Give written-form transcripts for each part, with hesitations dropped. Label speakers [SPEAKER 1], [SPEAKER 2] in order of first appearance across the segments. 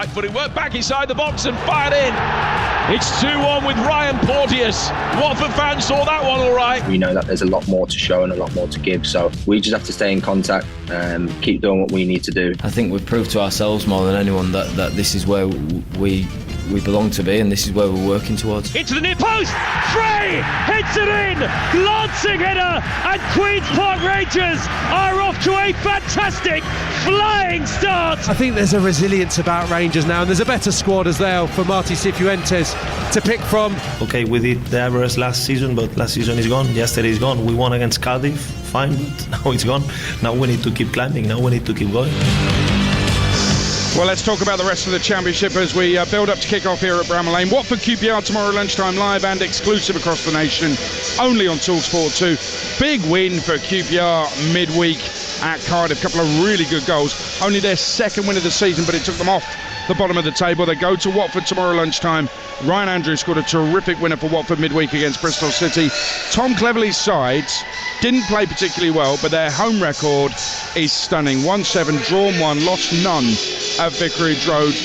[SPEAKER 1] right-footed work back inside the box and fired in. It's 2-1 with Ryan Porteous. Watford fans saw that one all right.
[SPEAKER 2] We know that there's a lot more to show and a lot more to give, so we just have to stay in contact and keep doing what we need to do.
[SPEAKER 3] I think we've proved to ourselves more than anyone that this is where we belong to be, and this is where we're working towards.
[SPEAKER 1] Into the near post, Frey hits it in, glancing header, and Queen's Park Rangers are off to a fantastic flying start.
[SPEAKER 4] I think there's a resilience about Rangers now, and there's a better squad as well for Marti Cifuentes to pick from.
[SPEAKER 5] Okay, we did the Everest last season, but last season is gone. Yesterday is gone. We won against Cardiff, fine, but now it's gone. Now we need to keep climbing. Now we need to keep going.
[SPEAKER 6] Well, let's talk about the rest of the Championship as we build up to kick-off here at Bramall Lane. Watford QPR tomorrow lunchtime, live and exclusive across the nation, only on Talksport 2. Big win for QPR midweek at Cardiff. A couple of really good goals. Only their second win of the season, but it took them off the bottom of the table. They go to Watford tomorrow lunchtime. Ryan Andrews scored a terrific winner for Watford midweek against Bristol City. Tom Cleverley's sides didn't play particularly well, but their home record is stunning. 1-7, drawn 1, lost none at Vicarage Road.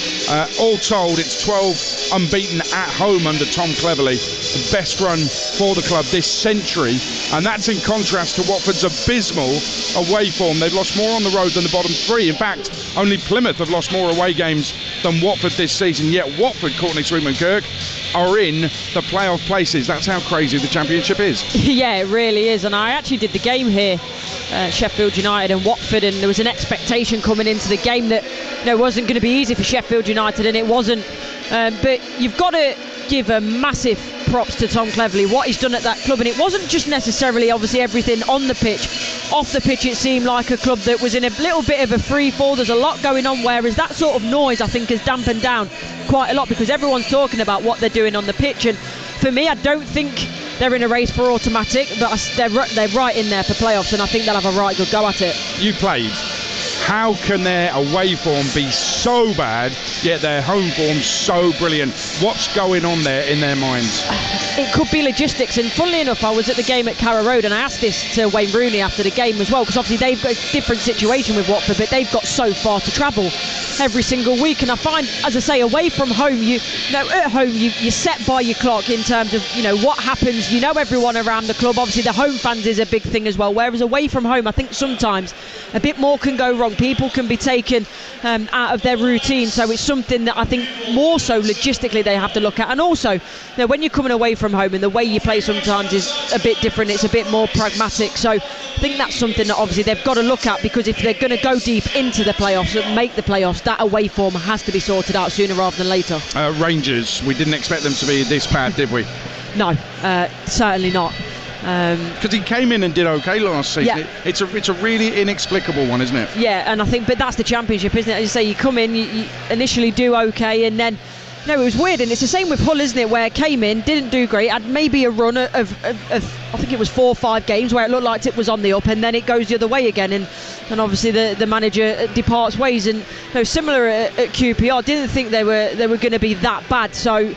[SPEAKER 6] All told, it's 12 unbeaten at home under Tom Cleverley. The best run for the club this century, and that's in contrast to Watford's abysmal away form. They've lost more on the road than the bottom three. In fact, only Plymouth have lost more away games than Watford this season, yet Watford, Courtney Sweetman-Kirk, are in the playoff places. That's how crazy the Championship is.
[SPEAKER 7] Yeah, it really is, and I actually did the game here, Sheffield United and Watford, and there was an expectation coming into the game that wasn't going to be easy for Sheffield United, and it wasn't. But you've got to give a massive props to Tom Cleverley, what he's done at that club, and it wasn't just necessarily obviously everything on the pitch. Off the pitch it seemed like a club that was in a little bit of a free fall. There's a lot going on, whereas that sort of noise I think has dampened down quite a lot because everyone's talking about what they're doing on the pitch, and for me I don't think they're in a race for automatic, but they're right in there for playoffs, and I think they'll have a right good go at it.
[SPEAKER 6] You played. How can their away form be so bad, yet their home form so brilliant? What's going on there in their minds?
[SPEAKER 7] It could be logistics, and funnily enough I was at the game at Carrow Road and I asked this to Wayne Rooney after the game as well, because obviously they've got a different situation with Watford, but they've got so far to travel every single week, and I find, as I say, away from home, at home you're set by your clock in terms of what happens. Everyone around the club. Obviously the home fans is a big thing as well, whereas away from home I think sometimes a bit more can go wrong. People can be taken out of their routine, so it's something that I think more so logistically they have to look at. And also when you're coming away from home and the way you play sometimes is a bit different, it's a bit more pragmatic, so I think that's something that obviously they've got to look at, because if they're going to go deep into the playoffs and make the playoffs, that away form has to be sorted out sooner rather than later. Rangers,
[SPEAKER 6] we didn't expect them to be this bad, did we?
[SPEAKER 7] No, certainly not.
[SPEAKER 6] Because he came in and did okay last season.
[SPEAKER 7] Yeah.
[SPEAKER 6] It's a really inexplicable one, isn't it?
[SPEAKER 7] Yeah, and I think, but that's the Championship, isn't it? As you say, you come in, you initially do okay, and then it was weird, and it's the same with Hull, isn't it? Where came in, didn't do great, had maybe a run of I think it was 4 or 5 games where it looked like it was on the up, and then it goes the other way again, and obviously the manager departs ways. And similar at QPR, didn't think they were going to be that bad. So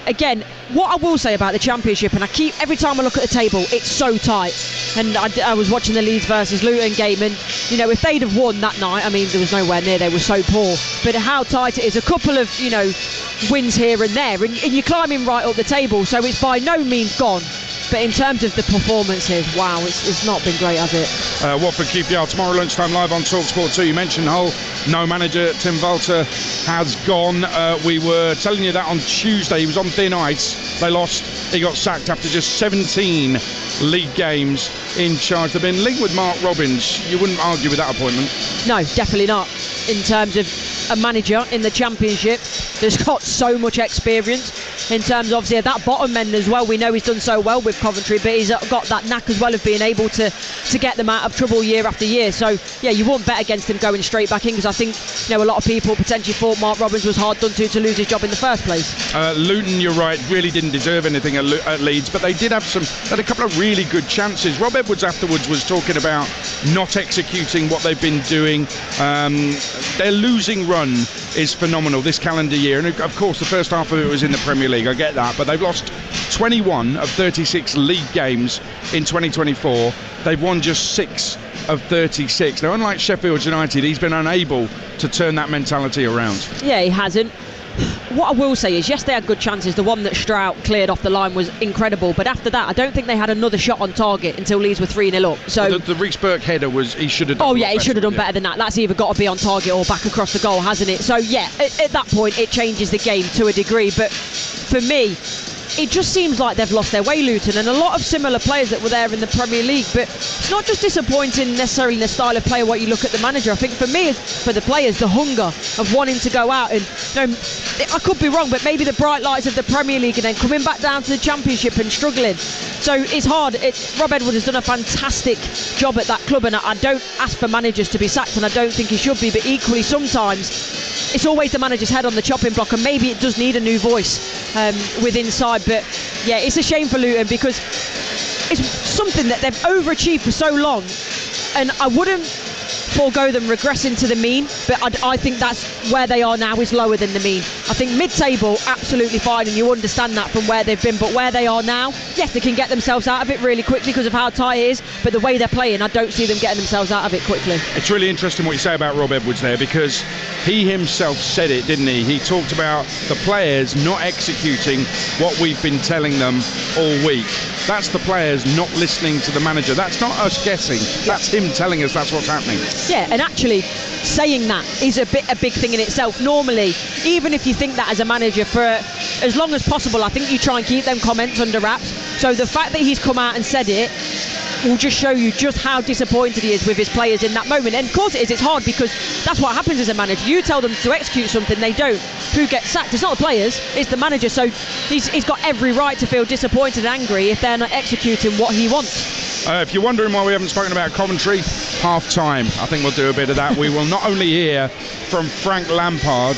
[SPEAKER 7] again, what I will say about the Championship, and every time I look at the table, it's so tight. And I was watching the Leeds versus Luton game, and if they'd have won that night, I mean, there was nowhere near, they were so poor. But how tight it is, a couple of wins here and there, and you're climbing right up the table, so it's by no means gone. But in terms of the performances, wow, it's not been great, has it?
[SPEAKER 6] Watford QPR tomorrow lunchtime live on Talksport 2. You mentioned Hull, no manager, Tim Walter has gone. We were telling you that on Tuesday. He was on thin ice. They lost. He got sacked after just 17 league games in charge. They've been linked with Mark Robbins. You wouldn't argue with that appointment?
[SPEAKER 7] No, definitely not. In terms of a manager in the Championship that's got so much experience, in terms of obviously that bottom end as well. We know he's done so well with Coventry, but he's got that knack as well of being able to get them out of trouble year after year. So yeah, you wouldn't bet against him going straight back in, because I think a lot of people potentially thought Mark Robbins was hard done to lose his job in the first place.
[SPEAKER 6] Luton, you're right, really didn't deserve anything at Leeds, but they did have had a couple of really good chances. Rob Edwards afterwards was talking about not executing what they've been doing. Their losing run is phenomenal this calendar year, and of course the first half of it was in the Premier League, I get that, but they've lost 21 of 36 league games in 2024. They've won just 6 of 36. Now, unlike Sheffield United, he's been unable to turn that mentality around.
[SPEAKER 7] Yeah, he hasn't. What I will say is, yes, they had good chances. The one that Strout cleared off the line was incredible, but after that I don't think they had another shot on target until Leeds were 3-0 up. So
[SPEAKER 6] the Reece Burke header he should have done.
[SPEAKER 7] Oh yeah, he should have done better than that. That's either got to be on target or back across the goal, hasn't it? So yeah, at that point it changes the game to a degree, but for me it just seems like they've lost their way, Luton, and a lot of similar players that were there in the Premier League. But it's not just disappointing necessarily in the style of play, what you look at the manager. I think for me, for the players, the hunger of wanting to go out and, I could be wrong, but maybe the bright lights of the Premier League and then coming back down to the Championship and struggling. So it's hard. Rob Edwards has done a fantastic job at that club, and I don't ask for managers to be sacked, and I don't think he should be, but equally sometimes it's always the manager's head on the chopping block, and maybe it does need a new voice with inside. But yeah, it's a shame for Luton because it's something that they've overachieved for so long, and I wouldn't forego them regressing to the mean, but I think that's where they are now is lower than the mean. I think mid-table absolutely fine, and you understand that from where they've been, but where they are now, yes, they can get themselves out of it really quickly because of how tight it is, but the way they're playing, I don't see them getting themselves out of it quickly.
[SPEAKER 6] It's really interesting what you say about Rob Edwards there, because he himself said it, didn't he? He talked about the players not executing what we've been telling them all week. That's the players not listening to the manager. That's not us guessing. That's him telling us that's what's happening.
[SPEAKER 7] Yeah, and actually saying that is a big thing in itself. Normally, even if you think that as a manager, for as long as possible, I think you try and keep them comments under wraps. So the fact that he's come out and said it will just show you just how disappointed he is with his players in that moment. And of course it is, it's hard because that's what happens as a manager. You tell them to execute something, they don't. Who gets sacked? It's not the players, it's the manager. So he's got every right to feel disappointed and angry if they're not executing what he wants.
[SPEAKER 6] If you're wondering why we haven't spoken about Coventry, half-time. I think we'll do a bit of that. We will not only hear from Frank Lampard,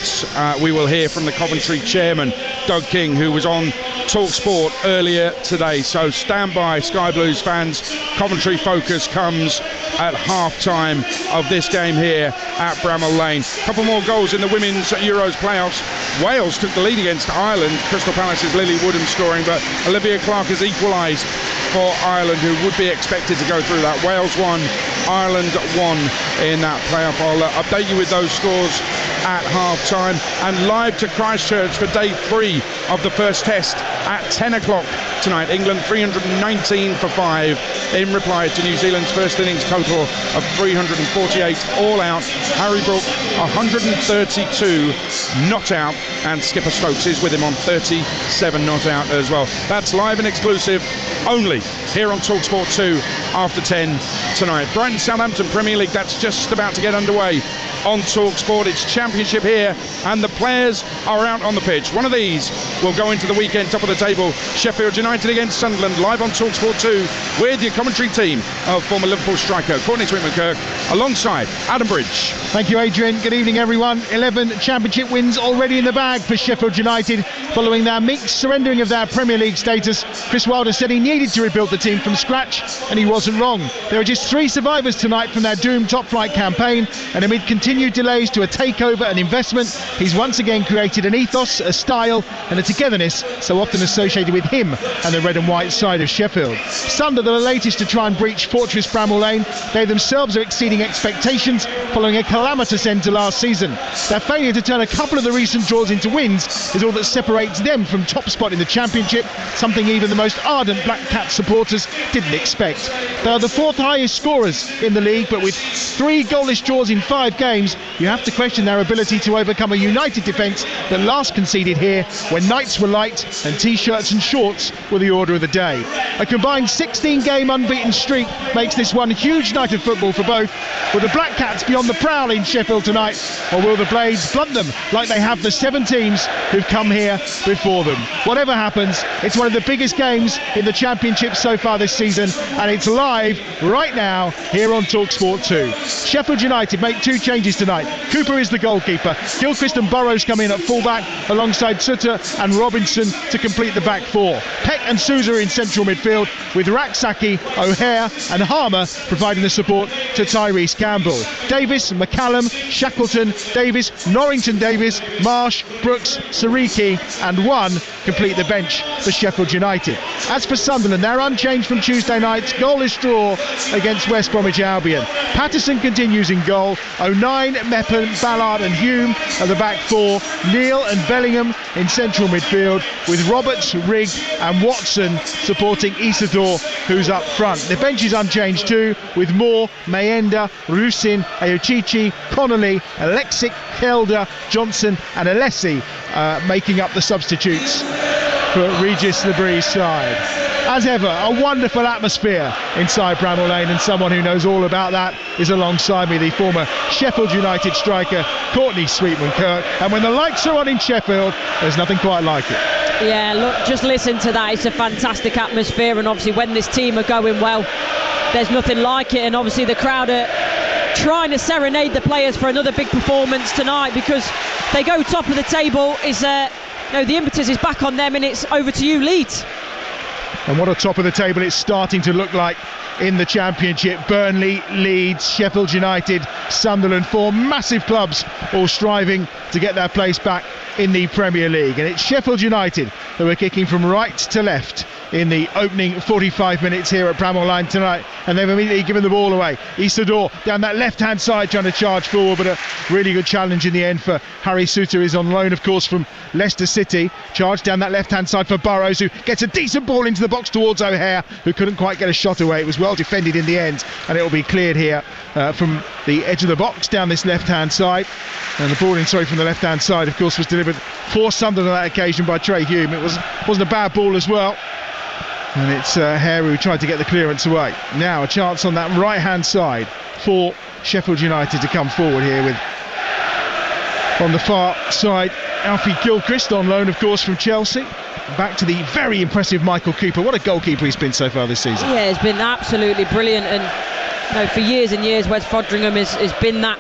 [SPEAKER 6] we will hear from the Coventry chairman, Doug King, who was on Talksport earlier today. So stand by, Sky Blues fans. Coventry focus comes at half-time of this game here at Bramall Lane. A couple more goals in the Women's Euros playoffs. Wales took the lead against Ireland. Crystal Palace's Lily Woodham scoring, but Olivia Clark has equalised for Ireland, who would be expected to go through that. Wales won, Ireland won in that playoff. I'll update you with those scores at half-time, and live to Christchurch for day 3 of the first test at 10 o'clock tonight. England 319 for 5 in reply to New Zealand's first innings total of 348 all out. Harry Brook 132 not out, and Skipper Stokes is with him on 37 not out as well. That's live and exclusive only here on Talksport 2 after 10 tonight. Brighton Southampton Premier League, that's just about to get underway on Talksport. It's Championship here, and the players are out on the pitch. One of these will go into the weekend top of the table. Sheffield United against Sunderland, live on Talksport 2 with your commentary team of former Liverpool striker Courtney Sweetman-Kirk alongside Adam Bridge.
[SPEAKER 8] Thank you, Adrian. Good evening, everyone. 11 Championship wins already in the bag for Sheffield United following their mixed surrendering of their Premier League status. Chris Wilder said he needed to rebuild the team from scratch, and he wasn't wrong. There are just 3 survivors tonight from their doomed top-flight campaign, and amid continued delays to a takeover and investment, he's once again created an ethos, a style and a togetherness so often associated with him and the red and white side of Sheffield. Sunderland are the latest to try and breach Fortress Bramall Lane. They themselves are exceeding expectations following a calamitous end to last season. Their failure to turn a couple of the recent draws into wins is all that separates them from top spot in the Championship, something even the most ardent Black Cat supporters didn't expect. They are the 4th highest scorers in the league, but with 3 goalless draws in 5 games, you have to question their ability to overcome a United defence that last conceded here when nights were light and t-shirts and shorts were the order of the day. A combined 16-game unbeaten streak makes this one huge night of football for both. Will the Black Cats be on the prowl in Sheffield tonight, or will the Blades blunt them like they have the 7 teams who've come here before them? Whatever happens, it's one of the biggest games in the Championship so far this season, and it's live right now here on Talksport 2. Sheffield United make 2 changes changes tonight. Cooper is the goalkeeper. Gilchrist and Burrows come in at fullback alongside Suter and Robinson to complete the back four. Peck and Sousa in central midfield, with Raksaki, O'Hare and Harmer providing the support to Tyrese Campbell. Davis, McCallum, Shackleton, Davis, Norrington Davis, Marsh, Brooks, Sariki and one complete the bench for Sheffield United. As for Sunderland, they're unchanged from Tuesday night's goalless draw against West Bromwich Albion. Patterson continues in goal. O'Nien, Meppen, Ballard and Hume are the back four. Neal and Bellingham in central midfield, with Roberts, Rigg and Watson supporting Isidore, who's up front. The bench is unchanged too, with Moore, Mayenda, Rusin, Ayochichi, Connolly, Alexic, Helder, Johnson and Alessi making up the substitutes for Regis Lebrie's side. As ever, a wonderful atmosphere inside Bramall Lane, and someone who knows all about that is alongside me, the former Sheffield United striker Courtney Sweetman-Kirk. And when the lights are on in Sheffield, there's nothing quite like it.
[SPEAKER 7] Yeah, look, just listen to that. It's a fantastic atmosphere, and obviously when this team are going well, there's nothing like it. And obviously the crowd are trying to serenade the players for another big performance tonight, because they go top of the table. The impetus is back on them, and it's over to you, Leeds.
[SPEAKER 8] And what a top of the table it's starting to look like in the Championship. Burnley, Leeds, Sheffield United, Sunderland, four massive clubs all striving to get their place back in the Premier League. And it's Sheffield United who are kicking from right to left in the opening 45 minutes here at Bramall Lane tonight, and they've immediately given the ball away. Isidore down that left hand side trying to charge forward, but a really good challenge in the end for Harry Suter. Is on loan of course from Leicester City. Charge down that left hand side for Burrows, who gets a decent ball into the box towards O'Hare, who couldn't quite get a shot away. It was well defended in the end, and it will be cleared here from the edge of the box down this left hand side. And the ball in from the left hand side of course was delivered for Sunderland on that occasion by Trey Hume. It wasn't a bad ball as well, and it's Hare who tried to get the clearance away. Now a chance on that right hand side for Sheffield United to come forward here, with on the far side Alfie Gilchrist on loan of course from Chelsea. Back to the very impressive Michael Cooper. What a goalkeeper he's been so far this season.
[SPEAKER 7] Yeah, he's been absolutely brilliant, and for years and years Wes Fodringham has been that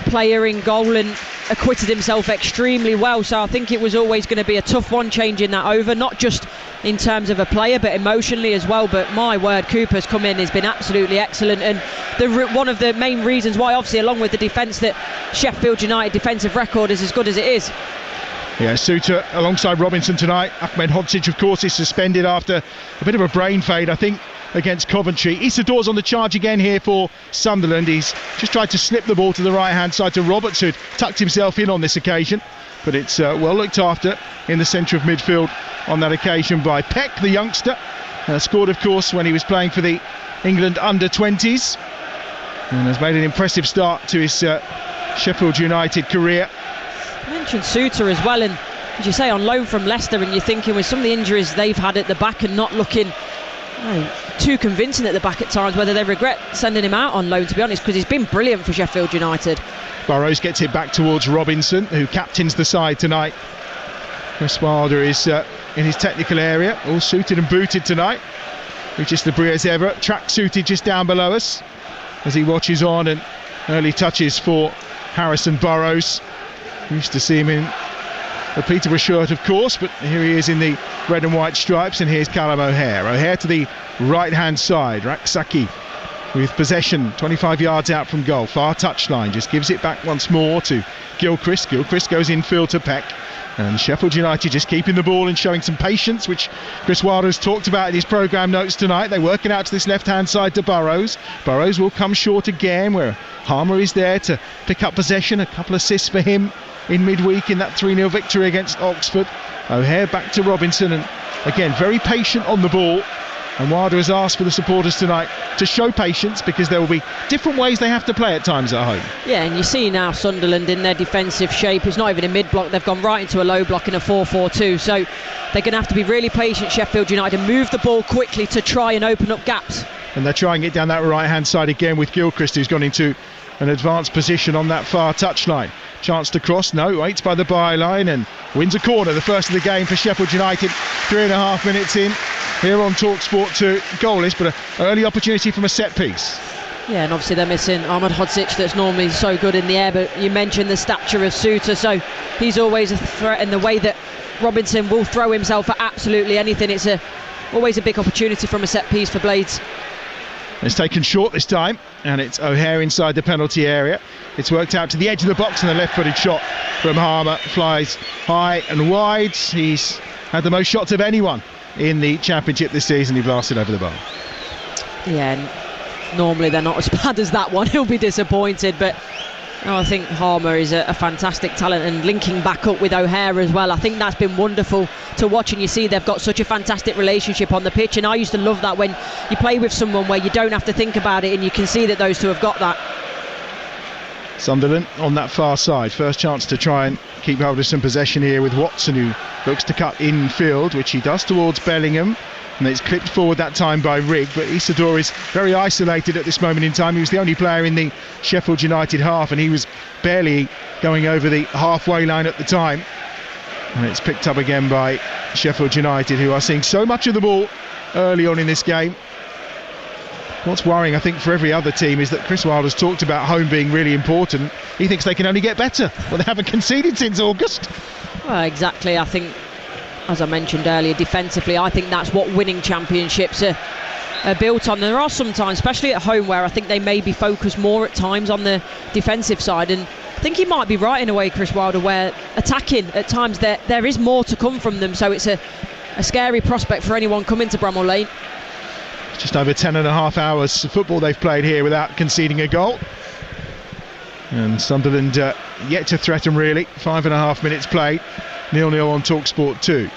[SPEAKER 7] player in goal and acquitted himself extremely well. So I think it was always going to be a tough one changing that over, not just in terms of a player but emotionally as well. But my word, Cooper's come in, has been absolutely excellent, and one of the main reasons why, obviously along with the defence, that Sheffield United defensive record is as good as it is.
[SPEAKER 8] Yeah, Suter alongside Robinson tonight. Ahmed Hodzic of course is suspended after a bit of a brain fade, I think, against Coventry. Isidore's on the charge again here for Sunderland. He's just tried to slip the ball to the right hand side to Roberts, who tucked himself in on this occasion, but it's well looked after in the centre of midfield on that occasion by Peck, the youngster. Scored of course when he was playing for the England under-20s, and has made an impressive start to his Sheffield United career.
[SPEAKER 7] You mentioned Suter as well, and as you say, on loan from Leicester, and you're thinking with some of the injuries they've had at the back and not looking too convincing at the back at times, whether they regret sending him out on loan, to be honest, because he's been brilliant for Sheffield United. Burrows
[SPEAKER 8] gets it back towards Robinson, who captains the side tonight. Chris Wilder is in his technical area, all suited and booted tonight. Regis Lebrie's as ever, track suited just down below us as he watches on, and early touches for Harrison Burrows. Used to see him in a Peterborough shirt of course, but here he is in the red and white stripes, and here's Callum O'Hare. O'Hare to the right hand side, Raksaki with possession 25 yards out from goal, far touchline, just gives it back once more to Gilchrist. Gilchrist goes infield to Peck, and Sheffield United just keeping the ball and showing some patience, which Chris Wilder has talked about in his programme notes tonight. They work it out to this left hand side to Burrows. Burrows will come short again, where Harmer is there to pick up possession. A couple of assists for him in midweek in that 3-0 victory against Oxford. O'Hare back to Robinson, and again very patient on the ball. And Wilder has asked for the supporters tonight to show patience, because there will be different ways they have to play at times at home.
[SPEAKER 7] Yeah, and you see now Sunderland in their defensive shape. It's not even a mid-block, they've gone right into a low block in a 4-4-2, so they're going to have to be really patient, Sheffield United, and move the ball quickly to try and open up gaps.
[SPEAKER 8] And they're trying it down that right hand side again with Gilchrist, who's gone into an advanced position on that far touchline. Chance to cross, no, waits by the byline and wins a corner, the first of the game for Sheffield United. 3.5 minutes in here on Talksport 2, goalless, but an early opportunity from a set piece.
[SPEAKER 7] Yeah, and obviously they're missing Ahmed Hodzic, that's normally so good in the air, but you mentioned the stature of Suter, so he's always a threat in the way that Robinson will throw himself at absolutely anything. It's always a big opportunity from a set piece for Blades.
[SPEAKER 8] It's taken short this time, and it's O'Hare inside the penalty area. It's worked out to the edge of the box, and the left-footed shot from Harmer flies high and wide. He's had the most shots of anyone in the Championship this season. He blasted over the bar.
[SPEAKER 7] Yeah, and normally they're not as bad as that one. He'll be disappointed, but I think Harmer is a fantastic talent, and linking back up with O'Hare as well. I think that's been wonderful to watch, and you see they've got such a fantastic relationship on the pitch, and I used to love that when you play with someone where you don't have to think about it, and you can see that those two have got that.
[SPEAKER 8] Sunderland on that far side, first chance to try and keep hold of some possession here with Watson, who looks to cut infield, which he does towards Bellingham, and it's clipped forward that time by Rigg, but Isidore is very isolated at this moment in time. He was the only player in the Sheffield United half, and he was barely going over the halfway line at the time, and it's picked up again by Sheffield United, who are seeing so much of the ball early on in this game. What's worrying, I think, for every other team is that Chris Wilder's talked about home being really important. He thinks they can only get better. Well, they haven't conceded since August.
[SPEAKER 7] Well, exactly. I think, as I mentioned earlier, defensively, I think that's what winning championships are built on. There are some times, especially at home, where I think they maybe focus more at times on the defensive side, and I think he might be right in a way, Chris Wilder, where attacking at times there is more to come from them, so it's a scary prospect for anyone coming to Bramall Lane.
[SPEAKER 8] Just over 10.5 hours of football they've played here without conceding a goal, and Sunderland yet to threaten really. 5.5 minutes played, 0-0 on Talksport 2.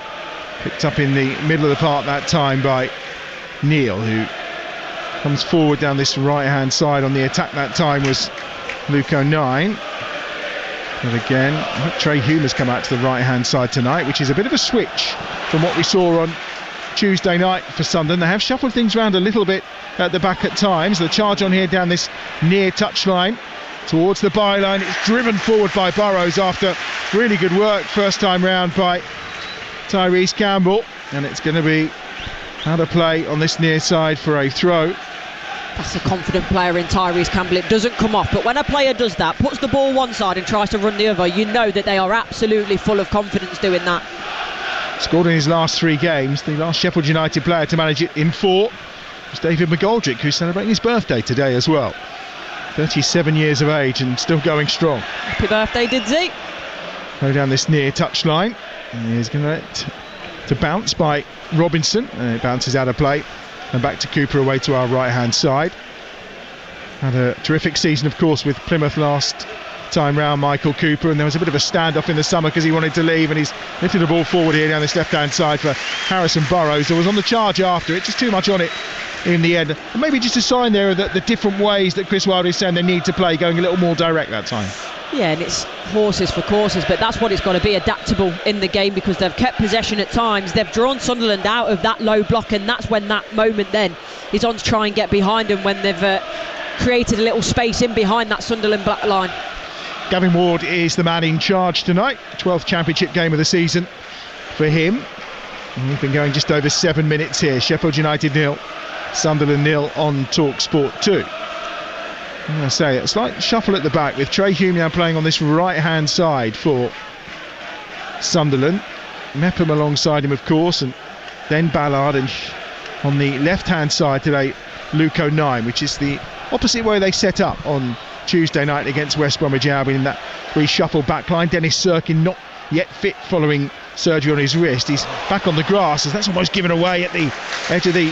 [SPEAKER 8] Picked up in the middle of the park that time by Neil, who comes forward down this right hand side. On the attack that time was Luke O'Nien, but again Trey Hume has come out to the right hand side tonight, which is a bit of a switch from what we saw on Tuesday night for Sunderland. They have shuffled things around a little bit at the back at times. The charge on here down this near touchline towards the byline. It's driven forward by Burrows after really good work first time round by Tyrese Campbell, and it's going to be out of play on this near side for a throw.
[SPEAKER 7] That's a confident player in Tyrese Campbell. It doesn't come off, but when a player does that, puts the ball one side and tries to run the other, you know that they are absolutely full of confidence doing that.
[SPEAKER 8] Scored in his last 3 games. The last Sheffield United player to manage it in 4 was David McGoldrick, who's celebrating his birthday today as well. 37 years of age and still going strong.
[SPEAKER 7] Happy birthday, Didsy.
[SPEAKER 8] Go down this near touchline, and he's going to bounce by Robinson, and it bounces out of play and back to Cooper away to our right hand side. Had a terrific season, of course, with Plymouth last time round, Michael Cooper, and there was a bit of a standoff in the summer because he wanted to leave, and he's lifted the ball forward here down this left hand side for Harrison Burrows. There was on the charge after it, just too much on it in the end, and maybe just a sign there that the different ways that Chris Wilder is saying they need to play, going a little more direct that time.
[SPEAKER 7] Yeah, and it's horses for courses, but that's what it's got to be, adaptable in the game, because they've kept possession at times. They've drawn Sunderland out of that low block, and that's when that moment then is on to try and get behind them, when they've created a little space in behind that Sunderland black line.
[SPEAKER 8] Gavin Ward is the man in charge tonight. 12th Championship game of the season for him. And we've been going just over 7 minutes here. Sheffield United 0, Sunderland 0 on Talksport 2. I say, a slight shuffle at the back with Trey Hume now playing on this right hand side for Sunderland. Mepham alongside him, of course, and then Ballard, and on the left hand side today Luke O'Nien, which is the opposite way they set up on Tuesday night against West Bromwich Albion in that reshuffled backline. Dennis Sirkin not yet fit following surgery on his wrist. He's back on the grass as that's almost given away at the edge of the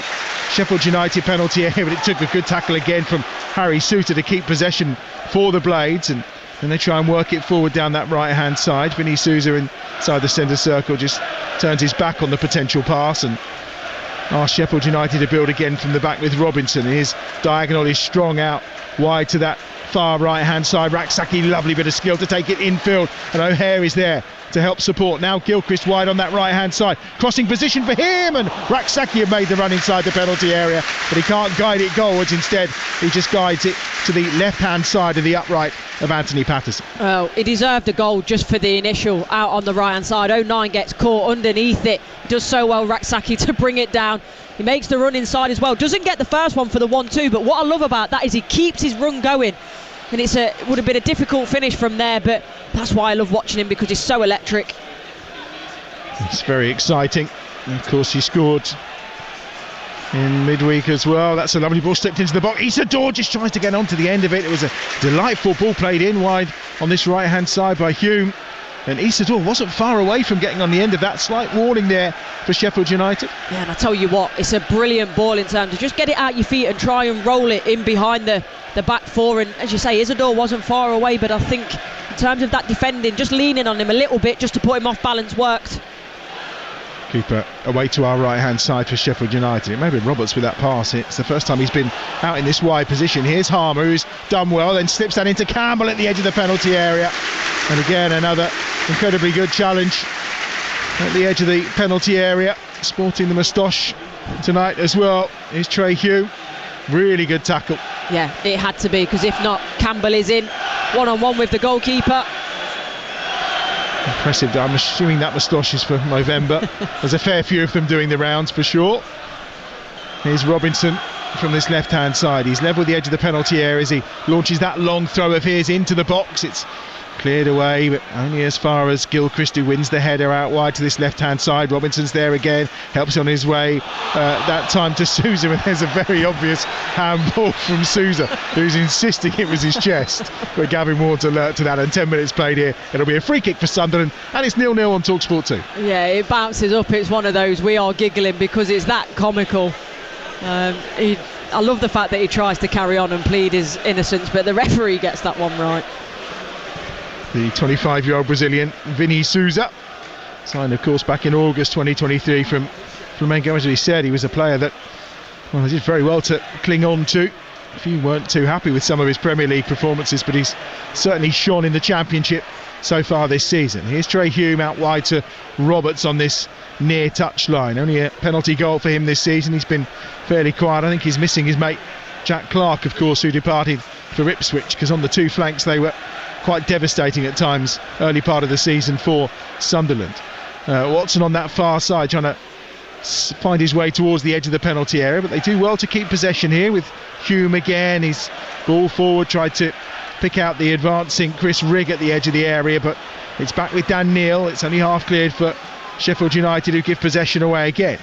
[SPEAKER 8] Sheffield United penalty area, but it took a good tackle again from Harry Suter to keep possession for the Blades, and then they try and work it forward down that right hand side. Vinny Souza inside the centre circle just turns his back on the potential pass and asks Sheffield United to build again from the back with Robinson. His diagonal is strong out wide to that far right hand side. Raksaki, lovely bit of skill to take it infield, and O'Hare is there to help support. Now Gilchrist wide on that right hand side, crossing position for him, and Raksaki have made the run inside the penalty area, but he can't guide it goalwards. Instead he just guides it to the left hand side of the upright of Anthony Patterson.
[SPEAKER 7] Well, he deserved a goal just for the initial out on the right hand side. O'Nien gets caught underneath it, does so well Raksaki to bring it down. He makes the run inside as well. Doesn't get the first one for the 1-2, but what I love about that is he keeps his run going. And it would have been a difficult finish from there, but that's why I love watching him, because he's so electric.
[SPEAKER 8] It's very exciting. And of course, he scored in midweek as well. That's a lovely ball slipped into the box. Isidore just tries to get onto the end of it. It was a delightful ball played in wide on this right-hand side by Hume. And Isidore wasn't far away from getting on the end of that. Slight warning there for Sheffield United.
[SPEAKER 7] Yeah, and I tell you what, it's a brilliant ball in terms of just get it out your feet and try and roll it in behind the back four. And as you say, Isidore wasn't far away, but I think in terms of that defending, just leaning on him a little bit just to put him off balance worked.
[SPEAKER 8] Cooper away to our right-hand side for Sheffield United. It may have been Roberts with that pass. It's the first time he's been out in this wide position. Here's Harmer, who's done well, then slips that into Campbell at the edge of the penalty area. And again, another incredibly good challenge at the edge of the penalty area. Sporting the moustache tonight as well. Here's Trey Hugh. Really good tackle.
[SPEAKER 7] Yeah, it had to be, because if not, Campbell is in one-on-one with the goalkeeper.
[SPEAKER 8] Impressive. I'm assuming that moustache is for November. There's a fair few of them doing the rounds for sure. Here's Robinson from this left-hand side. He's level with the edge of the penalty area as he launches that long throw of his into the box. It's cleared away, but only as far as Gilchrist, who wins the header out wide to this left-hand side. Robinson's there again, helps on his way that time to Sousa, and there's a very obvious handball from Sousa, who's insisting it was his chest. But Gavin Ward's alert to that, and 10 minutes played here. It'll be a free kick for Sunderland, and it's 0-0 on Talksport 2.
[SPEAKER 7] Yeah, it bounces up. It's one of those, we are giggling because it's that comical. I love the fact that he tries to carry on and plead his innocence, but the referee gets that one right.
[SPEAKER 8] The 25-year-old Brazilian Vini Sousa, signed of course back in August 2023 from Flamengo. As he said, he was a player that, well, he did very well to cling on to. A few weren't too happy with some of his Premier League performances, but he's certainly shone in the Championship so far this season. Here's Trey Hume out wide to Roberts on this near touch line. Only a penalty goal for him this season. He's been fairly quiet. I think he's missing his mate Jack Clark, of course, who departed for Ipswich, because on the two flanks they were quite devastating at times early part of the season for Sunderland. Watson on that far side trying to find his way towards the edge of the penalty area, but they do well to keep possession here with Hume again. His ball forward, tried to pick out the advancing Chris Rigg at the edge of the area, but it's back with Dan Neil. It's only half cleared for Sheffield United, who give possession away again.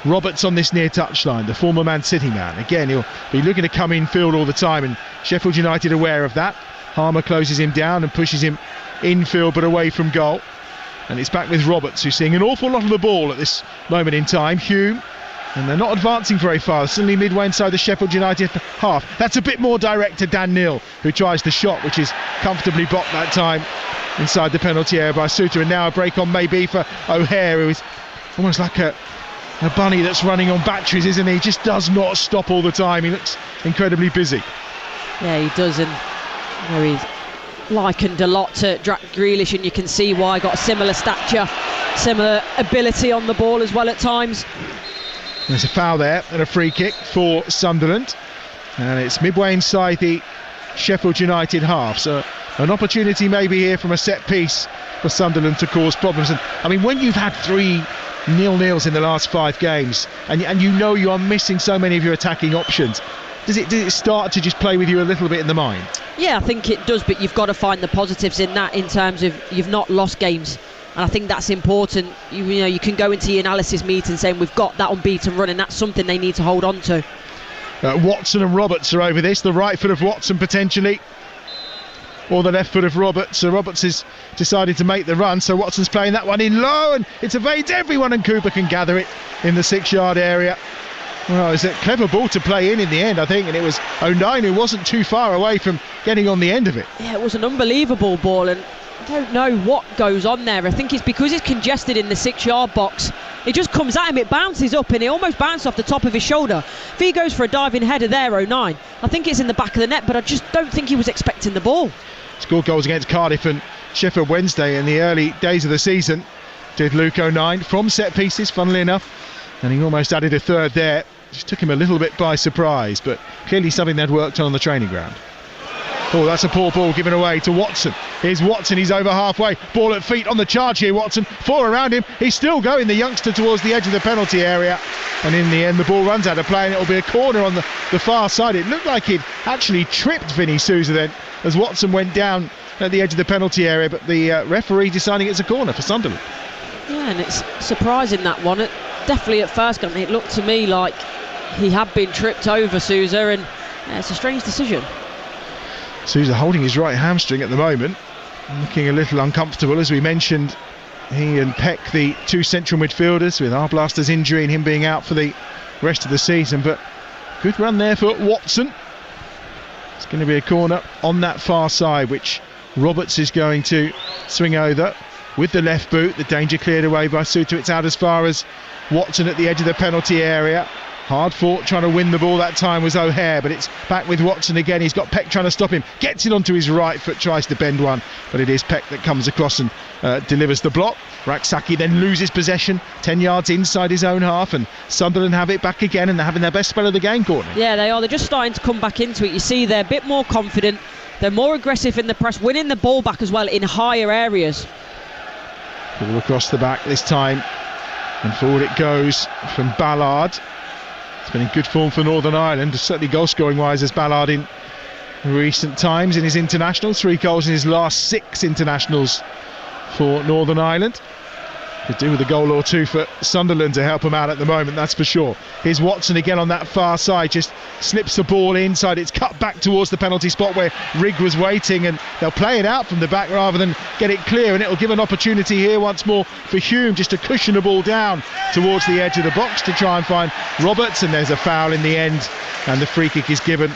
[SPEAKER 8] Roberts on this near touchline, the former Man City man. Again, he'll be looking to come in field all the time, and Sheffield United aware of that. Harmer closes him down and pushes him infield but away from goal. And it's back with Roberts, who's seeing an awful lot of the ball at this moment in time. Hume, and they're not advancing very far. Suddenly midway inside the Sheffield United half. That's a bit more direct to Dan Neil, who tries the shot, which is comfortably blocked that time inside the penalty area by Suter. And now a break on maybe for O'Hare, who is almost like a bunny that's running on batteries, isn't he? Just does not stop all the time. He looks incredibly busy.
[SPEAKER 7] Yeah, he does, and he's likened a lot to Jack Grealish, and you can see why. Got a similar stature, similar ability on the ball as well at times.
[SPEAKER 8] There's a foul there and a free kick for Sunderland, and it's midway inside the Sheffield United half, so an opportunity maybe here from a set piece for Sunderland to cause problems. And I mean, when you've had 3 0-0s in the last 5 games, and you know you are missing so many of your attacking options, does it start to just play with you a little bit in the mind? Yeah,
[SPEAKER 7] I think it does, but you've got to find the positives in that, in terms of you've not lost games, and I think that's important. You know, you can go into your analysis meeting saying we've got that unbeaten run, and that's something they need to hold on to.
[SPEAKER 8] Watson and Roberts are over this. The right foot of Watson potentially, or the left foot of Roberts. So Roberts has decided to make the run, so Watson's playing that one in low, and it evades everyone, and Cooper can gather it in the 6-yard area. Well, it's a clever ball to play in the end, I think, and it was O'Neill who wasn't too far away from getting on the end of it.
[SPEAKER 7] Yeah, it was an unbelievable ball, and I don't know what goes on there. I think it's because it's congested in the 6-yard box. It just comes at him, it bounces up, and it almost bounced off the top of his shoulder. If he goes for a diving header there, O'Neill, I think it's in the back of the net, but I just don't think he was expecting the ball.
[SPEAKER 8] Scored goals against Cardiff and Sheffield Wednesday in the early days of the season, did Luke O'Neill, from set pieces, funnily enough, and he almost added a third there. Just took him a little bit by surprise, but clearly something they'd worked on the training ground. Oh, that's a poor ball given away to Watson. Here's Watson, he's over halfway. Ball at feet on the charge here, Watson. 4 around him. He's still going, the youngster, towards the edge of the penalty area. And in the end, the ball runs out of play and it'll be a corner on the far side. It looked like he'd actually tripped Vinny Sousa then as Watson went down at the edge of the penalty area, but the referee deciding it's a corner for Sunderland.
[SPEAKER 7] Yeah, and it's surprising, that one. Definitely at first, it looked to me like he had been tripped over, Sousa, and it's a strange decision.
[SPEAKER 8] Sousa holding his right hamstring at the moment, looking a little uncomfortable. As we mentioned, he and Peck, the 2 central midfielders, with Arblaster's injury and him being out for the rest of the season. But good run there for Watson. It's going to be a corner on that far side, which Roberts is going to swing over with the left boot. The danger cleared away by Sousa. It's out as far as Watson at the edge of the penalty area. Hard fought, trying to win the ball that time was O'Hare, but it's back with Watson again. He's got Peck trying to stop him, gets it onto his right foot, tries to bend one, but it is Peck that comes across and delivers the block. Raksaki then loses possession 10 yards inside his own half, and Sunderland have it back again, and they're having their best spell of the game, Courtney.
[SPEAKER 7] Yeah, they are. They're just starting to come back into it. You see they're a bit more confident, they're more aggressive in the press, winning the ball back as well in higher areas.
[SPEAKER 8] Ball across the back this time, and forward it goes from Ballard. It's been in good form for Northern Ireland, certainly goal scoring wise as Ballard in recent times in his internationals. 3 goals in his last 6 internationals for Northern Ireland. Could do with a goal or 2 for Sunderland to help him out at the moment, that's for sure. Here's Watson again on that far side, just slips the ball inside. It's cut back towards the penalty spot where Rigg was waiting, and they'll play it out from the back rather than get it clear, and it'll give an opportunity here once more for Hume just to cushion the ball down towards the edge of the box to try and find Roberts, and there's a foul in the end, and the free kick is given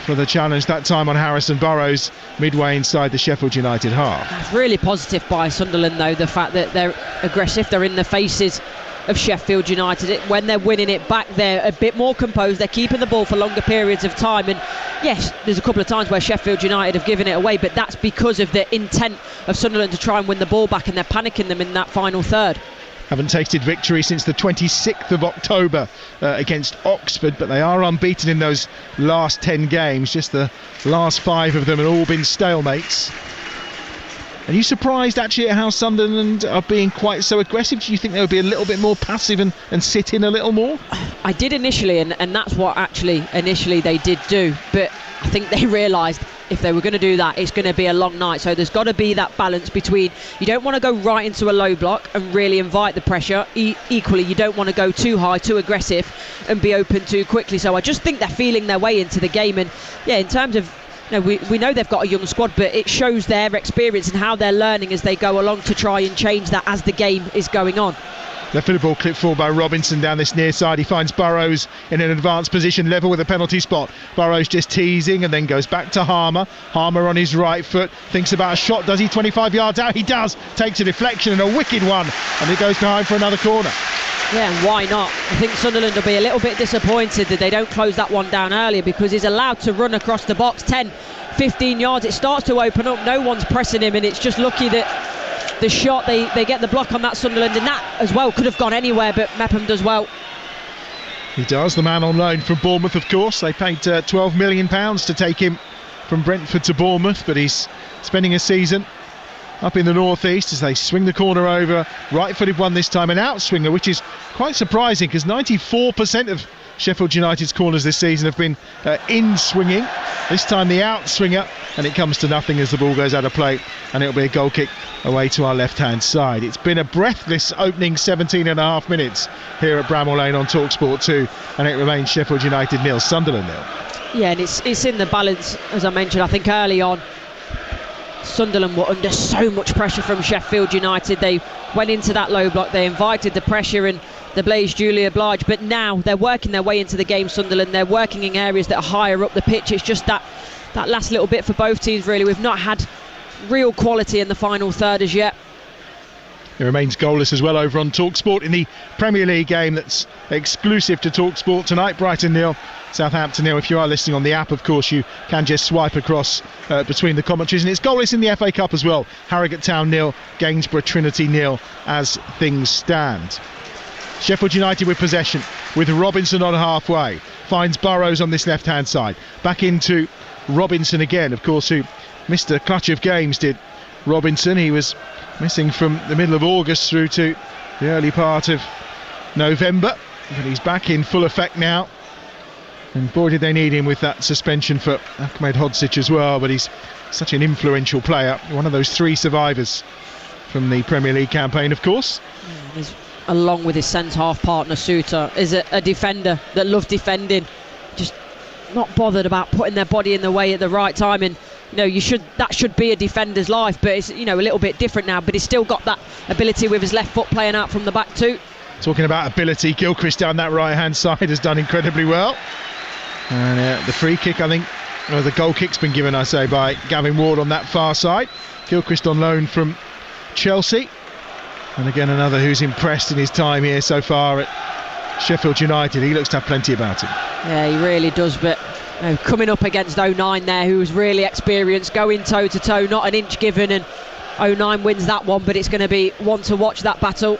[SPEAKER 8] for the challenge, that time on Harrison Burrows, midway inside the Sheffield United half.
[SPEAKER 7] That's really positive by Sunderland, though, the fact that they're aggressive, they're in the faces of Sheffield United. When they're winning it back, they're a bit more composed, they're keeping the ball for longer periods of time, and yes, there's a couple of times where Sheffield United have given it away, but that's because of the intent of Sunderland to try and win the ball back, and they're panicking them in that final third.
[SPEAKER 8] Haven't tasted victory since the 26th of October against Oxford, but they are unbeaten in those last 10 games. Just the last 5 of them have all been stalemates. Are you surprised actually at how Sunderland are being quite so aggressive? Do you think they would be a little bit more passive and sit in a little more?
[SPEAKER 7] I did initially, and that's what actually initially they did do, but I think they realised if they were going to do that, it's going to be a long night. So there's got to be that balance between, you don't want to go right into a low block and really invite the pressure. Equally, you don't want to go too high, too aggressive and be open too quickly. So I just think they're feeling their way into the game. And yeah, in terms of, we know they've got a young squad, but it shows their experience and how they're learning as they go along to try and change that as the game is going on.
[SPEAKER 8] Left footed ball clipped forward by Robinson down this near side. He finds Burrows in an advanced position, level with a penalty spot. Burrows just teasing and then goes back to Harmer. Harmer on his right foot, thinks about a shot. Does he? 25 yards out, he does. Takes a deflection and a wicked one, and it goes behind for another corner.
[SPEAKER 7] Yeah, and why not? I think Sunderland will be a little bit disappointed that they don't close that one down earlier, because he's allowed to run across the box 10, 15 yards. It starts to open up, no one's pressing him, and it's just lucky that the shot, they get the block on that Sunderland, and that as well could have gone anywhere, but Mepham does well.
[SPEAKER 8] He does, the man on loan from Bournemouth, of course. They paid £12 million to take him from Brentford to Bournemouth, but he's spending a season up in the northeast as they swing the corner over. Right-footed one this time, an outswinger, which is quite surprising because 94% of Sheffield United's corners this season have been in-swinging. This time the outswinger, and it comes to nothing as the ball goes out of play, and it'll be a goal kick away to our left-hand side. It's been a breathless opening 17 and a half minutes here at Bramall Lane on Talksport 2, and it remains Sheffield United 0, Sunderland 0.
[SPEAKER 7] Yeah, and it's in the balance, as I mentioned. I think early on Sunderland were under so much pressure from Sheffield United. They went into that low block, they invited the pressure, and the Blaze duly obliged. But now they're working their way into the game, Sunderland. They're working in areas that are higher up the pitch. It's just that last little bit for both teams, really. We've not had real quality in the final third as yet.
[SPEAKER 8] It remains goalless as well over on Talksport in the Premier League game that's exclusive to Talksport tonight. Brighton 0, Southampton 0. If you are listening on the app, of course, you can just swipe across between the commentaries. And it's goalless in the FA Cup as well. Harrogate Town 0, Gainsborough Trinity 0 as things stand. Sheffield United with possession, with Robinson on halfway. Finds Burrows on this left-hand side. Back into Robinson again, of course, who missed a clutch of games, did Robinson. He was missing from the middle of August through to the early part of November, but he's back in full effect now. And boy, did they need him with that suspension for Ahmed Hodzic as well. But he's such an influential player, one of those 3 survivors from the Premier League campaign, of course.
[SPEAKER 7] He's, along with his centre-half partner Suter, is a defender that loves defending, just not bothered about putting their body in the way at the right time. And that should be a defender's life, but it's a little bit different now. But he's still got that ability with his left foot playing out from the back too.
[SPEAKER 8] Talking about ability, Gilchrist down that right-hand side has done incredibly well. And the free kick, I think, or the goal kick's been given, I say, by Gavin Ward on that far side. Gilchrist on loan from Chelsea. And again, another who's impressed in his time here so far at Sheffield United. He looks to have plenty about him. Yeah,
[SPEAKER 7] he really does, but coming up against 09 there, who's really experienced, going toe-to-toe, not an inch given, and 09 wins that one, but it's going to be one to watch, that battle.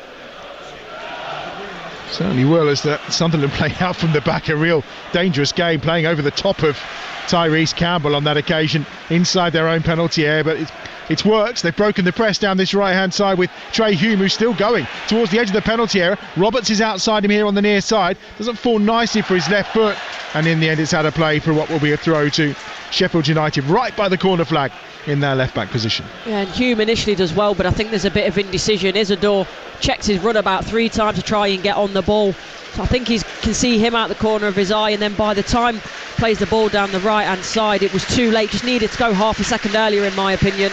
[SPEAKER 8] Certainly will, as the Sunderland play out from the back. A real dangerous game, playing over the top of Tyrese Campbell on that occasion, inside their own penalty area, but it's worked. They've broken the press down this right-hand side with Trey Hume, who's still going towards the edge of the penalty area. Roberts is outside him here on the near side, doesn't fall nicely for his left foot, and in the end it's had a play for what will be a throw to Sheffield United, right by the corner flag in their left-back position.
[SPEAKER 7] Yeah, and Hume initially does well, but I think there's a bit of indecision. Isidore checks his run about 3 times to try and get on the ball, so I think he can see him out the corner of his eye, and then by the time plays the ball down the right-hand side, it was too late. Just needed to go half a second earlier, in my opinion.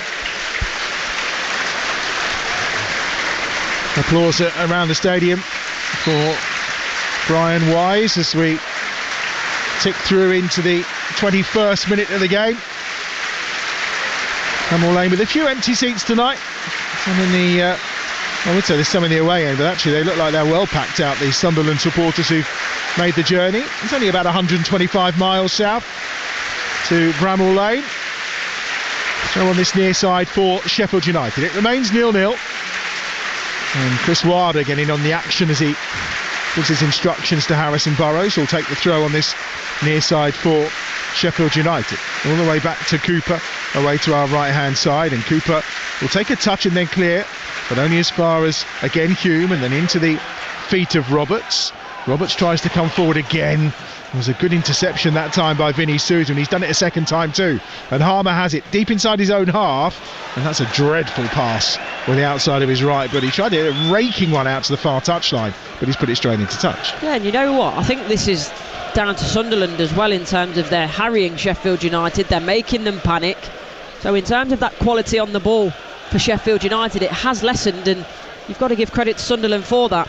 [SPEAKER 8] Applause around the stadium for Brian Wise as we tick through into the 21st minute of the game. Bramall Lane with a few empty seats tonight. Some in the, I would say there's some in the away end, but actually they look like they're well packed out, these Sunderland supporters who've made the journey. It's only about 125 miles south to Bramall Lane. So on this near side for Sheffield United. It remains 0-0. And Chris Wilder getting on the action as he gives his instructions to Harrison Burrows, who'll take the throw on this near side for Sheffield United. All the way back to Cooper, away to our right-hand side, and Cooper will take a touch and then clear, but only as far as, again, Hume, and then into the feet of Roberts. Roberts tries to come forward again. It was a good interception that time by Vinny Sousa, and he's done it a second time too. And Harmer has it deep inside his own half, and that's a dreadful pass with the outside of his right, but he tried it, raking one out to the far touchline, but he's put it straight into touch.
[SPEAKER 7] Yeah, and you know what? I think this is down to Sunderland as well in terms of their harrying Sheffield United. They're making them panic. So in terms of that quality on the ball for Sheffield United, it has lessened, and you've got to give credit to Sunderland for that.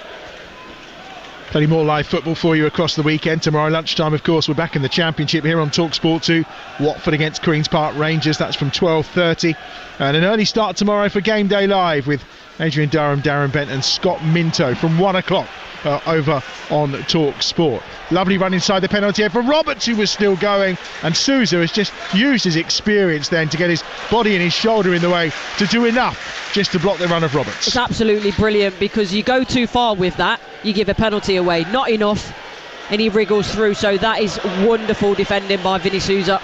[SPEAKER 8] Plenty more live football for you across the weekend. Tomorrow lunchtime, of course, we're back in the Championship here on Talksport 2. Watford against Queen's Park Rangers, that's from 12:30. And an early start tomorrow for Game Day Live with Adrian Durham, Darren Bent and Scott Minto from 1 o'clock over on Talksport. Lovely run inside the penalty area for Roberts, who was still going, and Sousa has just used his experience then to get his body and his shoulder in the way to do enough just to block the run of Roberts.
[SPEAKER 7] It's absolutely brilliant, because you go too far with that, you give a penalty away. Not enough, and he wriggles through, so that is wonderful defending by Vinny Sousa.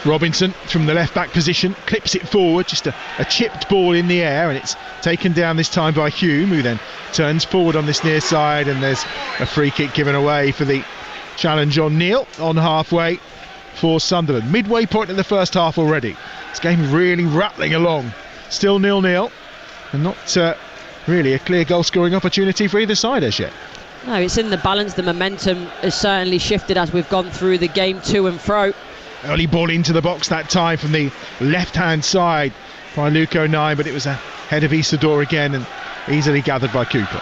[SPEAKER 8] Robinson from the left back position clips it forward, just a chipped ball in the air, and it's taken down this time by Hume, who then turns forward on this near side, and there's a free kick given away for the challenge on Neil on halfway for Sunderland. Midway point in the first half already. This game really rattling along, still 0-0, and not really a clear goal scoring opportunity for either side as yet.
[SPEAKER 7] No, it's in the balance. The momentum has certainly shifted as we've gone through the game to and fro.
[SPEAKER 8] Early ball into the box that time from the left-hand side by Luke O'Nien, but it was a head of Isidore again and easily gathered by Cooper.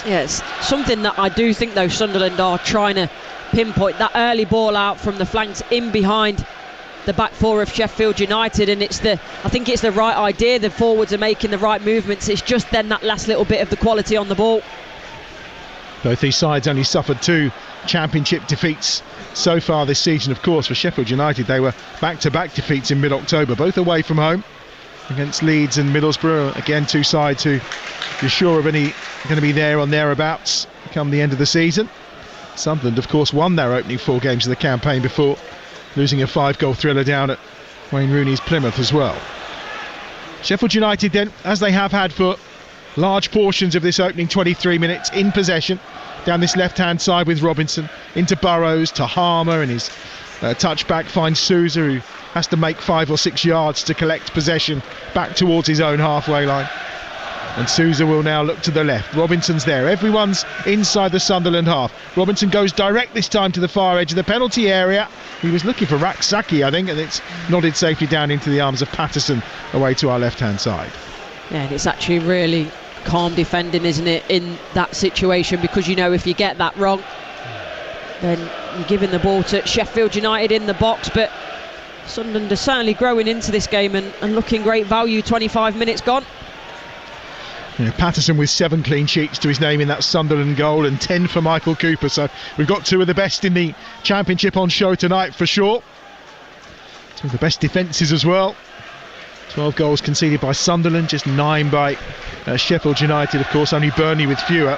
[SPEAKER 7] Yes, something that I do think though Sunderland are trying to pinpoint, that early ball out from the flanks in behind the back four of Sheffield United, and I think it's the right idea. The forwards are making the right movements. It's just then that last little bit of the quality on the ball.
[SPEAKER 8] Both these sides only suffered 2 Championship defeats so far this season. Of course, for Sheffield United, they were back-to-back defeats in mid-October, both away from home against Leeds and Middlesbrough. Again, 2 sides who you're sure are going to be there or thereabouts come the end of the season. Sunderland, of course, won their opening 4 games of the campaign before losing a 5-goal thriller down at Wayne Rooney's Plymouth as well. Sheffield United then, as they have had for large portions of this opening 23 minutes, in possession down this left-hand side with Robinson into Burrows to Harmer, and his touchback finds Sousa, who has to make 5 or 6 yards to collect possession back towards his own halfway line. And Sousa will now look to the left. Robinson's there. Everyone's inside the Sunderland half. Robinson goes direct this time to the far edge of the penalty area. He was looking for Raksaki, I think, and it's nodded safely down into the arms of Patterson away to our left-hand side.
[SPEAKER 7] Yeah, and it's actually really calm defending, isn't it, in that situation, because you know if you get that wrong, then you're giving the ball to Sheffield United in the box. But Sunderland are certainly growing into this game and looking great value. 25 minutes gone.
[SPEAKER 8] Yeah, Patterson with 7 clean sheets to his name in that Sunderland goal, and 10 for Michael Cooper, so we've got 2 of the best in the Championship on show tonight for sure. 2 of the best defences as well. 12 goals conceded by Sunderland, just 9 by Sheffield United, of course, only Burnley with fewer.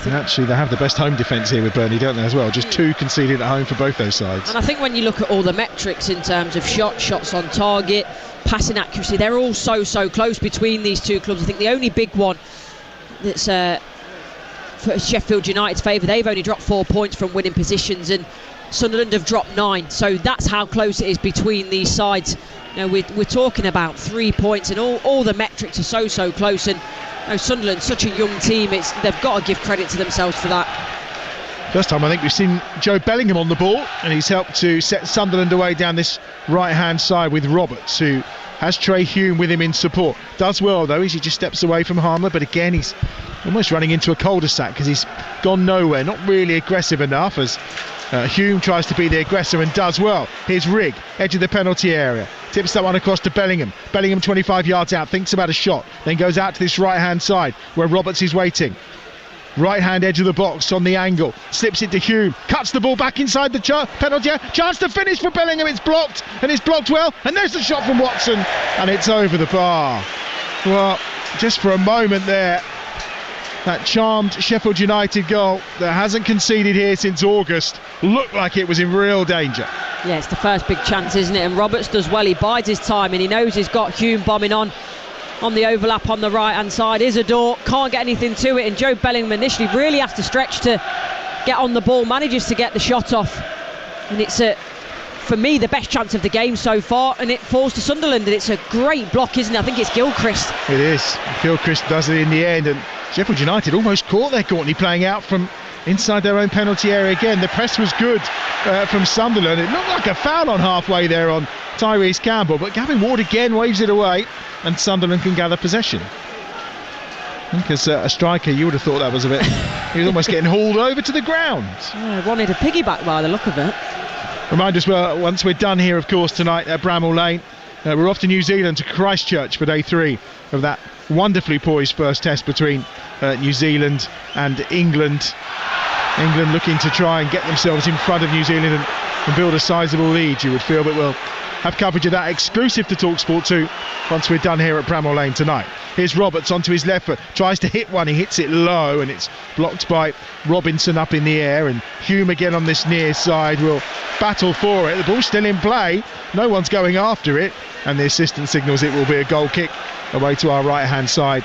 [SPEAKER 8] And actually they have the best home defence here with Burnley, don't they, as well? Just 2 conceded at home for both those sides.
[SPEAKER 7] And I think when you look at all the metrics in terms of shots on target, passing accuracy, they're all so close between these 2 clubs. I think the only big one that's for Sheffield United's favour, they've only dropped 4 points from winning positions, and Sunderland have dropped 9, so that's how close it is between these sides. You know, we're talking about 3 points, and all the metrics are so close. And you know, Sunderland, such a young team, they've got to give credit to themselves for that.
[SPEAKER 8] First time I think we've seen Joe Bellingham on the ball, and he's helped to set Sunderland away down this right-hand side with Roberts, who has Trey Hume with him in support. Does well though, as he just steps away from Harmer, but again he's almost running into a cul-de-sac because he's gone nowhere, not really aggressive enough, as Hume tries to be the aggressor and does well. Here's Rigg, edge of the penalty area, tips that one across to Bellingham. Bellingham 25 yards out, thinks about a shot, then goes out to this right-hand side where Roberts is waiting. Right hand edge of the box on the angle, slips it to Hume, cuts the ball back inside the penalty area. Chance to finish for Bellingham, it's blocked, and it's blocked well, and there's the shot from Watson, and it's over the bar. Well, just for a moment there, that charmed Sheffield United goal that hasn't conceded here since August looked like it was in real danger.
[SPEAKER 7] Yeah, it's the first big chance, isn't it? And Roberts does well, he bides his time, and he knows he's got Hume bombing on the overlap on the right hand side. Isidore can't get anything to it, and Joe Bellingham initially really has to stretch to get on the ball, manages to get the shot off, and it's for me the best chance of the game so far, and it falls to Sunderland, and it's a great block, isn't it? I think it's Gilchrist.
[SPEAKER 8] It is. Gilchrist does it in the end, and Sheffield United almost caught their Courtney playing out from inside their own penalty area again. The press was good from Sunderland. It looked like a foul on halfway there on Tyrese Campbell, but Gavin Ward again waves it away, and Sunderland can gather possession. I think as a striker you would have thought that was a bit he was almost getting hauled over to the ground.
[SPEAKER 7] Yeah, wanted a piggyback by the look of it.
[SPEAKER 8] Remind us, once we're done here of course tonight at Bramall Lane, we're off to New Zealand, to Christchurch for day 3 of that wonderfully poised first test between New Zealand and England. England looking to try and get themselves in front of New Zealand and build a sizable lead, you would feel, but we'll have coverage of that exclusive to Talksport 2 once we're done here at Bramall Lane tonight. Here's Roberts onto his left foot, tries to hit one, he hits it low, and it's blocked by Robinson up in the air, and Hume again on this near side will battle for it. The ball's still in play, no one's going after it, and the assistant signals it will be a goal kick away to our right hand side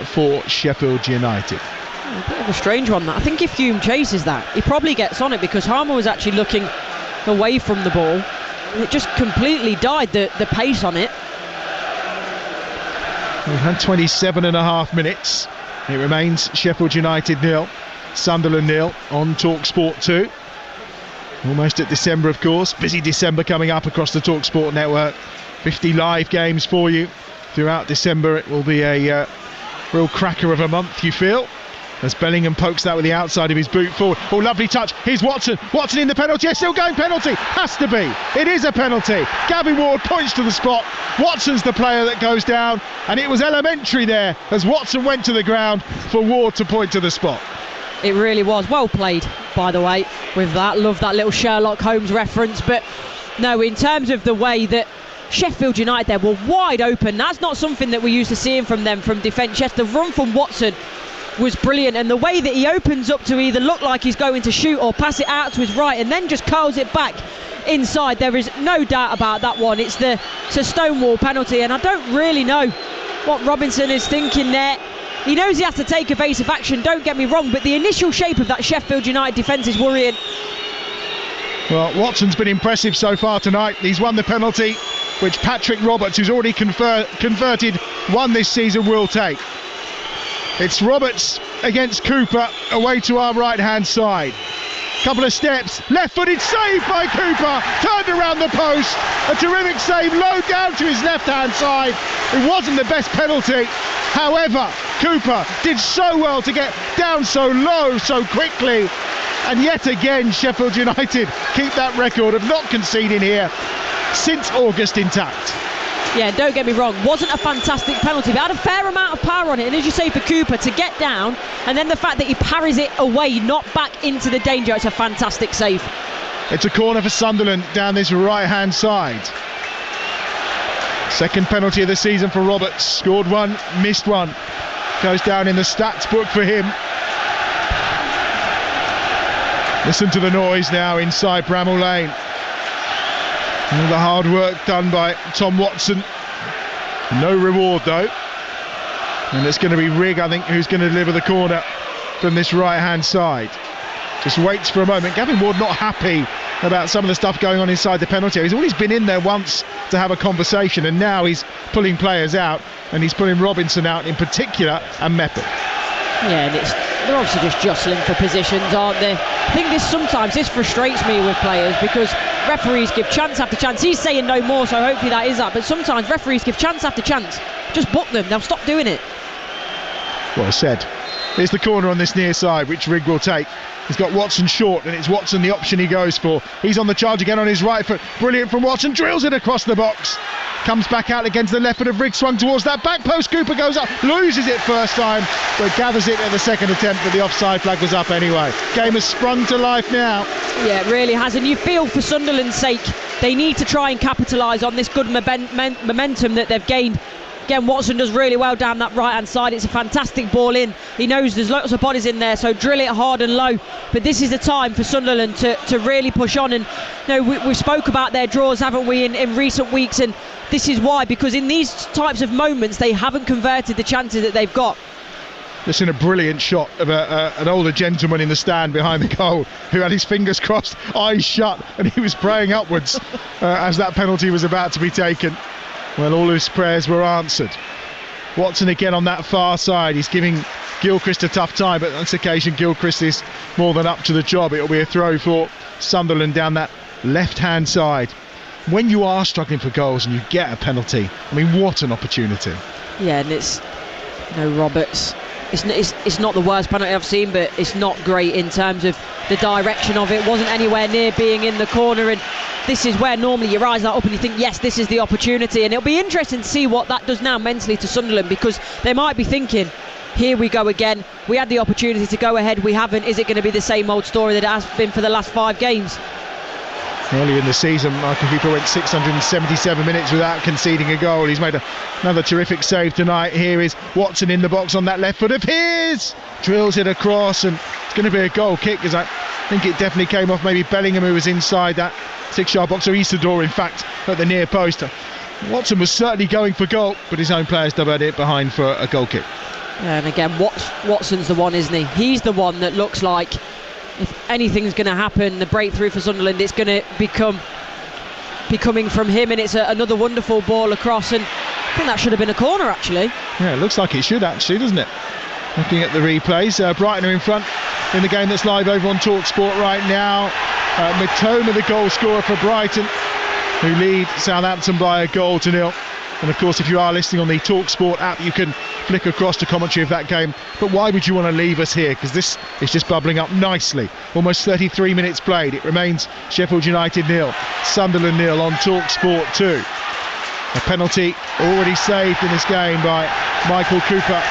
[SPEAKER 8] for Sheffield United.
[SPEAKER 7] A bit of a strange one that. I think if Hume chases that, he probably gets on it, because Harmer was actually looking away from the ball, and it just completely died, the pace on it.
[SPEAKER 8] We've had 27.5 minutes. It remains Sheffield United 0, Sunderland 0 on Talksport 2. Almost at December, of course. Busy December coming up across the Talksport network. 50 live games for you throughout December. It will be a real cracker of a month, you feel, as Bellingham pokes that with the outside of his boot forward. Oh, lovely touch. Here's Watson. Watson in the penalty. Still going penalty. Has to be. It is a penalty. Gavin Ward points to the spot. Watson's the player that goes down, and it was elementary there as Watson went to the ground for Ward to point to the spot.
[SPEAKER 7] It really was. Well played, by the way, with that. Love that little Sherlock Holmes reference. But no, in terms of the way that Sheffield United there were wide open, that's not something that we're used to seeing from them from defence. Yes, the run from Watson was brilliant, and the way that he opens up to either look like he's going to shoot or pass it out to his right and then just curls it back inside. There is no doubt about that one. It's a Stonewall penalty, and I don't really know what Robinson is thinking there. He knows he has to take evasive action, don't get me wrong, but the initial shape of that Sheffield United defence is worrying.
[SPEAKER 8] Well, Watson's been impressive so far tonight. He's won the penalty, which Patrick Roberts, who's already converted one this season, will take. It's Roberts against Cooper, away to our right-hand side. Couple of steps, left-footed save by Cooper, turned around the post, a terrific save low down to his left-hand side. It wasn't the best penalty, however, Cooper did so well to get down so low so quickly, and yet again Sheffield United keep that record of not conceding here since August intact.
[SPEAKER 7] Yeah, don't get me wrong, wasn't a fantastic penalty, but had a fair amount of power on it, and as you say, for Cooper to get down, and then the fact that he parries it away, not back into the danger, it's a fantastic save.
[SPEAKER 8] It's a corner for Sunderland down this right-hand side. Second penalty of the season for Roberts, scored one, missed one. Goes down in the stats book for him. Listen to the noise now inside Bramall Lane. All the hard work done by Tom Watson. No reward though. And it's going to be Rigg, I think, who's going to deliver the corner from this right-hand side. Just waits for a moment. Gavin Ward not happy about some of the stuff going on inside the penalty area. He's always been in there once to have a conversation, and now he's pulling players out, and he's pulling Robinson out in particular, and Meppel.
[SPEAKER 7] Yeah, and they're obviously just jostling for positions, aren't they? I think sometimes this frustrates me with players, because referees give chance after chance. He's saying no more, so hopefully that is that, but sometimes referees give chance after chance. Just book them, they'll stop doing it.
[SPEAKER 8] Well said. Here's the corner on this near side, which Rigg will take. He's got Watson short, and it's Watson the option he goes for. He's on the charge again on his right foot. Brilliant from Watson, drills it across the box. Comes back out against the left foot of Rigg, swung towards that back post. Cooper goes up, loses it first time, but gathers it at the second attempt, but the offside flag was up anyway. Game has sprung to life now.
[SPEAKER 7] Yeah, it really has, and you feel for Sunderland's sake, they need to try and capitalise on this good momentum that they've gained. Again, Watson does really well down that right-hand side. It's a fantastic ball in. He knows there's lots of bodies in there, so drill it hard and low. But this is the time for Sunderland to really push on. And you know, we spoke about their draws, haven't we, in recent weeks? And this is why, because in these types of moments, they haven't converted the chances that they've got.
[SPEAKER 8] Listen, a brilliant shot of an older gentleman in the stand behind the goal who had his fingers crossed, eyes shut, and he was praying upwards as that penalty was about to be taken. Well, all his prayers were answered. Watson again on that far side. He's giving Gilchrist a tough time, but on this occasion Gilchrist is more than up to the job. It'll be a throw for Sunderland down that left-hand side. When you are struggling for goals and you get a penalty, I mean, what an opportunity.
[SPEAKER 7] Yeah, and it's Roberts. It's not the worst penalty I've seen, but it's not great in terms of the direction of it. Wasn't anywhere near being in the corner, and this is where normally your eyes light up and you think, yes, this is the opportunity. And it'll be interesting to see what that does now mentally to Sunderland, because they might be thinking, here we go again, we had the opportunity to go ahead, we haven't. Is it going to be the same old story that it has been for the last 5 games?
[SPEAKER 8] Early in the season, Michael Cooper went 677 minutes without conceding a goal. He's made another terrific save tonight. Here is Watson in the box on that left foot of his, drills it across, and it's going to be a goal kick, because I think it definitely came off maybe Bellingham, who was inside that 6-yard box, or Isidore in fact at the near post. Watson was certainly going for goal, but his own players dubbed it behind for a goal kick.
[SPEAKER 7] Yeah, and again, Watson's the one, isn't he? He's the one that looks like, if anything's going to happen, the breakthrough for Sunderland, it's going to be coming from him, and it's another wonderful ball across, and I think that should have been a corner actually.
[SPEAKER 8] Yeah, it looks like it should actually, doesn't it? Looking at the replays, Brighton are in front in the game that's live over on Talksport right now. Matoma, the goal scorer for Brighton, who lead Southampton by a goal to 0. And of course, if you are listening on the Talksport app, you can flick across to commentary of that game. But why would you want to leave us here? Because this is just bubbling up nicely. Almost 33 minutes played. It remains Sheffield United 0, Sunderland 0 on Talksport 2. A penalty already saved in this game by Michael Cooper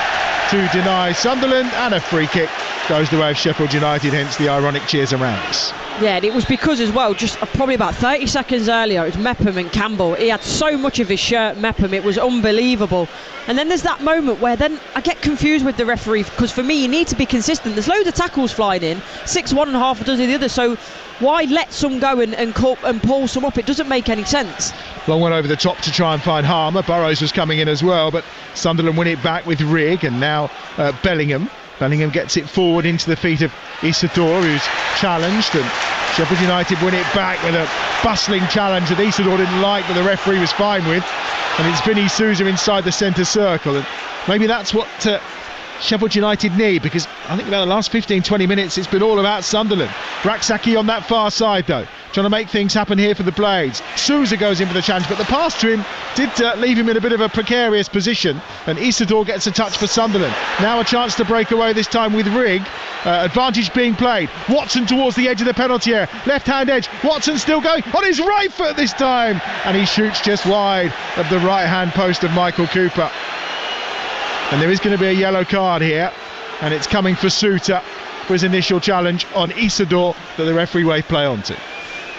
[SPEAKER 8] to deny Sunderland, and a free kick goes the way of Sheffield United, hence the ironic cheers around us.
[SPEAKER 7] Yeah, and it was because as well, just probably about 30 seconds earlier, it was Mepham and Campbell. He had so much of his shirt, Mepham, it was unbelievable. And then there's that moment where then I get confused with the referee, because for me, you need to be consistent. There's loads of tackles flying in, 6 one and half a dozen the other, so why let some go and pull some up? It doesn't make any sense.
[SPEAKER 8] Long one over the top to try and find Harmer. Burrows was coming in as well, but Sunderland win it back with Rigg, and now Bellingham. Bellingham gets it forward into the feet of Isidore, who's challenged, and Sheffield United win it back with a bustling challenge that Isidore didn't like, but the referee was fine with. And it's Vinny Souza inside the centre circle, and maybe that's what Sheffield United need, because I think about the last 15-20 minutes it's been all about Sunderland. Raksaki on that far side though, trying to make things happen here for the Blades. Souza goes in for the challenge, but the pass to him did leave him in a bit of a precarious position, and Isidore gets a touch for Sunderland. Now a chance to break away, this time with Rigg. Advantage being played. Watson towards the edge of the penalty area, left hand edge. Watson still going on his right foot this time, and he shoots just wide of the right hand post of Michael Cooper. And there is going to be a yellow card here, and it's coming for Souter for his initial challenge on Isidore that the referee waved play onto.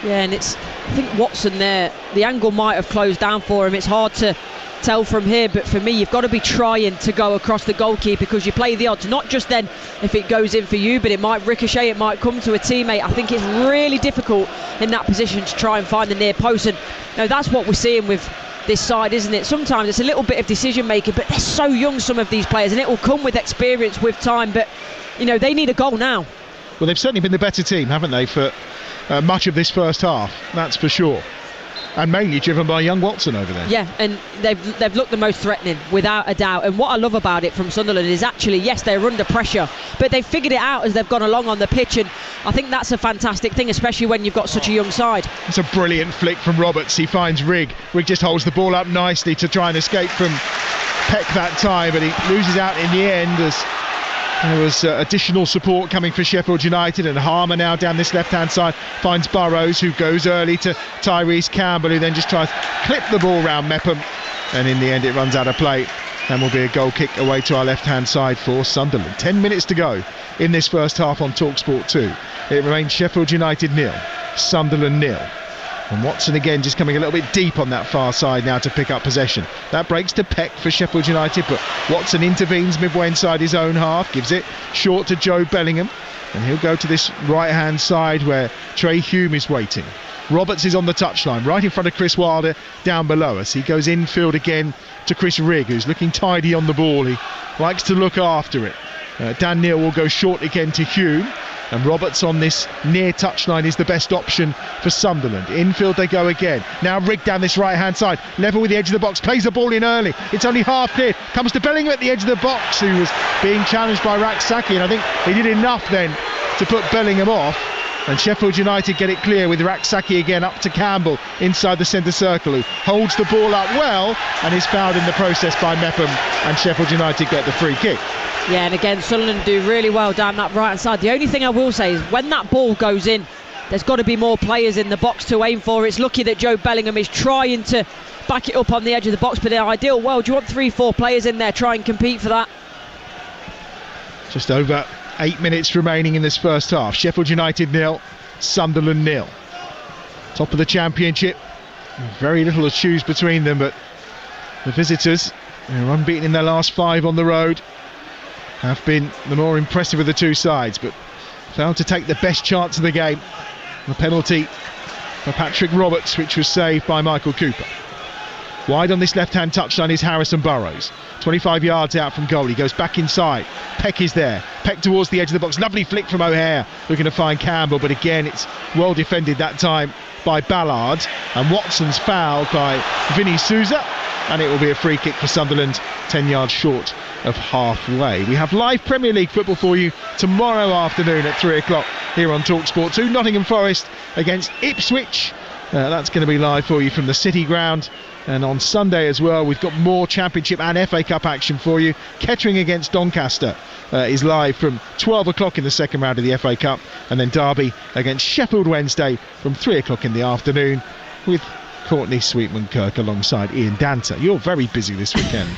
[SPEAKER 7] Yeah, and I think Watson there, the angle might have closed down for him. It's hard to tell from here, but for me, you've got to be trying to go across the goalkeeper, because you play the odds, not just then if it goes in for you, but it might ricochet, it might come to a teammate. I think it's really difficult in that position to try and find the near post, and that's what we're seeing with this side, isn't it? Sometimes it's a little bit of decision making, but they're so young, some of these players, and it will come with experience, with time, but they need a goal now.
[SPEAKER 8] Well, they've certainly been the better team, haven't they, for much of this first half, that's for sure, and mainly driven by young Watson over there.
[SPEAKER 7] Yeah, and they've looked the most threatening, without a doubt. And what I love about it from Sunderland is actually, yes, they're under pressure, but they've figured it out as they've gone along on the pitch, and I think that's a fantastic thing, especially when you've got such a young side. It's
[SPEAKER 8] a brilliant flick from Roberts. He finds Rigg. Rigg just holds the ball up nicely to try and escape from Peck that time, but he loses out in the end as there was additional support coming for Sheffield United, and Harmer now down this left-hand side finds Burrows, who goes early to Tyrese Campbell, who then just tries to clip the ball round Mepham, and in the end it runs out of play and will be a goal kick away to our left-hand side for Sunderland. 10 minutes to go in this first half on Talksport 2. It remains Sheffield United 0, Sunderland 0. And Watson again just coming a little bit deep on that far side now to pick up possession. That breaks to Peck for Sheffield United, but Watson intervenes midway inside his own half, gives it short to Joe Bellingham, and he'll go to this right hand side where Trey Hume is waiting. Roberts is on the touchline right in front of Chris Wilder down below us. He goes infield again to Chris Rigg, who's looking tidy on the ball. He likes to look after it. Dan Neil will go short again to Hume, and Roberts on this near touchline is the best option for Sunderland. Infield they go again. Now Rigg down this right hand side, level with the edge of the box, plays the ball in early. It's only half cleared, comes to Bellingham at the edge of the box, who was being challenged by Raksaki, and I think he did enough then to put Bellingham off. And Sheffield United get it clear with Raksaki again up to Campbell inside the centre circle, who holds the ball up well and is fouled in the process by Mepham, and Sheffield United get the free kick.
[SPEAKER 7] Yeah, and again Sunderland do really well down that right hand side. The only thing I will say is when that ball goes in, there's got to be more players in the box to aim for. It's lucky that Joe Bellingham is trying to back it up on the edge of the box, but in an ideal world you want 3-4 players in there, try and compete for that.
[SPEAKER 8] Just over 8 minutes remaining in this first half. Sheffield United 0, Sunderland 0. Top of the Championship, very little to choose between them, but the visitors, who are unbeaten in their last 5 on the road, have been the more impressive of the two sides, but failed to take the best chance of the game. The penalty for Patrick Roberts, which was saved by Michael Cooper. Wide on this left-hand touchline is Harrison Burrows. 25 yards out from goal. He goes back inside. Peck is there. Peck towards the edge of the box. Lovely flick from O'Hare. Looking to find Campbell, but again it's well defended that time by Ballard. And Watson's fouled by Vinny Souza. And it will be a free kick for Sunderland, 10 yards short of halfway. We have live Premier League football for you tomorrow afternoon at 3 o'clock here on Talksport 2. Nottingham Forest against Ipswich. That's going to be live for you from the City Ground. And on Sunday as well, we've got more Championship and FA Cup action for you. Kettering against Doncaster is live from 12 o'clock in the second round of the FA Cup. And then Derby against Sheffield Wednesday from 3 o'clock in the afternoon with Courtney Sweetman-Kirk alongside Ian Danter. You're very busy this weekend.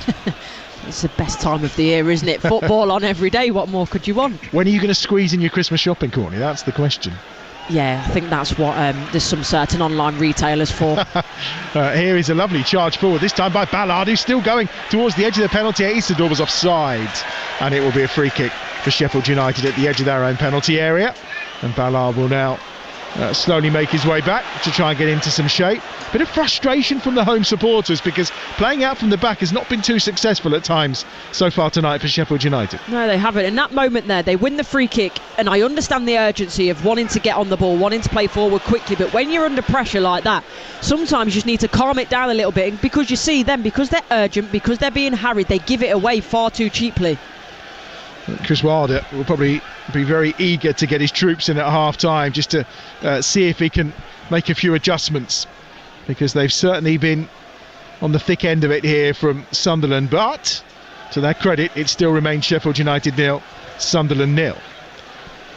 [SPEAKER 7] It's the best time of the year, isn't it? Football on every day. What more could you want?
[SPEAKER 8] When are you going to squeeze in your Christmas shopping, Courtney? That's the question.
[SPEAKER 7] Yeah, I think that's what there's some certain online retailers for.
[SPEAKER 8] Here is a lovely charge forward, this time by Ballard, who's still going towards the edge of the penalty area. Isidore was offside, and it will be a free kick for Sheffield United at the edge of their own penalty area. And Ballard will now slowly make his way back to try and get into some shape. Bit of frustration from the home supporters, because playing out from the back has not been too successful at times so far tonight for Sheffield United.
[SPEAKER 7] No, they haven't. In that moment there, they win the free kick, and I understand the urgency of wanting to get on the ball, wanting to play forward quickly, but when you're under pressure like that, sometimes you just need to calm it down a little bit, because you see them, because they're urgent, because they're being harried, they give it away far too cheaply.
[SPEAKER 8] Chris Wilder will probably be very eager to get his troops in at half-time, just to see if he can make a few adjustments, because they've certainly been on the thick end of it here from Sunderland. But to their credit, it still remains Sheffield United 0, Sunderland 0.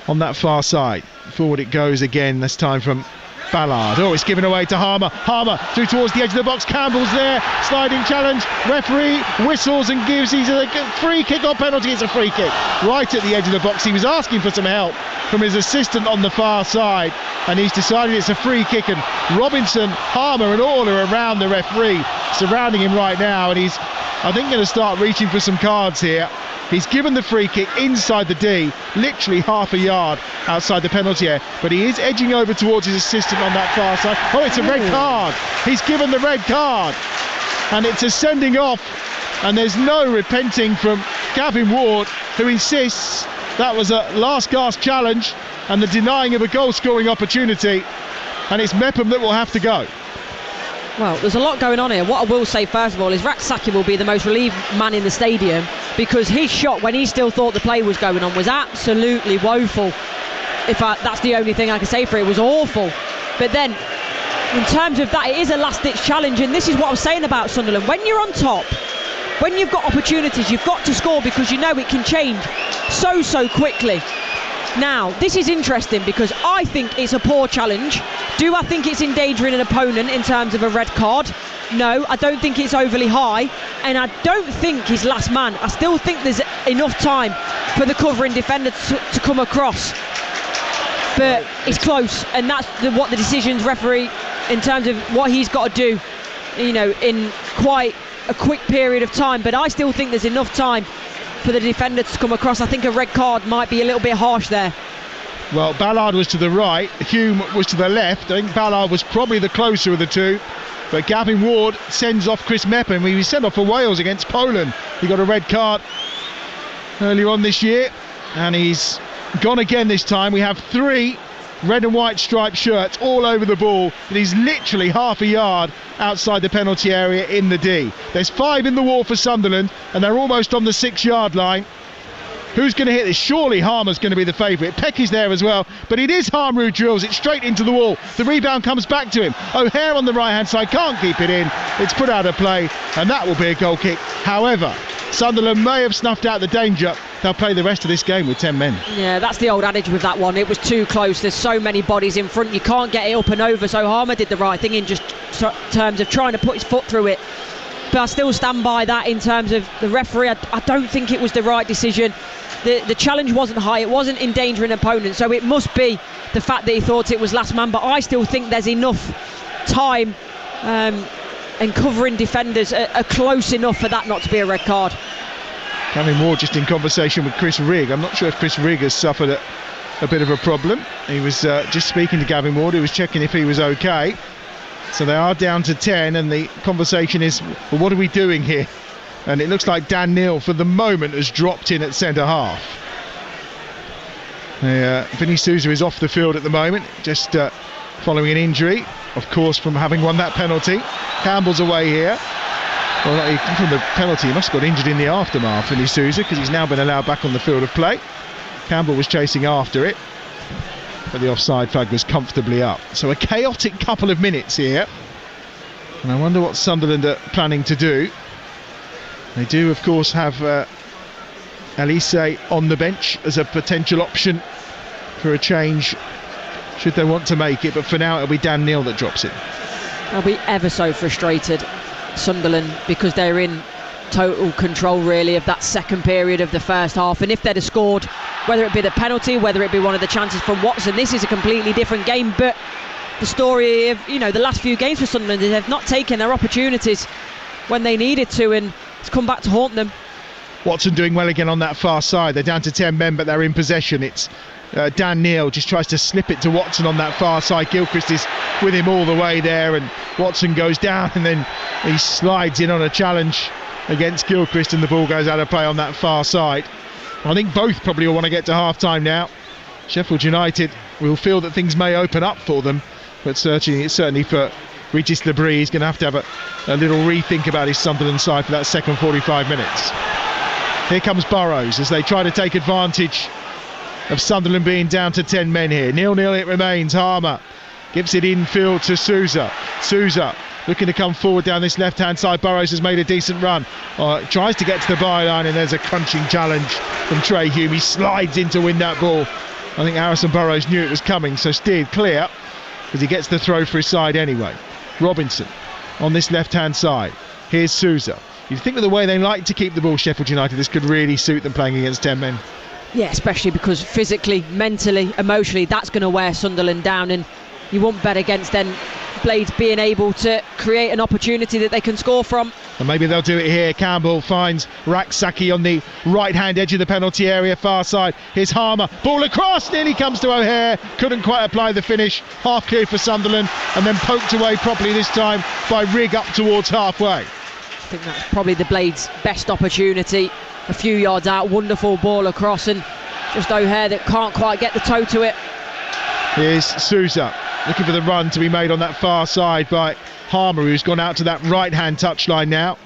[SPEAKER 8] On that far side, forward it goes again, this time from Ballard. Oh, it's given away to Harmer. Harmer through towards the edge of the box. Campbell's there. Sliding challenge. Referee whistles and gives. He's a free kick or penalty. It's a free kick right at the edge of the box. He was asking for some help from his assistant on the far side, and he's decided it's a free kick. And Robinson, Harmer and all are around the referee, surrounding him right now, and he's, I think, going to start reaching for some cards here. He's given the free kick inside the D, literally half a yard outside the penalty area, but he is edging over towards his assistant on that far side. Oh, it's a red card. He's given the red card, and it's a sending off, and there's no repenting from Gavin Ward, who insists that was a last gasp challenge and the denying of a goal scoring opportunity, and it's Mepham that will have to go.
[SPEAKER 7] Well, there's a lot going on here. What I will say first of all is Raksaki will be the most relieved man in the stadium, because his shot when he still thought the play was going on was absolutely woeful. That's the only thing I can say for it. It was awful. But then, in terms of that, it is a last-ditch challenge, and this is what I was saying about Sunderland. When you're on top, when you've got opportunities, you've got to score, because you know it can change so quickly. Now, this is interesting, because I think it's a poor challenge. Do I think it's endangering an opponent in terms of a red card? No, I don't think it's overly high, and I don't think he's last man. I still think there's enough time for the covering defender to come across. But it's close, and that's what the decisions referee, in terms of what he's got to do, you know, in quite a quick period of time. But I still think there's enough time for the defender to come across. I think a red card might be a little bit harsh there.
[SPEAKER 8] Well, Ballard was to the right, Hume was to the left. I think Ballard was probably the closer of the two, but Gavin Ward sends off Chris Mepham. He was sent off for Wales against Poland. He got a red card earlier on this year, and he's gone again this time. We have 3 red and white striped shirts all over the ball, and he's literally half a yard outside the penalty area in the D. There's 5 in the wall for Sunderland, and they're almost on the 6-yard line. Who's going to hit this? Surely Harmer's going to be the favourite. Pecky's there as well, but it is Harmer who drills it straight into the wall. The rebound comes back to him. O'Hare on the right hand side can't keep it in. It's put out of play, and that will be a goal kick. However, Sunderland may have snuffed out the danger. They'll play the rest of this game with 10 men. Yeah, that's the old adage with that one. It was too close. There's so many bodies in front. You can't get it up and over. So Harmer did the right thing in just terms of trying to put his foot through it. But I still stand by that in terms of the referee. I don't think it was the right decision. The challenge wasn't high. It wasn't endangering an opponent. So it must be the fact that he thought it was last man. But I still think there's enough time and covering defenders are close enough for that not to be a red card. Gavin Ward just in conversation with Chris Rigg. I'm not sure if Chris Rigg has suffered a bit of a problem. He was just speaking to Gavin Ward. He was checking if he was okay. So they are down to 10, and the conversation is, well, what are we doing here? And it looks like Dan Neil for the moment has dropped in at centre half. Vinny Souza is off the field at the moment, just following an injury, of course, from having won that penalty. Campbell's away here. Well, from the penalty, he must have got injured in the aftermath, Vinny Souza, because he's now been allowed back on the field of play. Campbell was chasing after it, but the offside flag was comfortably up. So a chaotic couple of minutes here, and I wonder what Sunderland are planning to do. They do, of course, have Elise on the bench as a potential option for a change should they want to make it, but for now it'll be Dan Neil that drops it. I'll be ever so frustrated, Sunderland, because they're in
[SPEAKER 7] total control really of that second period of the first half, and if they'd have scored, whether it be the penalty, whether it be one of the chances from Watson, this is a completely different game. But the story of the last few games for Sunderland is they've not taken their opportunities when they needed to, and it's come back to haunt them.
[SPEAKER 8] Watson doing well again on that far side. They're down to 10 men, but they're in possession. It's Dan Neil just tries to slip it to Watson on that far side. Gilchrist is with him all the way there, and Watson goes down, and then he slides in on a challenge against Gilchrist, and the ball goes out of play on that far side. I think both probably will want to get to half-time now. Sheffield United will feel that things may open up for them, but certainly for Regis Labrie, he's going to have a little rethink about his Sunderland side for that second 45 minutes. Here comes Burrows as they try to take advantage of Sunderland being down to 10 men here. 0-0 it remains. Harmer gives it infield to Souza. Souza looking to come forward down this left-hand side. Burrows has made a decent run. Tries to get to the byline, and there's a crunching challenge from Trey Hume. He slides in to win that ball. I think Harrison Burrows knew it was coming, so steered clear because he gets the throw for his side anyway. Robinson on this left-hand side. Here's Souza. You'd think with the way they like to keep the ball, Sheffield United, this could really suit them playing against 10 men.
[SPEAKER 7] Yeah, especially because physically, mentally, emotionally, that's going to wear Sunderland down, and you won't bet against then Blades being able to create an opportunity that they can score from.
[SPEAKER 8] And maybe they'll do it here. Campbell finds Raksaki on the right-hand edge of the penalty area, far side. Here's Harmer, ball across, nearly comes to O'Hare, couldn't quite apply the finish. Half cleared for Sunderland, and then poked away properly this time by Rigg up towards halfway.
[SPEAKER 7] I think that's probably the Blades' best opportunity. A few yards out, wonderful ball across, and just O'Hare that can't quite get the toe to it.
[SPEAKER 8] Here's Souza looking for the run to be made on that far side by Harmer, who's gone out to that right-hand touchline now.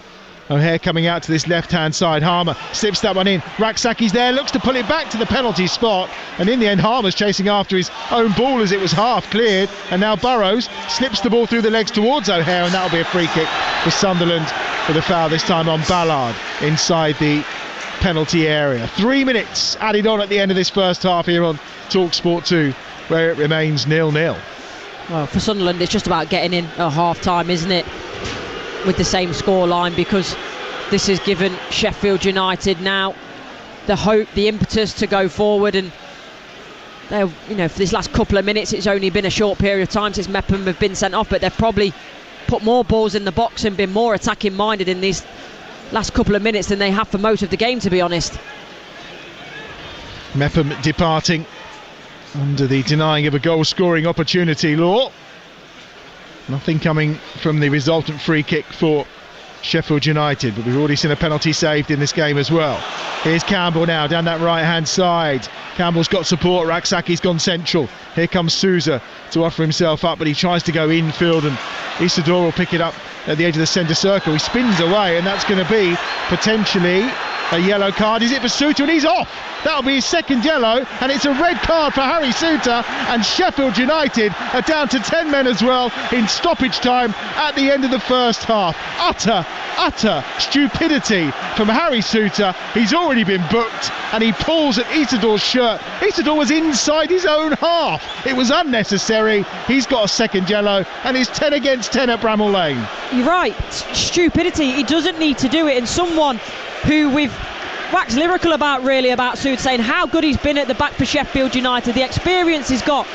[SPEAKER 8] O'Hare coming out to this left-hand side. Harmer slips that one in. Raksaki's there, looks to pull it back to the penalty spot, and in the end Harmer's chasing after his own ball as it was half cleared, and now Burrows slips the ball through the legs towards O'Hare, and that'll be a free kick for Sunderland with a foul this time on Ballard inside the penalty area. 3 minutes added on at the end of this first half here on Talksport 2, where it remains 0-0.
[SPEAKER 7] Well, for Sunderland it's just about getting in at half-time, isn't it, with the same scoreline, because this has given Sheffield United now the hope, the impetus to go forward. And for this last couple of minutes, it's only been a short period of time since Mepham have been sent off, but they've probably put more balls in the box and been more attacking minded in these last couple of minutes than they have for most of the game, to be honest.
[SPEAKER 8] Mepham departing under the denying of a goal scoring opportunity law. Nothing coming from the resultant free kick for Sheffield United, but we've already seen a penalty saved in this game as well. Here's Campbell now down that right hand side. Campbell's got support, Raksaki's gone central. Here comes Souza to offer himself up, but he tries to go infield, and Isidore will pick it up at the edge of the centre circle. He spins away, and that's going to be potentially a yellow card. Is it for Suter? And he's off. That'll be his second yellow, and it's a red card for Harry Suter, and Sheffield United are down to 10 men as well in stoppage time at the end of the first half. Utter stupidity from Harry Suter. He's already been booked, and he pulls at Isidore's shirt. Isidore was inside his own half. It was unnecessary. He's got a second yellow, and it's 10 against 10 at Bramall Lane.
[SPEAKER 7] You're right, stupidity. He doesn't need to do it, and someone who we've waxed lyrical about Suter, saying how good he's been at the back for Sheffield United, the experience he's got.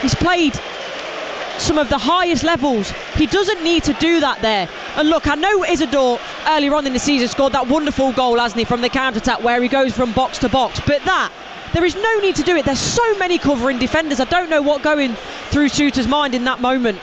[SPEAKER 7] He's played some of the highest levels. He doesn't need to do that there. And look, I know Isidore earlier on in the season scored that wonderful goal, hasn't he, from the counter-attack where he goes from box to box, but there is no need to do it. There's so many covering defenders. I don't know what going through Suter's mind in that moment.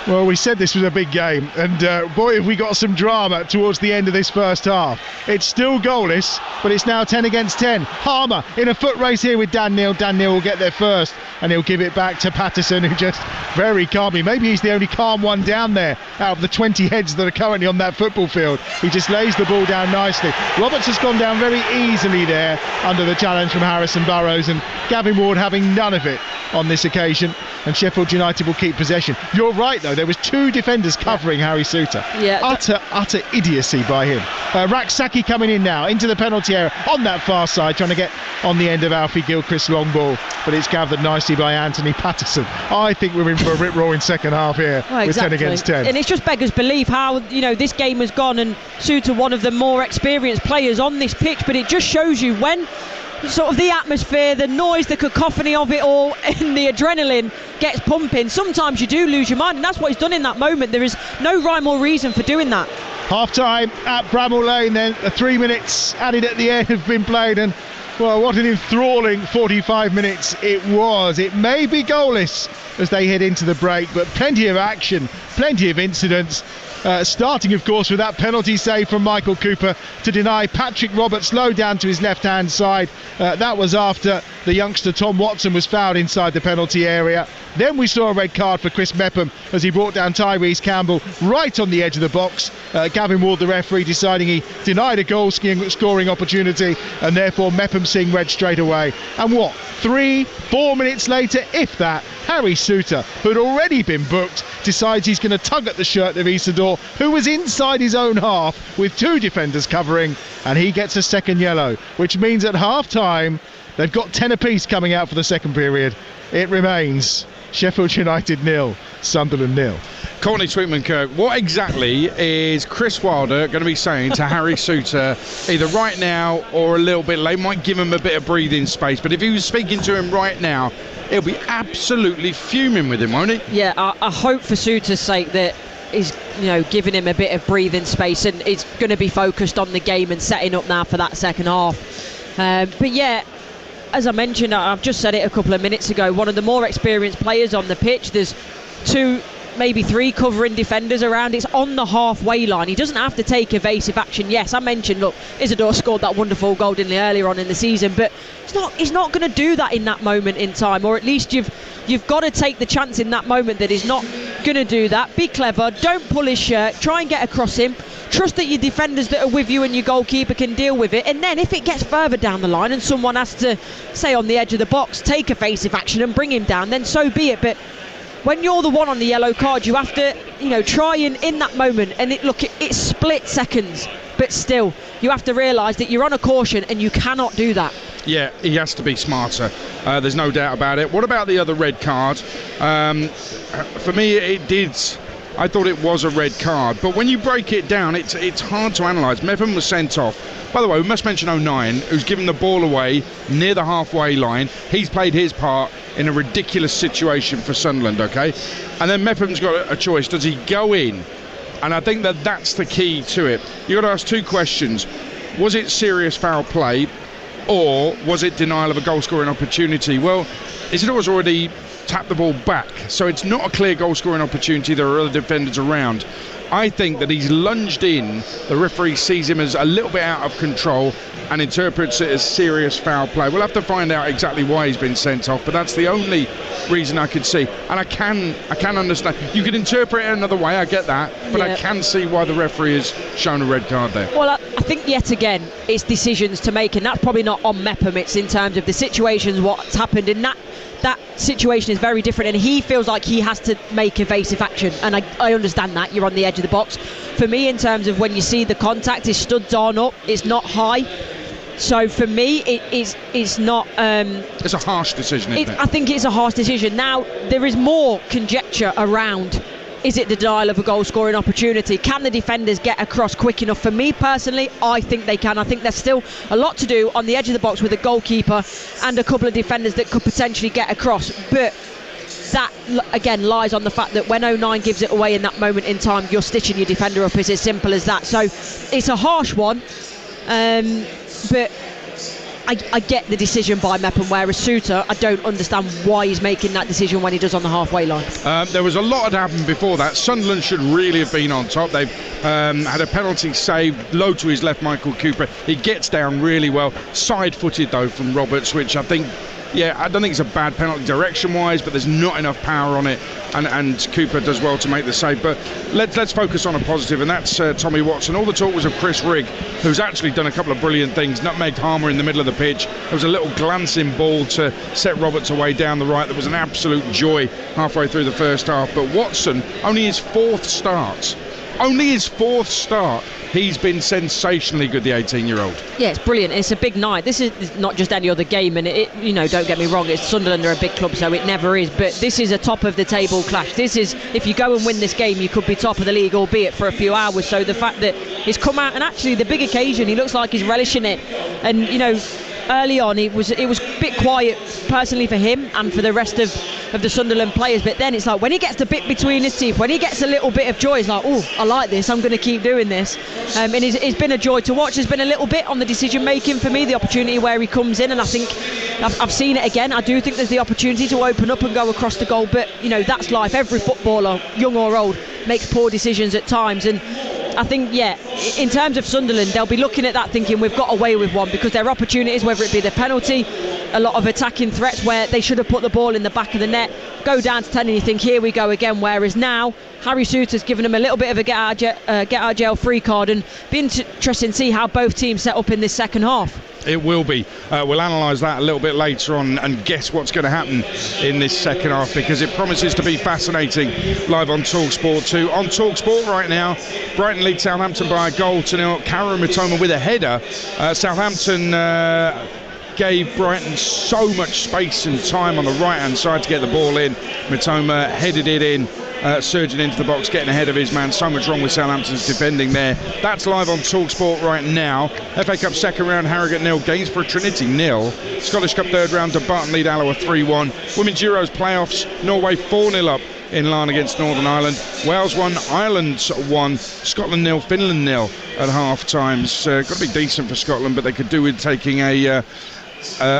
[SPEAKER 8] Well, we said this was a big game, and boy, have we got some drama towards the end of this first half. It's still goalless, but it's now 10 against 10. Harmer in a foot race here with Dan Neil. Dan Neil will get there first, and he'll give it back to Patterson, who just very calmly, maybe he's the only calm one down there out of the 20 heads that are currently on that football field. He just lays the ball down nicely. Roberts has gone down very easily there under the challenge from Harrison Burrows, and Gavin Ward having none of it on this occasion, and Sheffield United will keep possession. You're right though, There was 2 defenders covering Harry Souttar.
[SPEAKER 7] Yeah.
[SPEAKER 8] Utter idiocy by him. Raksaki coming in now into the penalty area on that far side, trying to get on the end of Alfie Gilchrist's long ball, but it's gathered nicely by Anthony Patterson. I think we're in for a rip-roaring second half here with 10 against 10.
[SPEAKER 7] And it's just beggars belief how this game has gone, and Souttar one of the more experienced players on this pitch, but it just shows you when sort of the atmosphere, the noise, the cacophony of it all, and the adrenaline gets pumping, sometimes you do lose your mind, and that's what he's done in that moment. There is no rhyme or reason for doing that.
[SPEAKER 8] Half time at Bramall Lane then. 3 minutes added at the end have been played, and well, what an enthralling 45 minutes it was. It may be goalless as they head into the break, but plenty of action, plenty of incidents. Starting, of course, with that penalty save from Michael Cooper to deny Patrick Roberts low down to his left-hand side. That was after the youngster Tom Watson was fouled inside the penalty area. Then we saw a red card for Chris Mepham as he brought down Tyrese Campbell right on the edge of the box. Gavin Ward, the referee, deciding he denied a goal-scoring opportunity, and therefore Mepham seeing red straight away. And 3-4 minutes later, if that, Harry Souttar, who had already been booked, decides he's going to tug at the shirt of Isidore, who was inside his own half with 2 defenders covering, and he gets a second yellow, which means at half-time they've got 10 apiece coming out for the second period. It remains Sheffield United 0, Sunderland 0.
[SPEAKER 6] Courtney Sweetman-Kirk, what exactly is Chris Wilder going to be saying to Harry Souttar, either right now or a little bit later? Might give him a bit of breathing space, but if he was speaking to him right now, he'll be absolutely fuming with him, won't he? Yeah,
[SPEAKER 7] I hope for Souttar's sake that he's giving him a bit of breathing space, and he's going to be focused on the game and setting up now for that second half. But yeah, as I mentioned, I've just said it a couple of minutes ago, one of the more experienced players on the pitch. There's 2, maybe 3 covering defenders around. It's on the halfway line. He doesn't have to take evasive action. Yes, I mentioned, look, Isidore scored that wonderful goal, didn't he, earlier on in the season, but he's not going to do that in that moment in time, or at least you've got to take the chance in that moment that he's not going to do that. Be clever, don't pull his shirt, try and get across him, trust that your defenders that are with you and your goalkeeper can deal with it, and then if it gets further down the line and someone has to, say, on the edge of the box, take evasive action and bring him down, then so be it. But when you're the one on the yellow card, you have to try and in that moment, and it's split seconds, but still you have to realise that you're on a caution and you cannot do that.
[SPEAKER 6] Yeah, he has to be smarter. There's no doubt about it. What about the other red card? For me, I thought it was a red card, but when you break it down, it's hard to analyse. Mepham was sent off. By the way, we must mention 09, who's given the ball away near the halfway line. He's played his part in a ridiculous situation for Sunderland, okay? And then Mepham's got a choice. Does he go in? And I think that's the key to it. You've got to ask 2 questions. Was it serious foul play, or was it denial of a goal-scoring opportunity? Well, Isidore's already tapped the ball back, so it's not a clear goal-scoring opportunity. There are other defenders around. I think that he's lunged in. The referee sees him as a little bit out of control and interprets it as serious foul play. We'll have to find out exactly why he's been sent off, but that's the only reason I could see. And I can understand. You could interpret it another way, I get that, but I can see why the referee has shown a red card there.
[SPEAKER 7] Well, I think yet again it's decisions to make, and that's probably not on Mepham. It's in terms of the situations, what's happened in that situation is very different, and he feels like he has to make evasive action, and I understand that. You're on the edge of the box. For me, in terms of when you see the contact, his studs aren't up, it's not high, so for me it's not
[SPEAKER 6] it's a harsh decision, isn't it?
[SPEAKER 7] I think it's a harsh decision. Now there is more conjecture around, is it the denial of a goal scoring opportunity? Can the defenders get across quick enough? For me personally, I think they can. I think there's still a lot to do on the edge of the box with a goalkeeper and a couple of defenders that could potentially get across, but that again lies on the fact that when 09 gives it away in that moment in time, you're stitching your defender up. It's as simple as that. So it's a harsh one, but I get the decision by Mepham, whereas Souttar, I don't understand why he's making that decision when he does on the halfway line.
[SPEAKER 6] There was a lot that happened before that. Sunderland should really have been on top. They've had a penalty saved low to his left, Michael Cooper. He gets down really well. Side-footed though from Roberts, which I think I don't think it's a bad penalty direction-wise, but there's not enough power on it, and Cooper does well to make the save. But let's focus on a positive, and that's Tommy Watson. All the talk was of Chris Rigg, who's actually done a couple of brilliant things. Nutmegged Harmer in the middle of the pitch. There was a little glancing ball to set Roberts away down the right. There was an absolute joy halfway through the first half. But Watson, only his fourth start. He's been sensationally good, the 18-year-old.
[SPEAKER 7] Yeah, it's brilliant. It's a big night. This is not just any other game, and don't get me wrong, it's Sunderland are a big club, so it never is, but this is a top of the table clash. This is, if you go and win this game, you could be top of the league, albeit for a few hours. So the fact that he's come out, and actually the big occasion, he looks like he's relishing it. And early on it was a bit quiet personally for him and for the rest of the Sunderland players, but then it's like when he gets the bit between his teeth, when he gets a little bit of joy, it's like, oh, I like this, I'm going to keep doing this. And it's been a joy to watch. There's been a little bit on the decision making for me, the opportunity where he comes in, and I think I've seen it again. I do think there's the opportunity to open up and go across the goal, but that's life. Every footballer, young or old, makes poor decisions at times, and I think, in terms of Sunderland, they'll be looking at that thinking we've got away with one, because their opportunities, whether it be the penalty, a lot of attacking threats where they should have put the ball in the back of the net, go down to 10 and you think, here we go again. Whereas now, Harry Souttar's given them a little bit of a get out of jail free card, and be interesting to see how both teams set up in this second half.
[SPEAKER 6] It will be. We'll analyse that a little bit later on and guess what's going to happen in this second half, because it promises to be fascinating live on Talksport 2. On Talksport right now, Brighton lead Southampton by a goal to 0. Kara Mitoma with a header. Southampton gave Brighton so much space and time on the right-hand side to get the ball in. Mitoma headed it in. Surging into the box, getting ahead of his man. So much wrong with Southampton's defending there. That's live on Talksport right now. FA Cup second round, Harrogate 0, Gainsborough Trinity 0. Scottish Cup third round, Dumbarton lead Alloa 3-1. Women's Euros playoffs, Norway 4-0 up in Larne against Northern Ireland. Wales 1, Ireland 1, Scotland 0, Finland 0 at half times. Got to be decent for Scotland, but they could do with taking a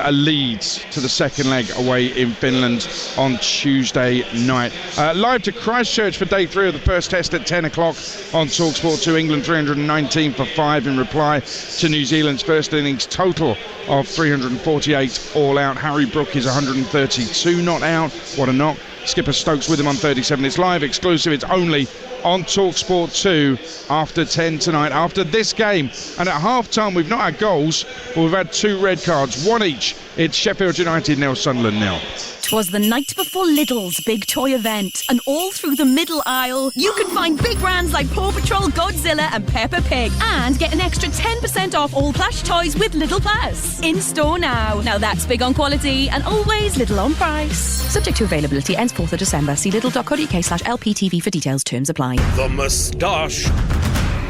[SPEAKER 6] lead to the second leg away in Finland on Tuesday night. Live to Christchurch for day 3 of the first test at 10 o'clock on Talksport 2. England 319 for 5 in reply to New Zealand's first innings total of 348 all out. Harry Brook is 132 not out. What a knock. Skipper Stokes with him on 37. It's live, exclusive. It's only on Talksport 2 after 10 tonight, after this game. And at half-time, we've not had goals, but we've had 2 red cards, 1 each. It's Sheffield United 0, Sunderland 0.
[SPEAKER 9] 'Twas the night before Lidl's big toy event, and all through the middle aisle, you can find big brands like Paw Patrol, Godzilla and Peppa Pig, and get an extra 10% off all plush toys with Lidl Plus. In store now. Now that's big on quality and always Lidl on price. Subject to availability, ends 4th of December. See lidl.co.uk/LPTV for details. Terms apply.
[SPEAKER 10] The moustache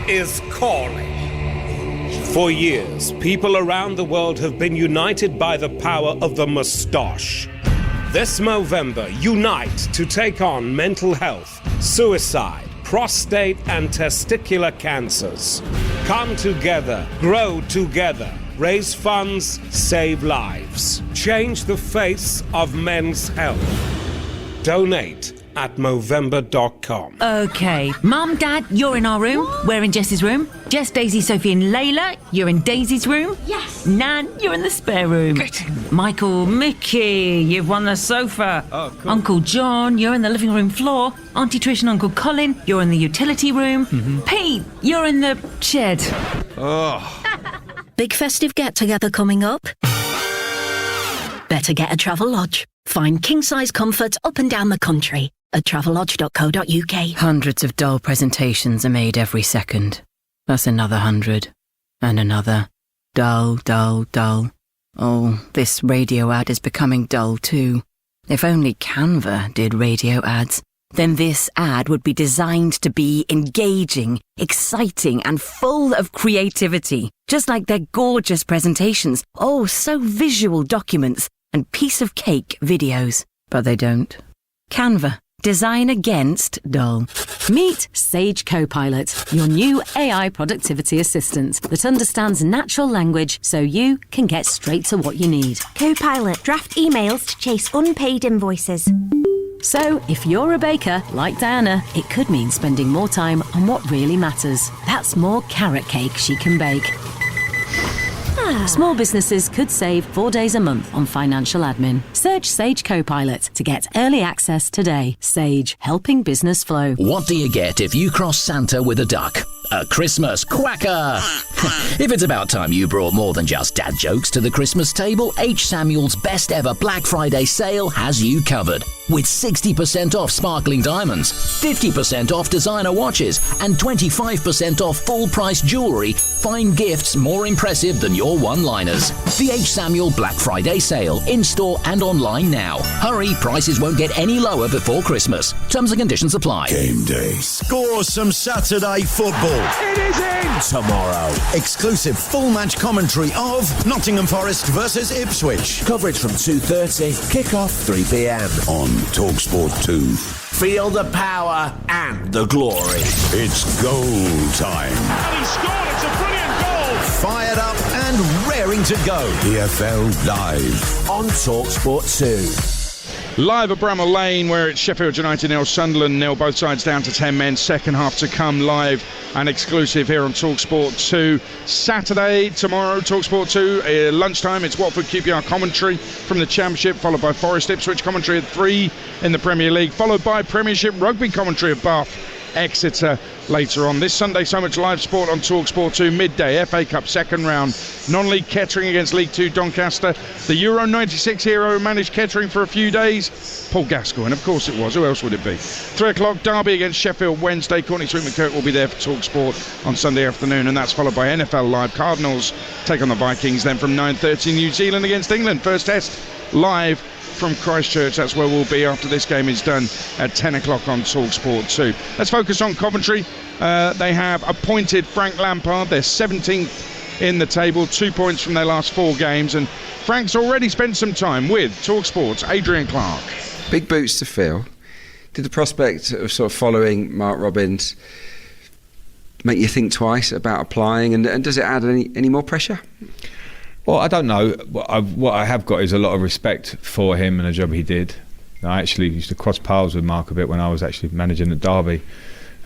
[SPEAKER 10] is calling. For years, people around the world have been united by the power of the moustache. This Movember, unite to take on mental health, suicide, prostate and testicular cancers. Come together, grow together, raise funds, save lives. Change the face of men's health. Donate at Movember.com.
[SPEAKER 11] Okay, Mum, Dad, you're in our room. We're in Jess's room. Jess, Daisy, Sophie and Layla, you're in Daisy's room.
[SPEAKER 9] Yes.
[SPEAKER 11] Nan, you're in the spare room.
[SPEAKER 9] Good.
[SPEAKER 11] Michael, Mickey, you've won the sofa.
[SPEAKER 10] Oh, cool.
[SPEAKER 11] Uncle John, you're in the living room floor. Auntie Trish and Uncle Colin, you're in the utility room. Pete, you're in the shed.
[SPEAKER 9] Big festive get-together coming up? Better get a Travelodge. Find king-size comfort up and down the country at travelodge.co.uk.
[SPEAKER 11] Hundreds of dull presentations are made every second. That's another 100. And another. Dull, dull, dull. Oh, this radio ad is becoming dull too. If only Canva did radio ads, then this ad would be designed to be engaging, exciting and full of creativity. Just like their gorgeous presentations. Oh, so visual documents and piece of cake videos. But they don't. Canva. Design against dull.
[SPEAKER 12] Meet Sage Copilot, your new AI productivity assistant that understands natural language so you can get straight to what you need.
[SPEAKER 13] Copilot, draft emails to chase unpaid invoices.
[SPEAKER 12] So, if you're a baker, like Diana, it could mean spending more time on what really matters. That's more carrot cake she can bake. Small businesses could save 4 days a month on financial admin. Search Sage Copilot to get early access today. Sage, helping business flow.
[SPEAKER 14] What do you get if you cross Santa with a duck? A Christmas quacker! If it's about time you brought more than just dad jokes to the Christmas table, H. Samuel's best ever Black Friday sale has you covered. With 60% off sparkling diamonds, 50% off designer watches, and 25% off full price jewellery, find gifts more impressive than your one-liners. The H. Samuel Black Friday sale, in-store and online now. Hurry, prices won't get any lower before Christmas. Terms and conditions apply.
[SPEAKER 15] Game day. Score some Saturday football.
[SPEAKER 1] It is in!
[SPEAKER 15] Tomorrow, exclusive full match commentary of Nottingham Forest versus Ipswich.
[SPEAKER 16] Coverage from 2:30, kick-off 3 p.m.
[SPEAKER 15] on Talksport 2.
[SPEAKER 16] Feel the power and the glory.
[SPEAKER 15] It's goal time.
[SPEAKER 1] And he scored, it's a brilliant goal!
[SPEAKER 15] Fired up and raring to go. EFL Live
[SPEAKER 16] on Talksport 2.
[SPEAKER 6] Live at Bramall Lane, where it's Sheffield United 0, Sunderland 0, both sides down to 10 men. Second half to come, live and exclusive here on Talksport 2. Saturday, tomorrow, Talksport 2, lunchtime, it's Watford QPR commentary from the Championship, followed by Forest Ipswich commentary at 3 in the Premier League, followed by Premiership rugby commentary at Bath Exeter later on. This Sunday, so much live sport on Talksport 2, midday, FA Cup second round, non-league Kettering against League 2 Doncaster. The Euro 96 hero who managed Kettering for a few days, Paul Gascoigne, of course it was, who else would it be? 3 o'clock, Derby against Sheffield Wednesday. Courtney Sweet-McKirk will be there for Talksport on Sunday afternoon, and that's followed by NFL Live. Cardinals take on the Vikings, then from 9:30 New Zealand against England. First test live from Christchurch. That's where we'll be after this game is done at 10 o'clock on Talksport 2. Let's focus on Coventry. They have appointed Frank Lampard. They're 17th in the table, 2 points from their last 4 games, and Frank's already spent some time with Talksport's Adrian Clark.
[SPEAKER 17] Big boots to fill. Did the prospect of sort of following Mark Robins make you think twice about applying, and does it add any more pressure?
[SPEAKER 18] Well, I don't know. What I have got is a lot of respect for him and the job he did. I actually used to cross paths with Mark a bit when I was actually managing at Derby,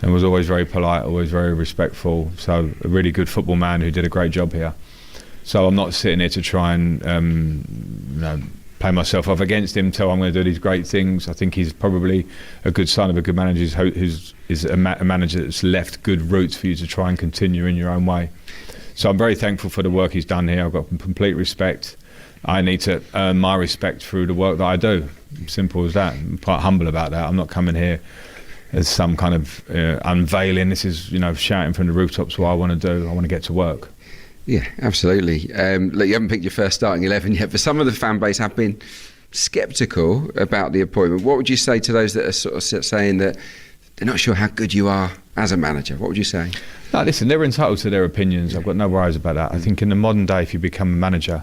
[SPEAKER 18] and was always very polite, always very respectful. So a really good football man who did a great job here. So I'm not sitting here to try and play myself off against him, tell I'm going to do these great things. I think he's probably a good son of a good manager who's a manager that's left good roots for you to try and continue in your own way. So I'm very thankful for the work he's done here. I've got complete respect. I need to earn my respect through the work that I do. Simple as that. I'm quite humble about that. I'm not coming here as some kind of unveiling. This is, shouting from the rooftops what I want to do. I want to get to work.
[SPEAKER 17] Yeah, absolutely. Look, you haven't picked your first starting 11 yet, but some of the fan base have been sceptical about the appointment. What would you say to those that are sort of saying that they're not sure how good you are as a manager? What would you say?
[SPEAKER 18] No, listen, they're entitled to their opinions. I've got no worries about that. I think in the modern day, if you become a manager,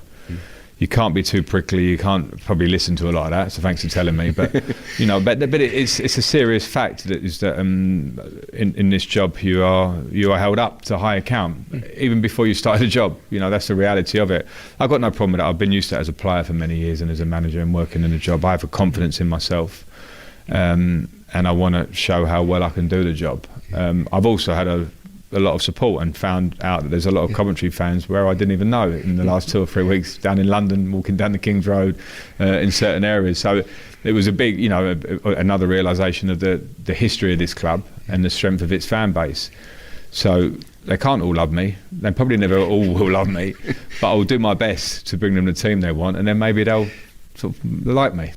[SPEAKER 18] you can't be too prickly. You can't probably listen to a lot of that. So thanks for telling me. But but it's a serious fact that is that in this job you are held up to high account even before you start the job. That's the reality of it. I've got no problem with that. I've been used to it as a player for many years and as a manager and working in the job. I have a confidence in myself, and I want to show how well I can do the job. I've also had a lot of support and found out that there's a lot of Coventry fans where I didn't even know in the last 2 or 3 weeks down in London, walking down the King's Road in certain areas. So it was a big, another realisation of the history of this club and the strength of its fan base. So they can't all love me. They probably never all will love me, but I'll do my best to bring them the team they want, and then maybe they'll sort of like me.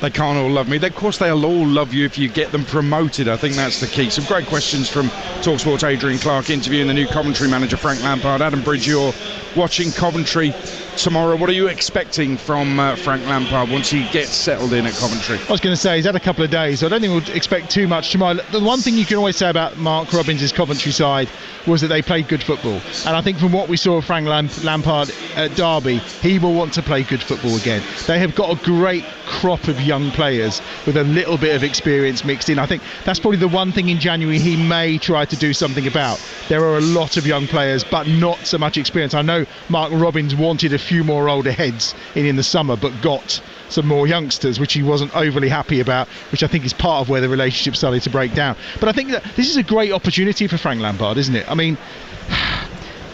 [SPEAKER 6] They can't all love me. Of course, they'll all love you if you get them promoted. I think that's the key. Some great questions from Talksport's Adrian Clark interviewing the new Coventry manager, Frank Lampard. Adam Bridge, you're watching Coventry tomorrow. What are you expecting from Frank Lampard once he gets settled in at Coventry?
[SPEAKER 8] I was going to say, he's had a couple of days, so I don't think we'll expect too much tomorrow. The one thing you can always say about Mark Robbins' Coventry side was that they played good football. And I think from what we saw of Frank Lampard at Derby, he will want to play good football again. They have got a great crop of young players with a little bit of experience mixed in. I think that's probably the one thing in January he may try to do something about. There are a lot of young players, but not so much experience. I know Mark Robbins wanted a few more older heads in the summer, but got some more youngsters, which he wasn't overly happy about, which I think is part of where the relationship started to break down. But I think that this is a great opportunity for Frank Lampard, isn't it? I mean,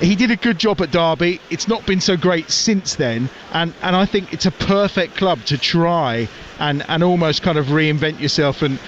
[SPEAKER 8] he did a good job at Derby. It's not been so great since then, and I think it's a perfect club to try and almost kind of reinvent yourself and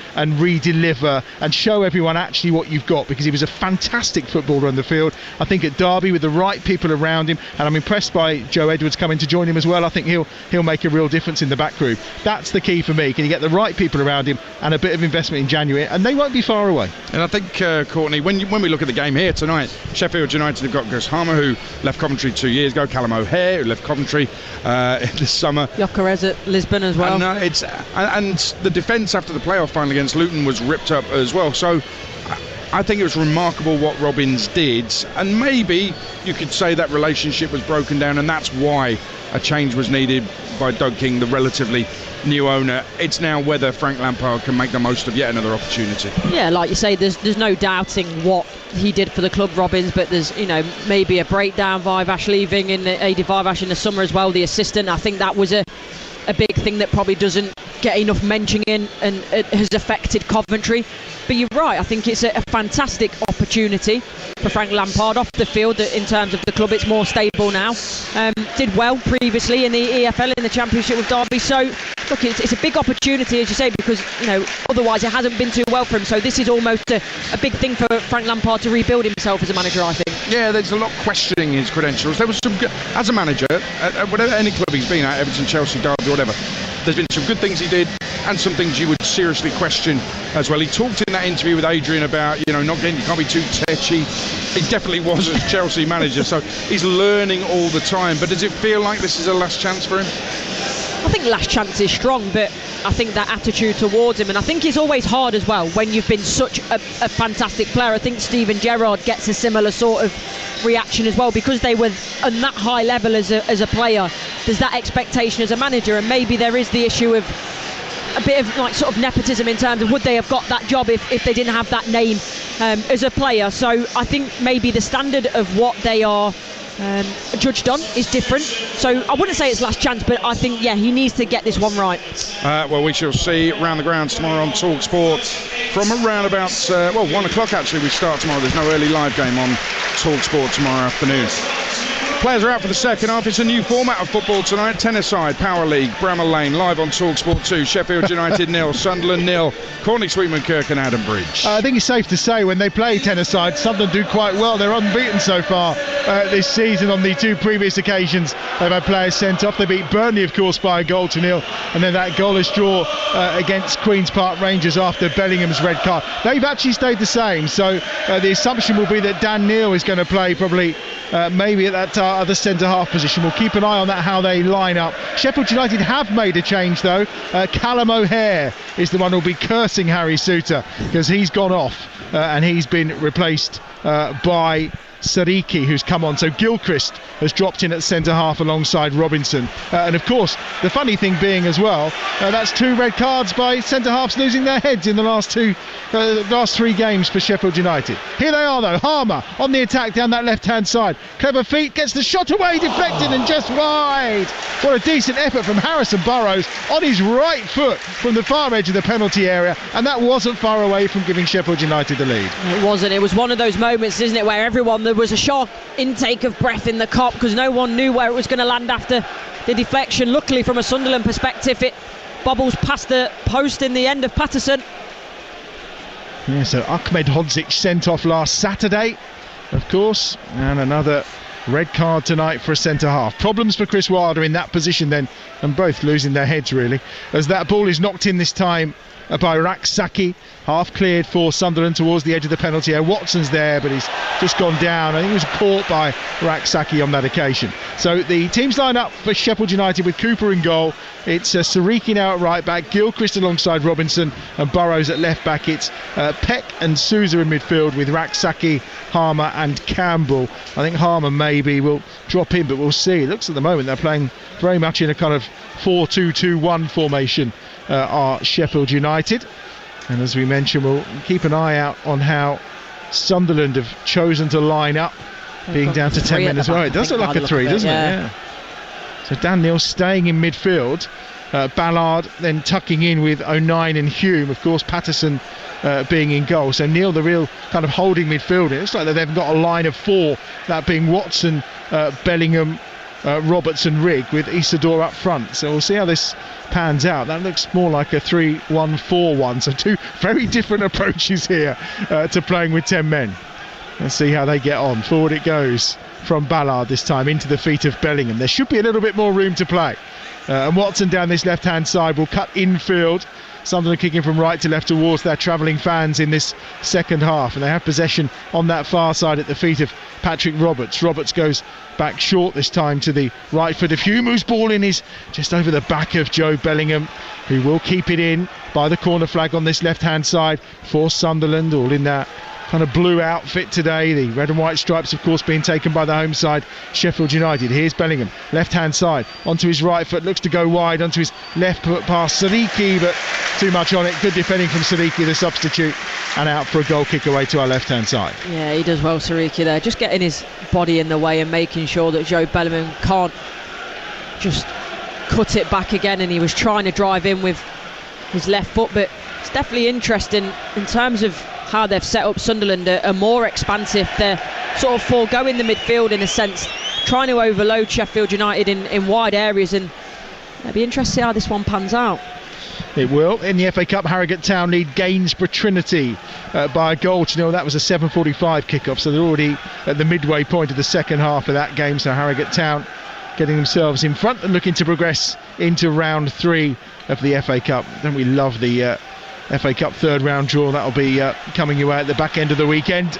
[SPEAKER 8] re-deliver and show everyone actually what you've got, because he was a fantastic footballer on the field. I think at Derby, with the right people around him, and I'm impressed by Joe Edwards coming to join him as well. I think he'll make a real difference in the back group. That's the key for me. Can you get the right people around him and a bit of investment in January, and they won't be far away.
[SPEAKER 6] And I think, Courtney, when we look at the game here tonight, Sheffield United have got Chris Harmer, who left Coventry 2 years ago, Callum O'Hare, who left Coventry this summer,
[SPEAKER 7] Gyökeres at Lisbon as well,
[SPEAKER 6] and the defence after the playoff final against Luton was ripped up as well. So I think it was remarkable what Robins did, and maybe you could say that relationship was broken down, and that's why a change was needed by Doug King, the relatively new owner. It's now whether Frank Lampard can make the most of yet another opportunity.
[SPEAKER 7] Yeah, like you say, there's no doubting what he did for the club, Robins, but there's maybe a breakdown. Vivash leaving in Adi Vivash in the summer as well, the assistant. I think that was a big thing that probably doesn't get enough mention in, and it has affected Coventry. But you're right, I think it's a fantastic opportunity for Frank Lampard off the field. In terms of the club, it's more stable now. Did well previously in the EFL, in the Championship with Derby. So look, it's a big opportunity, as you say, because otherwise it hasn't been too well for him. So this is almost a big thing for Frank Lampard to rebuild himself as a manager, I think.
[SPEAKER 6] Yeah, there's a lot questioning his credentials. There was some good, as a manager, whatever any club he's been at, Everton, Chelsea, Derby, whatever. There's been some good things he did, and some things you would seriously question as well. He talked in that interview with Adrian about, you can't be too tetchy. He definitely was as Chelsea manager, so he's learning all the time. But does it feel like this is a last chance for him?
[SPEAKER 7] I think last chance is strong, but I think that attitude towards him, and I think it's always hard as well when you've been such a fantastic player. I think Steven Gerrard gets a similar sort of reaction as well, because they were on that high level as a player. There's that expectation as a manager, and maybe there is the issue of a bit of sort of nepotism in terms of would they have got that job if they didn't have that name as a player. So I think maybe the standard of what they are judged on is different. So I wouldn't say it's last chance, but I think he needs to get this one right.
[SPEAKER 6] Well, we shall see. Round the grounds tomorrow on Talksport from around about 1 o'clock actually. We start tomorrow. There's no early live game on Talksport tomorrow afternoon. Players are out for the second half. It's a new format of football tonight. Tennis-side, Power League, Bramall Lane, live on Talksport 2. Sheffield United 0, Sunderland 0, Cornish, Sweetman, Kirk and Adam Bridge.
[SPEAKER 8] I think it's safe to say when they play tennis-side, Sunderland do quite well. They're unbeaten so far this season on the two previous occasions they've had players sent off. They beat Burnley, of course, by 1-0, and then that goalless draw against Queen's Park Rangers after Bellingham's red card. They've actually stayed the same, so the assumption will be that Dan Neil is going to play probably maybe at that other centre-half position. We'll keep an eye on that, how they line up. Sheffield United have made a change though. Callum O'Hare is the one who'll be cursing Harry Souttar, because he's gone off and he's been replaced by Sariki, who's come on. So Gilchrist has dropped in at centre-half alongside Robinson. And of course, the funny thing being as well, that's 2 red cards by centre-halves losing their heads in the last 3 games for Sheffield United. Here they are though, Harmer on the attack down that left-hand side. Clever feet, gets the shot away, deflected and just wide. What a decent effort from Harrison Burrows on his right foot from the far edge of the penalty area, and that wasn't far away from giving Sheffield United the lead.
[SPEAKER 7] It wasn't. It was one of those moments, isn't it, where there was a sharp intake of breath in the Kop, because no one knew where it was going to land after the deflection. Luckily, from a Sunderland perspective, it bobbles past the post in the end of Patterson.
[SPEAKER 8] Yeah, so Ahmed Hodzic sent off last Saturday, of course, and another red card tonight for a centre-half. Problems for Chris Wilder in that position then, and both losing their heads really, as that ball is knocked in this time by Raksaki, half cleared for Sunderland towards the edge of the penalty area. Watson's there, but he's just gone down. I think he was caught by Raksaki on that occasion. So the teams line up for Sheffield United with Cooper in goal. It's Sariki now at right back, Gilchrist alongside Robinson, and Burrows at left back. It's Peck and Sousa in midfield with Raksaki, Harmer and Campbell. I think Harmer maybe will drop in, but we'll see. It looks at the moment they're playing very much in a kind of 4-2-2-1 formation, are Sheffield United. And as we mentioned, we'll keep an eye out on how Sunderland have chosen to line up, being down to 10 men as well. It does look like a 3, doesn't it? Yeah. So Dan Neil staying in midfield, Ballard then tucking in with O'Nien and Hume. Of course, Patterson being in goal. So Neil, the real kind of holding midfielder. It looks like they've got a line of 4, that being Watson, Bellingham, Roberts and Rigg, with Isidore up front. So we'll see how this pans out. That looks more like a 3-1-4-1. So 2 very different approaches here to playing with 10 men. Let's see how they get on. Forward it goes from Ballard this time into the feet of Bellingham. There should be a little bit more room to play. And Watson down this left-hand side will cut infield. Sunderland kicking from right to left towards their travelling fans in this second half. And they have possession on that far side at the feet of Patrick Roberts. Roberts goes back short this time to the right foot of Hume, whose ball in is just over the back of Joe Bellingham, who will keep it in by the corner flag on this left-hand side for Sunderland, all in that kind of blue outfit today. The red and white stripes, of course, being taken by the home side, Sheffield United. Here's Bellingham, left-hand side, onto his right foot, looks to go wide, onto his left foot past Sadiqi, but too much on it. Good defending from Sadiqi, the substitute, and out for a goal kick away to our left-hand side.
[SPEAKER 7] Yeah, he does well, Sadiqi there, just getting his body in the way and making sure that Joe Bellingham can't just cut it back again, and he was trying to drive in with his left foot. But it's definitely interesting in terms of how they've set up Sunderland, are more expansive. They're sort of foregoing the midfield in a sense, trying to overload Sheffield United in wide areas, and it'll be interesting to see how this one pans out.
[SPEAKER 8] It will. In the FA Cup, Harrogate Town lead Gainsborough Trinity by a goal to 0. That was a 7:45 kick-off, so they're already at the midway point of the second half of that game. So Harrogate Town getting themselves in front and looking to progress into round 3 of the FA Cup. Don't we love the FA Cup third round draw? That'll be coming your way at the back end of the weekend,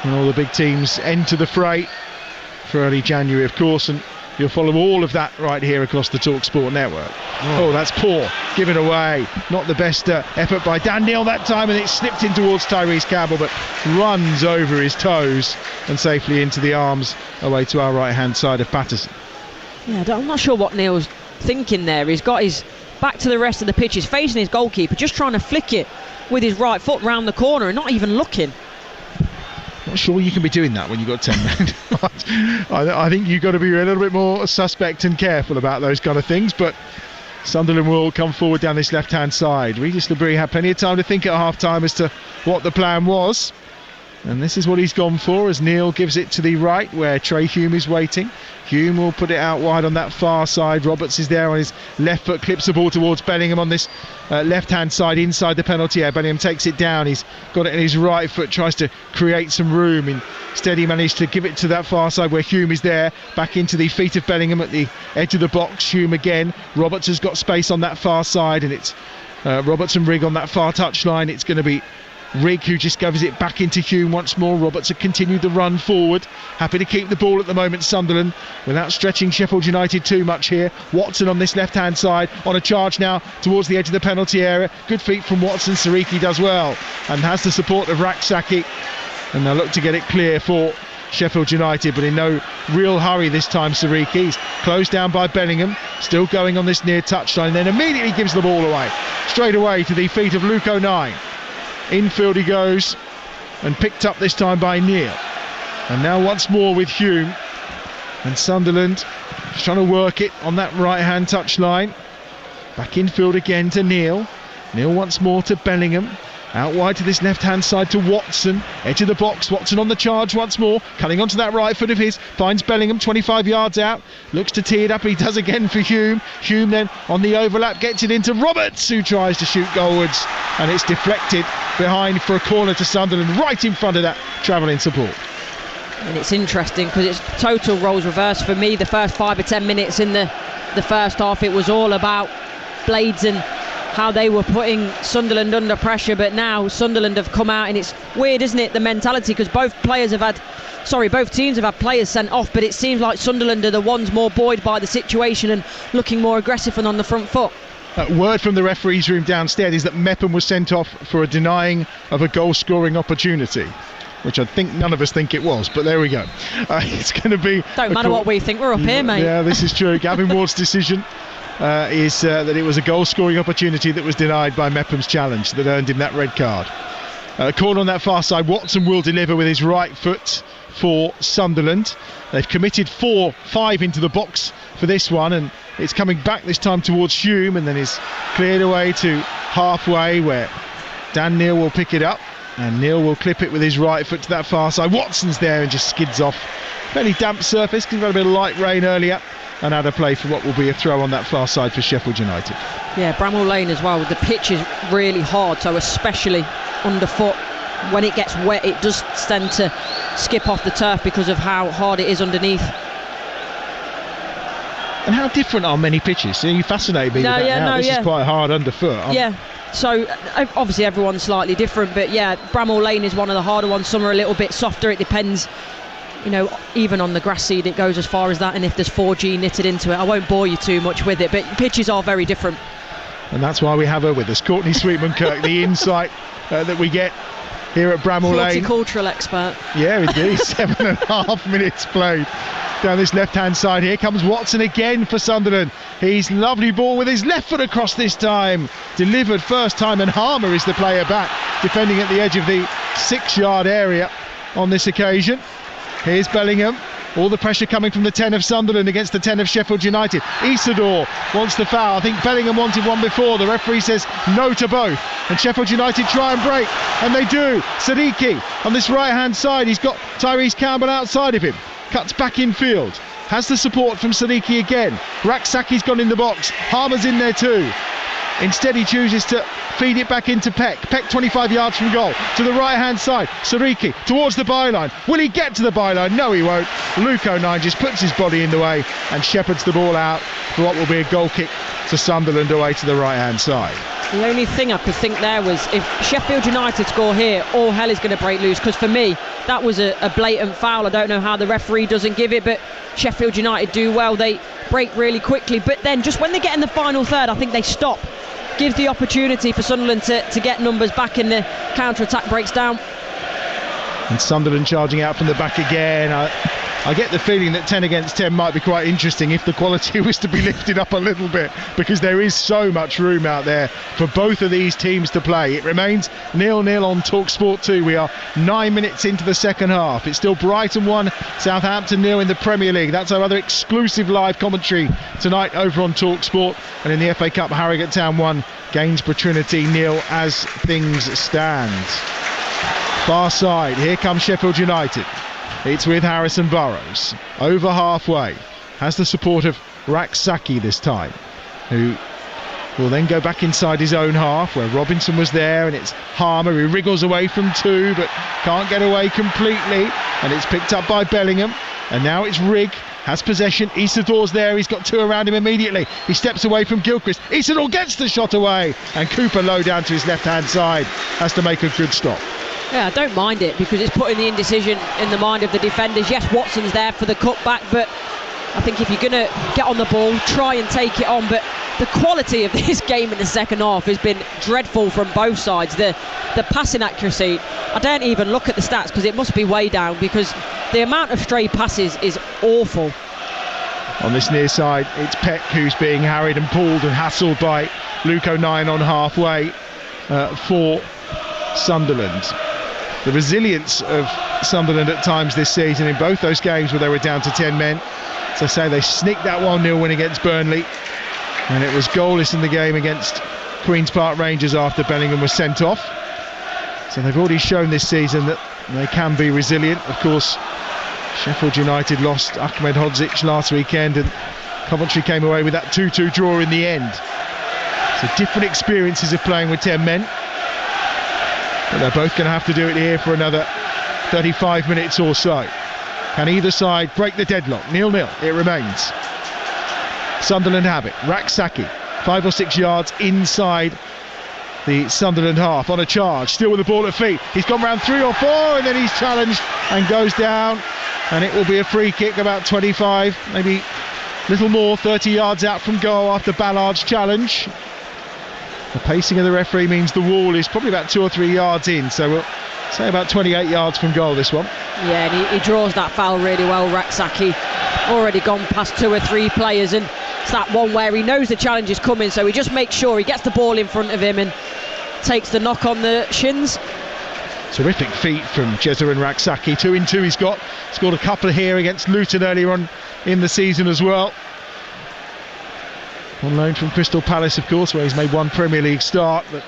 [SPEAKER 8] and all the big teams enter the fray for early January, of course, and you'll follow all of that right here across the Talksport network. Oh, that's poor, given away. Not the best effort by Dan Neil that time, and it slipped in towards Tyrese Campbell, but runs over his toes and safely into the arms away to our right hand side of Patterson.
[SPEAKER 7] Yeah, I'm not sure what Neil's thinking there. He's got his back to the rest of the pitch, he's facing his goalkeeper, just trying to flick it with his right foot round the corner and not even looking.
[SPEAKER 8] Not sure you can be doing that when you've got 10 men. I think you've got to be a little bit more suspect and careful about those kind of things. But Sunderland will come forward down this left-hand side. Regis Labrie had plenty of time to think at half-time as to what the plan was. And this is what he's gone for as Neil gives it to the right where Trey Hume is waiting. Hume will put it out wide on that far side. Roberts is there on his left foot, clips the ball towards Bellingham on this left-hand side inside the penalty area. Bellingham takes it down. He's got it in his right foot, tries to create some room. Instead, he managed to give it to that far side where Hume is there. Back into the feet of Bellingham at the edge of the box. Hume again. Roberts has got space on that far side, and it's Roberts and Rigg on that far touchline. It's going to be Rigg who just gives it back into Hume once more. Roberts have continued the run forward, happy to keep the ball at the moment, Sunderland, without stretching Sheffield United too much here. Watson on this left hand side on a charge now towards the edge of the penalty area. Good feet from Watson. Siriki does well and has the support of Raksaki, and they'll look to get it clear for Sheffield United, but in no real hurry this time. Siriki, he's closed down by Bellingham, still going on this near touchline, and then immediately gives the ball away straight away to the feet of Luke O'Nien. Infield he goes, and picked up this time by Neil. And now once more with Hume. And Sunderland just trying to work it on that right-hand touchline. Back infield again to Neil. Neil once more to Bellingham. Out wide to this left-hand side to Watson. Edge of the box. Watson on the charge once more. Cutting onto that right foot of his. Finds Bellingham 25 yards out. Looks to tee it up. He does again for Hume. Hume then on the overlap gets it into Roberts, who tries to shoot goalwards. And it's deflected behind for a corner to Sunderland, right in front of that travelling support.
[SPEAKER 7] And it's interesting because it's total roles reversed for me. The first 5 or 10 minutes in the first half, it was all about Blades and how they were putting Sunderland under pressure, but now Sunderland have come out, and it's weird, isn't it, the mentality, because both teams have had players sent off, but it seems like Sunderland are the ones more buoyed by the situation and looking more aggressive and on the front foot.
[SPEAKER 8] Word from the referee's room downstairs is that Mepham was sent off for a denying of a goal scoring opportunity, which I think none of us think it was, but there we go. It's going to be...
[SPEAKER 7] Don't matter what we think, we're up here, mate.
[SPEAKER 8] Yeah, this is true. Gavin Ward's decision is that it was a goal scoring opportunity that was denied by Mepham's challenge that earned him that red card. Corner on that far side. Watson will deliver with his right foot for Sunderland. They've committed 4-5 into the box for this one, and it's coming back this time towards Hume, and then is cleared away to halfway where Dan Neil will pick it up, and Neil will clip it with his right foot to that far side. Watson's there and just skids off. Fairly damp surface because we've had a bit of light rain earlier, and out of play for what will be a throw on that far side for Sheffield United.
[SPEAKER 7] Yeah, Bramall Lane as well. The pitch is really hard, so especially underfoot, when it gets wet, it does tend to skip off the turf because of how hard it is underneath.
[SPEAKER 8] And how different are many pitches? You fascinate me with that now. This is quite hard underfoot.
[SPEAKER 7] Yeah, so obviously everyone's slightly different, but yeah, Bramall Lane is one of the harder ones. Some are a little bit softer. It depends, you know, even on the grass seed it goes as far as that, and if there's 4G knitted into it. I won't bore you too much with it, but pitches are very different.
[SPEAKER 8] And that's why we have her with us, Courtney Sweetman-Kirk, the insight that we get here at Bramall Lane.
[SPEAKER 7] Horticultural expert.
[SPEAKER 8] Yeah, indeed. 7.5 minutes played down this left-hand side. Here comes Watson again for Sunderland. He's lovely ball with his left foot across this time. Delivered first time, and Harmer is the player back, defending at the edge of the 6-yard area on this occasion. Here's Bellingham. All the pressure coming from the 10 of Sunderland against the 10 of Sheffield United. Isidore wants the foul. I think Bellingham wanted one before. The referee says no to both. And Sheffield United try and break. And they do. Siddiqui on this right-hand side. He's got Tyrese Campbell outside of him. Cuts back in field. Has the support from Siddiqui again. Raksaki's gone in the box. Harmer's in there too. Instead he chooses to feed it back into Peck. Peck 25 yards from goal. To the right-hand side. Siddiqui towards the byline. Will he get to the byline? No, he won't. Luke O'Nien just puts his body in the way and shepherds the ball out for what will be a goal kick to Sunderland away to the right-hand side.
[SPEAKER 7] The only thing I could think there was, if Sheffield United score here, all hell is going to break loose, because for me that was a blatant foul. I don't know how the referee doesn't give it, but Sheffield United do well. They break really quickly, but then just when they get in the final third, I think they stop. Gives the opportunity for Sunderland to get numbers back, in the counter-attack breaks down.
[SPEAKER 8] And Sunderland charging out from the back again. I get the feeling that 10 against 10 might be quite interesting if the quality was to be lifted up a little bit, because there is so much room out there for both of these teams to play. It remains 0-0 on Talksport 2. We are 9 minutes into the second half. It's still Brighton 1, Southampton 0 in the Premier League. That's our other exclusive live commentary tonight over on Talksport. And in the FA Cup, Harrogate Town 1, Gainsborough Trinity 0 as things stand. Far side, here comes Sheffield United. It's with Harrison Burrows, over halfway, has the support of Raksaki this time, who will then go back inside his own half where Robinson was there, and it's Harmer who wriggles away from two but can't get away completely, and it's picked up by Bellingham, and now it's Rigg, has possession. Isidore's there, he's got two around him immediately. He steps away from Gilchrist. Isidore gets the shot away, and Cooper low down to his left-hand side has to make a good stop.
[SPEAKER 7] Yeah, I don't mind it, because it's putting the indecision in the mind of the defenders. Yes, Watson's there for the cutback, but I think if you're going to get on the ball, try and take it on. But the quality of this game in the second half has been dreadful from both sides. The passing accuracy, I don't even look at the stats because it must be way down, because the amount of stray passes is awful.
[SPEAKER 8] On this near side, it's Peck who's being harried and pulled and hassled by Luke O'Nien on halfway for Sunderland. The resilience of Sunderland at times this season in both those games where they were down to 10 men. As I say, they sneaked that 1-0 win against Burnley, and it was goalless in the game against Queen's Park Rangers after Bellingham was sent off. So they've already shown this season that they can be resilient. Of course, Sheffield United lost Ahmed Hodzic last weekend, and Coventry came away with that 2-2 draw in the end. So different experiences of playing with 10 men. But they're both going to have to do it here for another 35 minutes or so. Can either side break the deadlock? 0-0 it remains. Sunderland have it. Raksaki, 5 or 6 yards inside the Sunderland half on a charge, still with the ball at feet. He's gone round 3 or 4, and then he's challenged and goes down, and it will be a free kick about 25, maybe little more, 30 yards out from goal after Ballard's challenge. The pacing of the referee means the wall is probably about 2 or 3 yards in, so we'll say about 28 yards from goal, this one.
[SPEAKER 7] Yeah, and he draws that foul really well, Raksaki. Already gone past 2 or 3 players, and it's that one where he knows the challenge is coming, so he just makes sure he gets the ball in front of him and takes the knock on the shins.
[SPEAKER 8] Terrific feet from Jezerin Raksaki. 2 in 2 he's got. Scored a couple here against Luton earlier on in the season as well. On loan from Crystal Palace, of course, where he's made 1 Premier League start, but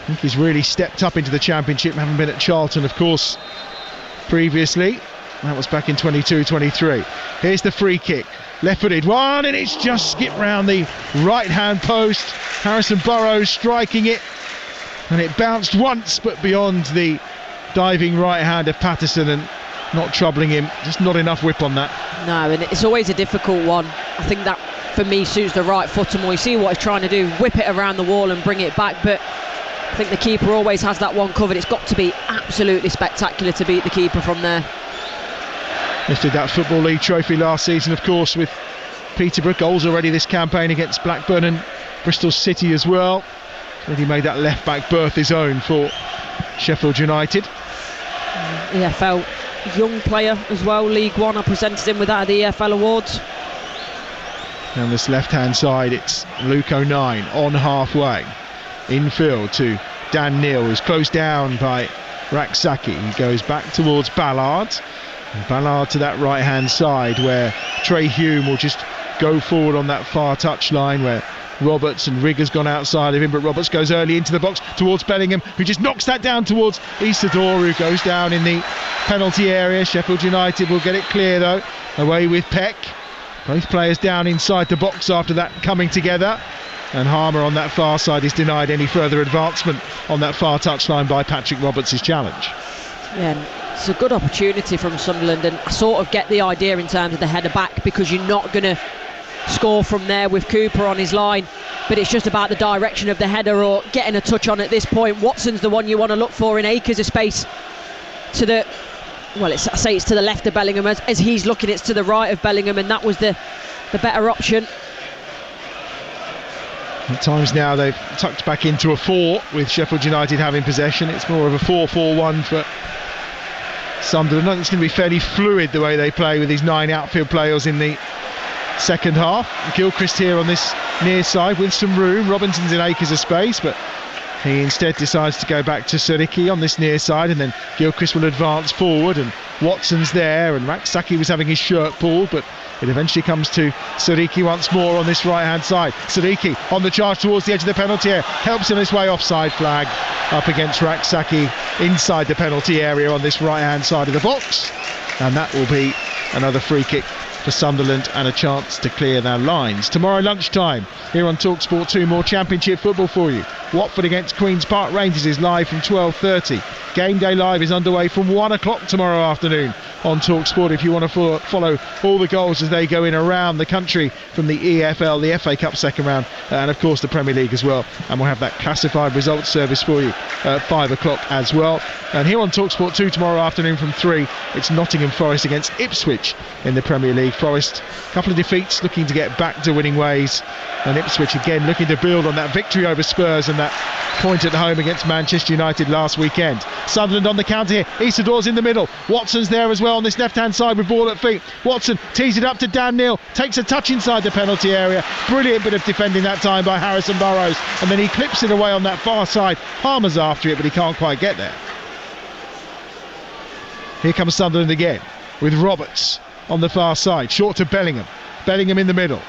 [SPEAKER 8] I think he's really stepped up into the Championship, having been at Charlton, of course, previously. That was back in 22-23. Here's the free kick. Left-footed one, and it's just skipped round the right-hand post. Harrison Burrows striking it, and it bounced once, but beyond the diving right hand of Patterson and not troubling him. Just not enough whip on that.
[SPEAKER 7] No, and it's always a difficult one. I think that, for me, suits the right foot more. You see what he's trying to do, whip it around the wall and bring it back, but I think the keeper always has that one covered. It's got to be absolutely spectacular to beat the keeper from there.
[SPEAKER 8] Lifted that Football League trophy last season, of course, with Peterborough. Goals already this campaign against Blackburn and Bristol City as well. Really made that left-back berth his own for Sheffield United.
[SPEAKER 7] EFL young player as well, League One. I presented him with that at the EFL Awards.
[SPEAKER 8] Down this left-hand side, it's Luke O'Nien on halfway. Infield to Dan Neil, who's closed down by Raksaki. He goes back towards Ballard. And Ballard to that right-hand side, where Trey Hume will just go forward on that far touchline, where Roberts and Rigger's gone outside of him, but Roberts goes early into the box towards Bellingham, who just knocks that down towards Isidore, who goes down in the penalty area. Sheffield United will get it clear though, away with Peck. Both players down inside the box after that coming together, and Harmer on that far side is denied any further advancement on that far touchline by Patrick Roberts' challenge.
[SPEAKER 7] Yeah, it's a good opportunity from Sunderland, and I sort of get the idea in terms of the header back, because you're not going to score from there with Cooper on his line, but it's just about the direction of the header or getting a touch on at this point. Watson's the one you want to look for in acres of space to the, well, I say it's to the left of Bellingham, as he's looking it's to the right of Bellingham, and that was the better option.
[SPEAKER 8] At times now they've tucked back into a 4 with Sheffield United having possession. It's more of a 4-4-1 for Sunderland. I think it's going to be fairly fluid the way they play with these 9 outfield players in the second half. Gilchrist here on this near side with some room. Robinson's in acres of space, but he instead decides to go back to Suriki on this near side, and then Gilchrist will advance forward, and Watson's there, and Raksaki was having his shirt pulled, but it eventually comes to Suriki once more on this right hand side. Suriki on the charge towards the edge of the penalty area, helps him this way, offside flag up against Raksaki inside the penalty area on this right hand side of the box, and that will be another free kick for Sunderland and a chance to clear their lines. Tomorrow lunchtime here on Talksport 2, more Championship football for you. Watford against Queen's Park Rangers is live from 12:30. Game Day Live is underway from 1 o'clock tomorrow afternoon on Talksport if you want to follow all the goals as they go in around the country from the EFL, the FA Cup second round, and of course the Premier League as well. And we'll have that classified results service for you at 5 o'clock as well. And here on Talksport 2 tomorrow afternoon from 3, it's Nottingham Forest against Ipswich in the Premier League. Forest, a couple of defeats, looking to get back to winning ways, and Ipswich again looking to build on that victory over Spurs and that point at home against Manchester United last weekend. Sunderland on the counter here. Isidore's in the middle. Watson's there as well on this left-hand side with ball at feet. Watson tees it up to Dan Neil. Takes a touch inside the penalty area. Brilliant bit of defending that time by Harrison Burrows. And then he clips it away on that far side. Harmer's after it, but he can't quite get there. Here comes Sunderland again with Roberts on the far side. Short to Bellingham. Bellingham in the middle.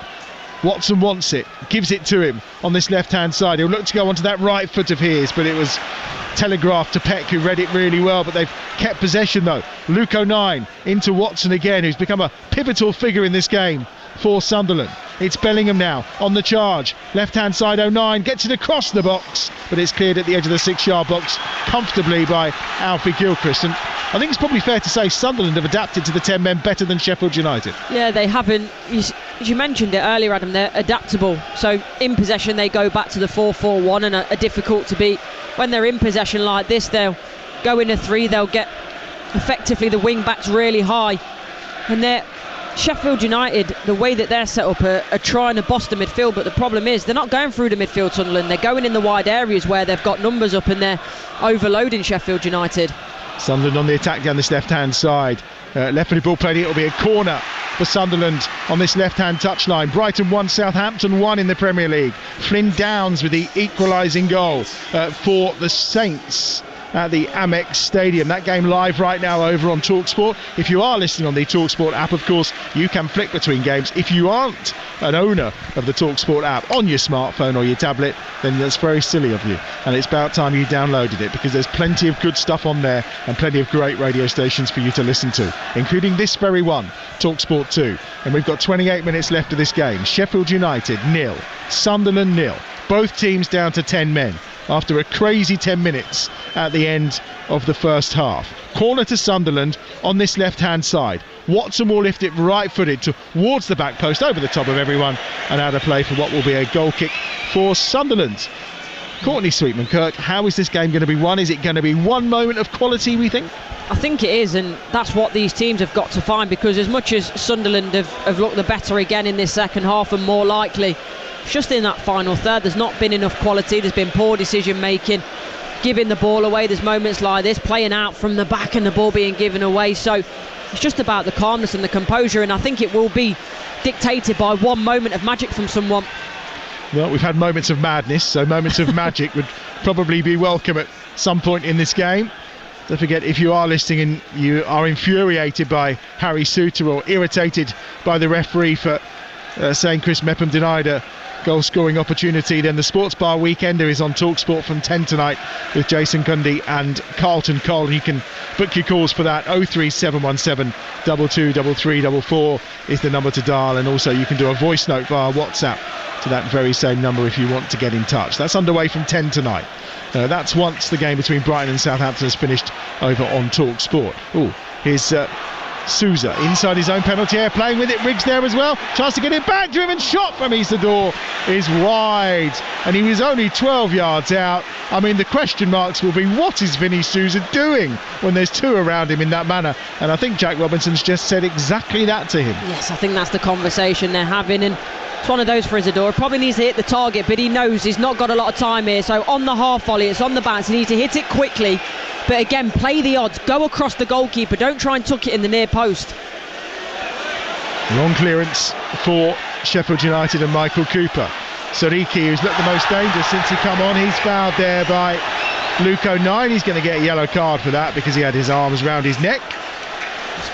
[SPEAKER 8] Watson wants it, gives it to him on this left-hand side. He'll look to go onto that right foot of his, but it was telegraphed to Peck, who read it really well, but they've kept possession though. Luke O'Nien into Watson again, who's become a pivotal figure in this game for Sunderland. It's Bellingham now on the charge. Left-hand side, O'Nien gets it across the box, but it's cleared at the edge of the 6-yard box comfortably by Alfie Gilchrist. And I think it's probably fair to say Sunderland have adapted to the 10 men better than Sheffield United.
[SPEAKER 7] Yeah, they haven't. You mentioned it earlier, Adam, they're adaptable. So in possession they go back to the 4-4-1 and are difficult to beat. When they're in possession like this, they'll go in a 3, they'll get effectively the wing backs really high, and they're Sheffield United, the way that they're set up, are trying to boss the midfield, but the problem is they're not going through the midfield, Sunderland. They're going in the wide areas where they've got numbers up and they're overloading Sheffield United.
[SPEAKER 8] Sunderland on the attack down this left-hand side. Left-footed ball played, it'll be a corner for Sunderland on this left-hand touchline. Brighton 1, Southampton 1 in the Premier League. Flynn Downs with the equalising goal for the Saints. at the Amex Stadium. That game live right now over on Talksport. If you are listening on the Talksport app, of course, you can flick between games. If you aren't an owner of the Talksport app on your smartphone or your tablet, then that's very silly of you. And it's about time you downloaded it, because there's plenty of good stuff on there and plenty of great radio stations for you to listen to, including this very one, Talksport 2. And we've got 28 minutes left of this game. Sheffield United 0, Sunderland 0. Both teams down to 10 men after a crazy 10 minutes at the end of the first half. Corner to Sunderland on this left-hand side. Watson will lift it right-footed towards the back post, over the top of everyone, and out of play for what will be a goal kick for Sunderland. Courtney Sweetman-Kirk, how is this game going to be won? Is it going to be one moment of quality, we think?
[SPEAKER 7] I think it is, and that's what these teams have got to find, because as much as Sunderland have looked the better again in this second half and more likely, just in that final third there's not been enough quality. There's been poor decision making, giving the ball away. There's moments like this, playing out from the back and the ball being given away. So it's just about the calmness and the composure, and I think it will be dictated by one moment of magic from someone.
[SPEAKER 8] Well, we've had moments of madness, so moments of magic would probably be welcome at some point in this game. Don't forget, if you are listening and you are infuriated by Harry Souttar or irritated by the referee for saying Chris Mepham denied a goal scoring opportunity, then the Sports Bar Weekender is on Talksport from 10 tonight with Jason Cundy and Carlton Cole. You can book your calls for that. 03717 223344 is the number to dial, and also you can do a voice note via WhatsApp to that very same number if you want to get in touch. That's underway from 10 tonight. That's once the game between Brighton and Southampton is finished over on Talksport. Here's Souza inside his own penalty area, playing with it. Riggs there as well, chance to get it back, driven shot from Isidore is wide, and he was only 12 yards out. I mean, the question marks will be, what is Vinny Souza doing when there's two around him in that manner? And I think Jack Robinson's just said exactly that to him.
[SPEAKER 7] Yes, I think that's the conversation they're having, and it's one of those for Isidore. Probably needs to hit the target, but he knows he's not got a lot of time here. So on the half volley, it's on the bounce, he needs to hit it quickly. But again, play the odds, go across the goalkeeper, don't try and tuck it in the near post.
[SPEAKER 8] Long clearance for Sheffield United and Michael Cooper. Sariki, who's looked the most dangerous since he come on, he's fouled there by Luke O'Nien. He's going to get a yellow card for that because he had his arms round his neck.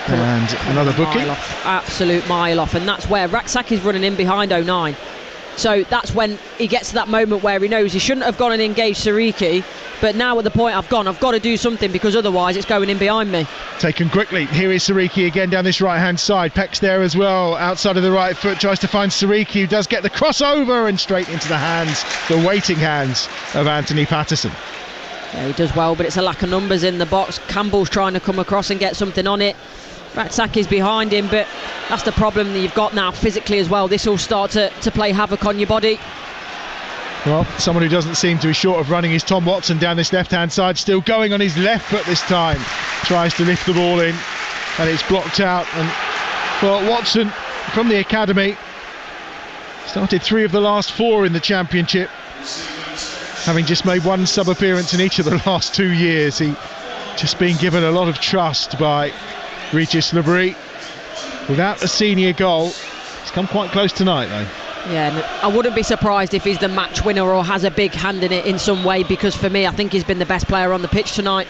[SPEAKER 8] And another booking.
[SPEAKER 7] Absolute mile off, and that's where Raksaki's running in behind O'Nien. So that's when he gets to that moment where he knows he shouldn't have gone and engaged Sariki, but now at the point I've got to do something, because otherwise it's going in behind me.
[SPEAKER 8] Taken quickly. Here is Sariki again down this right hand side. Peck's there as well, outside of the right foot, tries to find Sariki, who does get the crossover and straight into the hands, the waiting hands of Anthony Patterson.
[SPEAKER 7] Yeah, he does well, but it's a lack of numbers in the box. Campbell's trying to come across and get something on it. Ratsaki's behind him, but that's the problem that you've got now physically as well. This will start to play havoc on your body.
[SPEAKER 8] Well, someone who doesn't seem to be short of running is Tom Watson down this left-hand side, still going on his left foot this time. Tries to lift the ball in, and it's blocked out. And well, Watson from the academy started 3 of the last 4 in the Championship, having just made 1 sub-appearance in each of the last 2 years. He just been given a lot of trust by Regis Labrie. Without a senior goal, he's come quite close tonight though.
[SPEAKER 7] Yeah, and I wouldn't be surprised if he's the match winner or has a big hand in it in some way, because for me I think he's been the best player on the pitch tonight.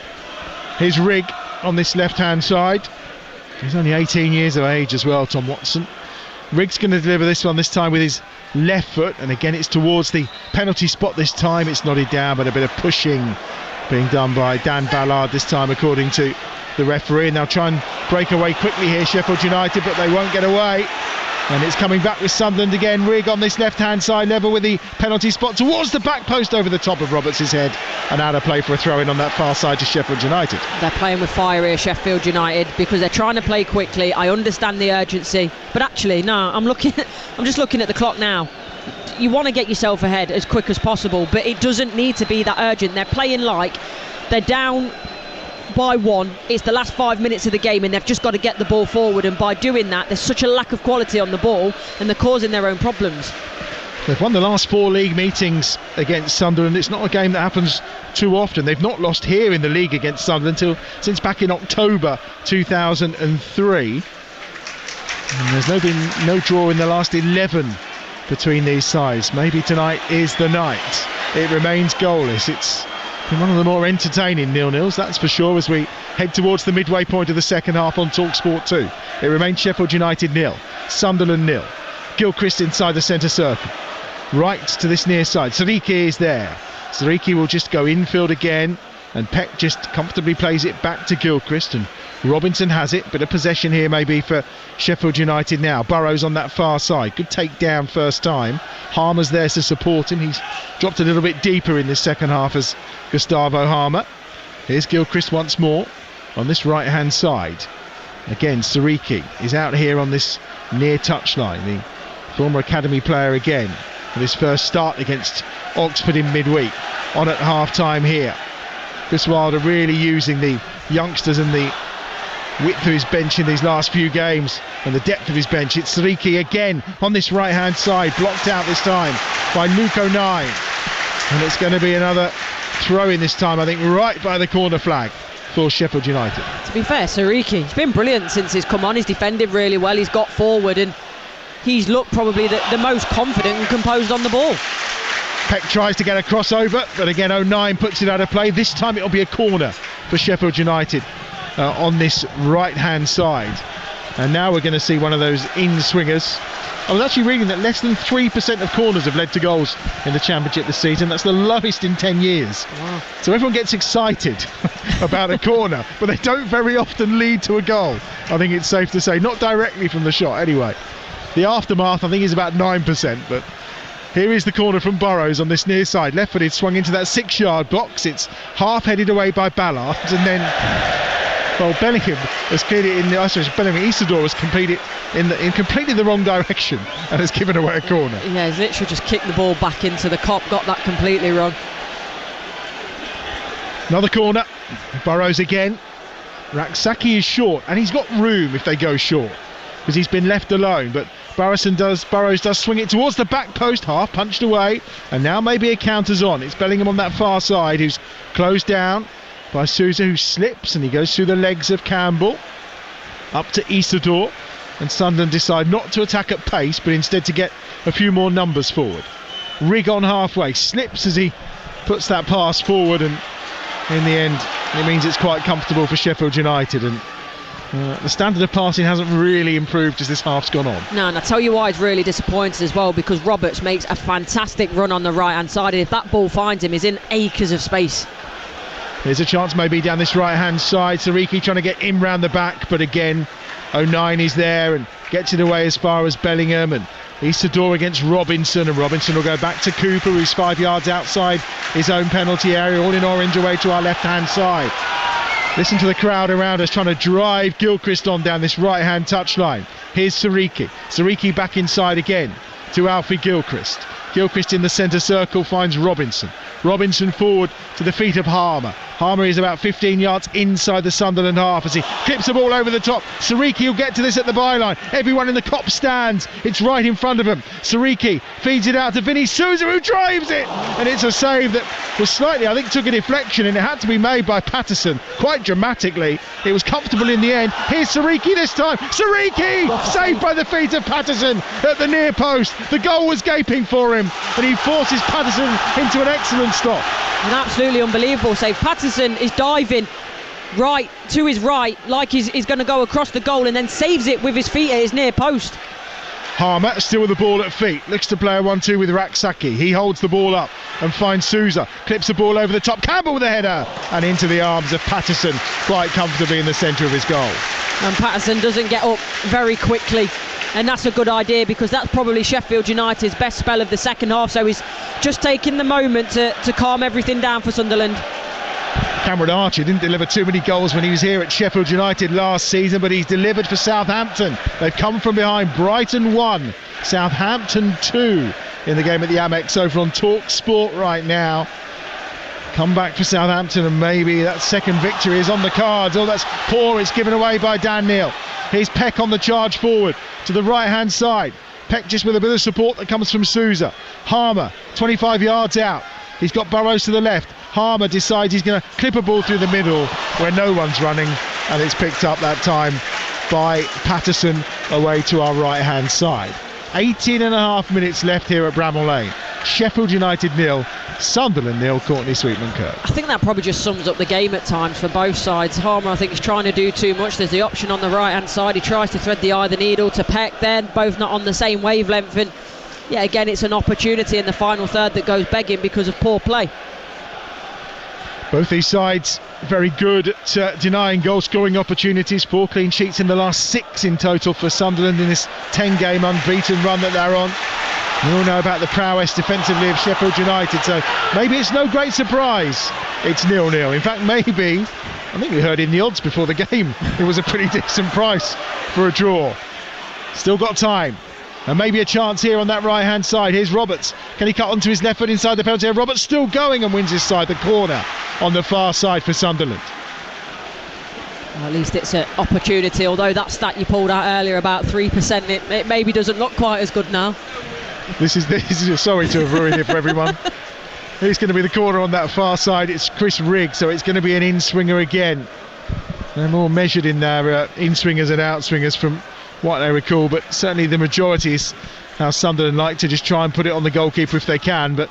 [SPEAKER 8] Here's Rigg on this left hand side. He's only 18 years of age as well, Tom Watson. Rigg's going to deliver this one, this time with his left foot, and again it's towards the penalty spot this time. It's nodded down, but a bit of pushing being done by Dan Ballard this time, according to the referee. And they'll try and break away quickly here, Sheffield United, but they won't get away. And it's coming back with Sunderland again. Rigg on this left-hand side, level with the penalty spot towards the back post, over the top of Roberts' head, and out of play for a throw-in on that far side to Sheffield United.
[SPEAKER 7] They're playing with fire here, Sheffield United, because they're trying to play quickly. I understand the urgency, but actually, no, I'm just looking at the clock now. You want to get yourself ahead as quick as possible, but it doesn't need to be that urgent. They're playing like they're down by 1, it's the last 5 minutes of the game, and they've just got to get the ball forward, and by doing that there's such a lack of quality on the ball and they're causing their own problems.
[SPEAKER 8] They've won the last 4 league meetings against Sunderland. It's not a game that happens too often. They've not lost here in the league against Sunderland since back in October 2003, and there's been no draw in the last 11 between these sides. Maybe tonight is the night. It remains goalless. It's Been one of the more entertaining 0-0s, that's for sure, as we head towards the midway point of the second half on Talksport 2. It remains Sheffield United 0, Sunderland 0. Gilchrist inside the centre circle. Right to this near side. Siriki is there. Siriki will just go infield again, and Peck just comfortably plays it back to Gilchrist, and Robinson has it. Bit of possession here maybe for Sheffield United now. Burrows on that far side. Good takedown first time. Harmer's there to support him. He's dropped a little bit deeper in this second half as Gustavo Harmer. Here's Gilchrist once more on this right hand side. Again, Siriki is out here on this near touchline. The former academy player again for his first start against Oxford in midweek. On at half time here. Chris Wilder really using the youngsters and the width of his bench in these last few games and the depth of his bench. It's Siriki again on this right hand side, blocked out this time by Luke O'Nien, and it's going to be another throw in this time, I think, right by the corner flag for Sheffield United.
[SPEAKER 7] To be fair, Siriki, he's been brilliant since he's come on. He's defended really well, he's got forward, and he's looked probably the most confident and composed on the ball.
[SPEAKER 8] Peck tries to get a crossover, but again O'Nien puts it out of play. This time it'll be a corner for Sheffield United on this right hand side, and now we're going to see one of those in-swingers. I was actually reading that less than 3% of corners have led to goals in the Championship this season. That's the lowest in 10 years. Wow. So everyone gets excited about a corner, but they don't very often lead to a goal, I think it's safe to say. Not directly from the shot anyway. The aftermath I think is about 9%, but here is the corner from Burrows on this near side. Left-footed, swung into that 6-yard box. It's half-headed away by Ballard, and then, well, Bellingham has cleared it in the... Isidore has completed in completely the wrong direction and has given away a corner.
[SPEAKER 7] Yeah, he's literally just kicked the ball back into the cop, got that completely wrong.
[SPEAKER 8] Another corner. Burrows again. Raksaki is short, and he's got room if they go short, because he's been left alone, but Burrows does swing it towards the back post, half punched away, and now maybe a counter's on. It's Bellingham on that far side, who's closed down by Sousa, who slips, and he goes through the legs of Campbell up to Isidore, and Sunderland decide not to attack at pace but instead to get a few more numbers forward. Rigg on halfway, slips as he puts that pass forward, and in the end it means it's quite comfortable for Sheffield United, and the standard of passing hasn't really improved as this half's gone on.
[SPEAKER 7] No, and I tell you why it's really disappointed as well, because Roberts makes a fantastic run on the right hand side, and if that ball finds him, he's in acres of space.
[SPEAKER 8] There's a chance maybe down this right hand side. Siriki trying to get in round the back, but again O'Nien is there and gets it away as far as Bellingham, and Isidore against Robinson, and Robinson will go back to Cooper, who's 5 yards outside his own penalty area, all in orange away to our left hand side. Listen to the crowd around us trying to drive Gilchrist on down this right hand touchline. Here's Siriki. Siriki back inside again to Alfie Gilchrist. Gilchrist in the centre circle finds Robinson. Robinson forward to the feet of Harmer. Harmer is about 15 yards inside the Sunderland half as he clips the ball over the top. Siriki will get to this at the byline. Everyone in the Kop stands. It's right in front of him. Siriki feeds it out to Vinny Sousa, who drives it, and it's a save that was slightly, I think, took a deflection, and it had to be made by Patterson quite dramatically. It was comfortable in the end. Here's Siriki this time. Siriki saved by the feet of Patterson at the near post. The goal was gaping for him, and he forces Patterson into an excellent stop.
[SPEAKER 7] An absolutely unbelievable save. Patterson is diving right to his right, like he's going to go across the goal, and then saves it with his feet at his near post.
[SPEAKER 8] Harmer still with the ball at feet, looks to play a 1-2 with Raksaki. He holds the ball up and finds Sousa, clips the ball over the top. Campbell with a header, and into the arms of Patterson, quite comfortably in the centre of his goal.
[SPEAKER 7] And Patterson doesn't get up very quickly, and that's a good idea, because that's probably Sheffield United's best spell of the second half, so he's just taking the moment to calm everything down for Sunderland.
[SPEAKER 8] Cameron Archer didn't deliver too many goals when he was here at Sheffield United last season, but he's delivered for Southampton. They've come from behind. Brighton 1, Southampton 2 in the game at the Amex over on Talksport right now. Come back for Southampton, and maybe that second victory is on the cards. Oh, that's poor. It's given away by Dan Neil. Here's Peck on the charge forward to the right hand side. Peck just with a bit of support that comes from Sousa. Harmer 25 yards out. He's got Burrows to the left. Harmer decides he's going to clip a ball through the middle where no one's running, and it's picked up that time by Patterson away to our right hand side. 18 and a half minutes left here at Bramall Lane. Sheffield United 0, Sunderland 0. Courtney Sweetman-Kirk.
[SPEAKER 7] I think that probably just sums up the game at times for both sides. Harmer, I think, is trying to do too much. There's the option on the right hand side. He tries to thread the eye of the needle to Peck, then both not on the same wavelength, and yeah, again, it's an opportunity in the final third that goes begging because of poor play.
[SPEAKER 8] Both these sides very good at denying goal-scoring opportunities. 4 clean sheets in the last 6 in total for Sunderland in this 10-game unbeaten run that they're on. We all know about the prowess defensively of Sheffield United, so maybe it's no great surprise it's 0-0. In fact, maybe, I think we heard in the odds before the game, it was a pretty decent price for a draw. Still got time. And maybe a chance here on that right-hand side. Here's Roberts. Can he cut onto his left foot inside the penalty area? Roberts still going and wins his side. The corner on the far side for Sunderland.
[SPEAKER 7] Well, at least it's an opportunity, although that stat you pulled out earlier about 3%, it maybe doesn't look quite as good now.
[SPEAKER 8] This is sorry to have ruined it for everyone. It's going to be the corner on that far side. It's Chris Rigg, so it's going to be an in-swinger again. They're more measured in their in-swingers and out-swingers from what I recall, but certainly the majority is how Sunderland like to just try and put it on the goalkeeper if they can, but